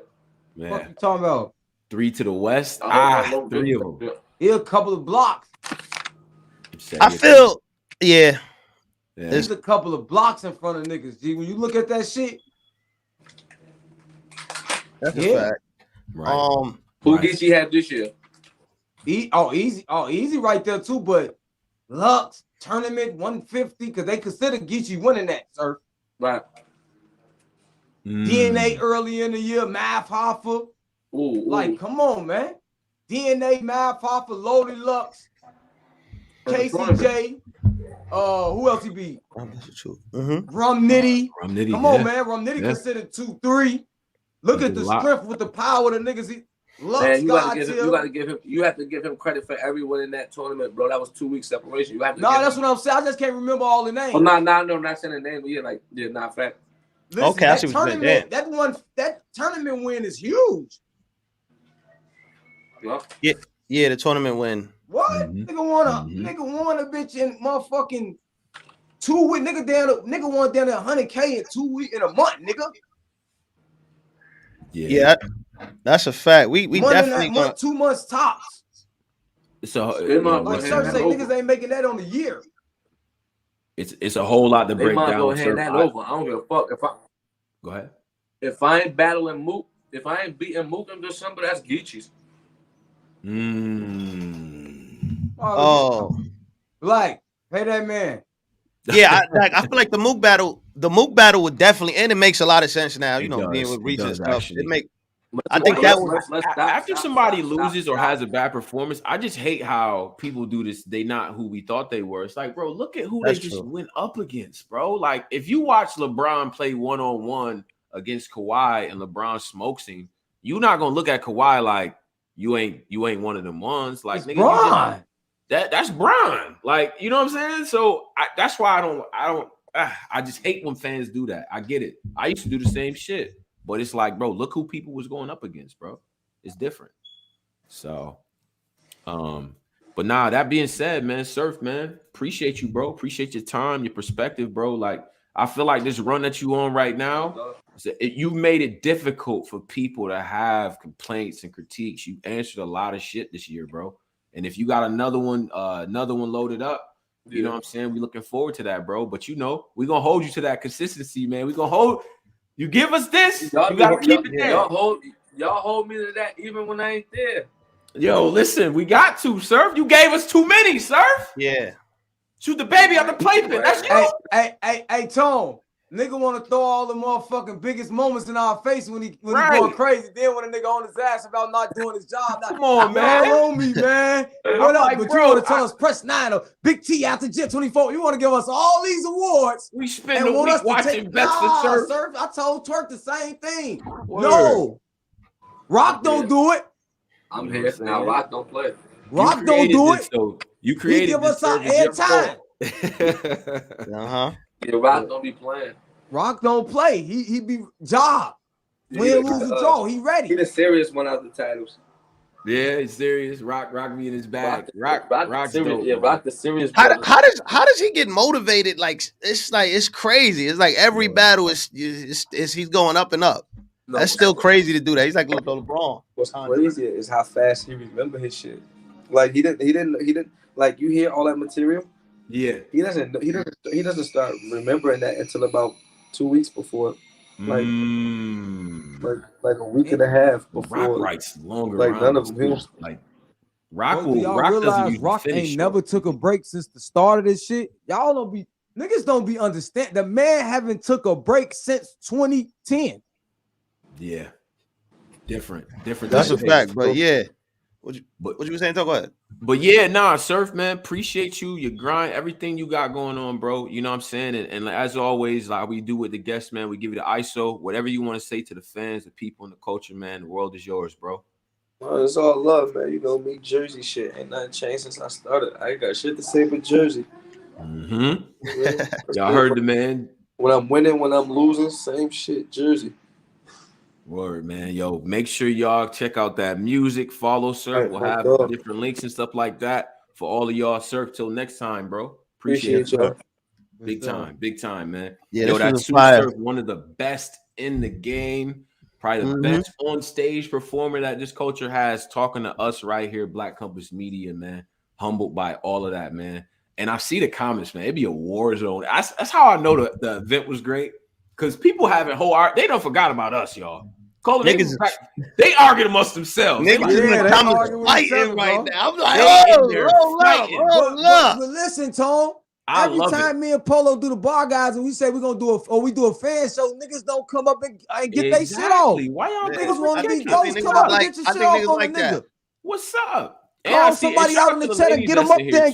Man. What you talking about? 3 to the west. 3 of them. Here, a couple of blocks. I feel, yeah. There's a couple of blocks in front of niggas. G, when you look at that shit, that's a fact. Right. Who Geechi had this year? Easy right there too. But Lux tournament 150 because they consider Geechi winning that, sir. Right. DNA early in the year, Math Hoffa. Like, come on, man. DNA, Math Hoffa, Loaded Lux, KCJ. Who else he beat? Rum Nitty. Come on, man. Rum Nitty considered 2-3. Look at the strength with the power of the niggas. Man, you have to give him credit for everyone in that tournament, bro. That was 2 weeks separation. That's what I'm saying. I just can't remember all the names. Oh, no, not saying the name, but not fact. Listen, okay, I see what you're saying. That tournament win is huge. Yeah, the tournament win. What? Nigga won a bitch in motherfucking 2 weeks. Nigga won down to 100K in 2 weeks in a month, nigga. Yeah, that's a fact. We definitely month, 2 months tops. So like Sir say, niggas ain't making that on the year. It's a whole lot to break down. Go hand that over. I don't give a fuck if I go ahead. If I ain't battling Mook, if I ain't beating Mook in December, that's Geechi's. Oh, like pay that man. Yeah, I feel like the Mook battle would definitely, and it makes a lot of sense now. You know, being with Reach and stuff, actually. it make. I think that was after somebody loses or has a bad performance. I just hate how people do this. They not who we thought they were. It's like, bro, look at who they just went up against, bro. Like if you watch LeBron play 1-on-1 against Kawhi and LeBron smokes him, you're not gonna look at Kawhi like you ain't one of them ones. Like nigga, Bron. That's Bron. Like you know what I'm saying. So that's why I just hate when fans do that. I get it. I used to do the same shit. But it's like, bro, look who people was going up against, bro. It's different. So, but nah, that being said, man, Surf, man, appreciate you, bro. Appreciate your time, your perspective, bro. Like, I feel like this run that you on right now, you made it difficult for people to have complaints and critiques. You answered a lot of shit this year, bro. And if you got another one loaded up, you know what I'm saying? We looking forward to that, bro. But you know, we're gonna hold you to that consistency, man. We're gonna hold. You give us this, you gotta keep it there. Y'all hold me to that even when I ain't there. Yo, listen, we got to, Surf. You gave us too many, Surf. Yeah. Shoot the baby on the playpen. That's you. Hey, Tone. Nigga want to throw all the motherfucking biggest moments in our face when he going crazy. Then when a nigga on his ass about not doing his job. Come on, man. On me, man. What up? Like, but bro, you want to tell us press 9 or Big T after Jet 24. You want to give us all these awards. We spend the week watching Best for Surf. I told Twerk the same thing. Word. No. Rock don't do it. I'm here now. Rock don't play. Rock don't do it. So you created he give us our airtime. Yeah, Rock don't be playing. Rock don't play. He be job. Win, lose, or draw. He ready. He the serious one out the titles. Yeah, he's serious. Rock me in his bag. Rock's serious. dope, yeah, Rock the serious. How does he get motivated? Like it's crazy. It's like every battle is he's going up and up. No, that's still crazy to do that. He's like LeBron. What's crazy is how fast he remember his shit. Like he didn't like you hear all that material. Yeah, he doesn't start remembering that until about 2 weeks before, like a week and a half before. Rock writes longer. Like none of them. Like Rock ain't never took a break since the start of this shit. Niggas don't be understand. The man haven't took a break since 2010. Yeah, different. That's a fact, but yeah. What you were saying? Talk about it. But yeah, nah, Surf, man, appreciate you, your grind, everything you got going on, bro. You know what I'm saying? And as always, like we do with the guests, man, we give you the ISO. Whatever you want to say to the fans, the people, and the culture, man, the world is yours, bro. It's all love, man. You know me, Jersey shit. Ain't nothing changed since I started. I ain't got shit to say but Jersey. Y'all heard the man. When I'm winning, when I'm losing, same shit, Jersey. Word, man. Yo, make sure y'all check out that music. Follow Surf. We'll have different links and stuff like that for all of y'all. Surf, till next time, bro. Appreciate y'all. Big time, man. Yeah, yo, that's Tsu Surf, one of the best in the game. Probably the best on stage performer that this culture has, talking to us right here, Black Compass Media, man. Humbled by all of that, man. And I see the comments, man. It'd be a war zone. That's how I know the event was great. Because people having whole art, they don't forgot about us, y'all. They arguing amongst themselves. Niggas in the comments fighting right now. I'm like, but listen, Tone. Every time me and Polo do the bar guys and we say we're gonna do a fan show, niggas don't come up and get their shit off. Why y'all niggas want to be ghosts? Come up and get your shit off on the nigga. What's up? Call somebody out in the chat and get them up there.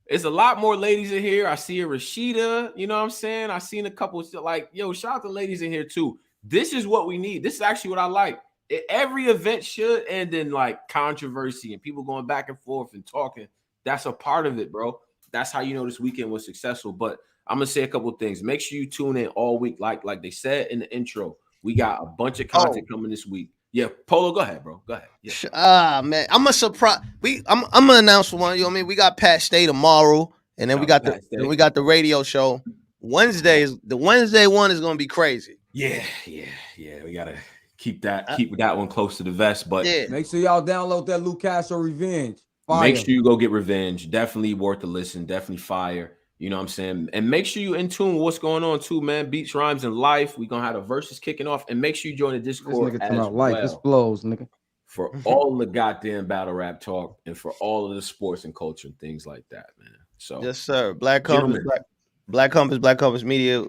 There's a lot more ladies in here. I see a Rashida, you know what I'm saying? I seen a couple like, yo, shout out to ladies in here too. This is what we need. This is actually what I like. Every event should end in like controversy and people going back and forth and talking. That's a part of it, bro. That's how you know this weekend was successful. But I'm gonna say a couple of things. Make sure you tune in all week. Like they said in the intro, we got a bunch of content coming this week. Yeah, Polo, go ahead, bro. Go ahead. Yeah. Man, I'm a surprise. I'm gonna announce one. You know what I mean? We got Pat Stay tomorrow, and then we got the radio show. The Wednesday one is gonna be crazy. Yeah. We gotta keep that one close to the vest. But make sure y'all download that Lou Castro Revenge. Fire. Make sure you go get Revenge. Definitely worth a listen. Definitely fire. You know what I'm saying? And make sure you in tune with what's going on too, man. Beats, rhymes, and life. We're gonna have the verses kicking off. And make sure you join the Discord this nigga as talking about life. well. This flows, nigga. For all the goddamn battle rap talk and for all of the sports and culture and things like that, man. So yes, sir. Black Compass Media.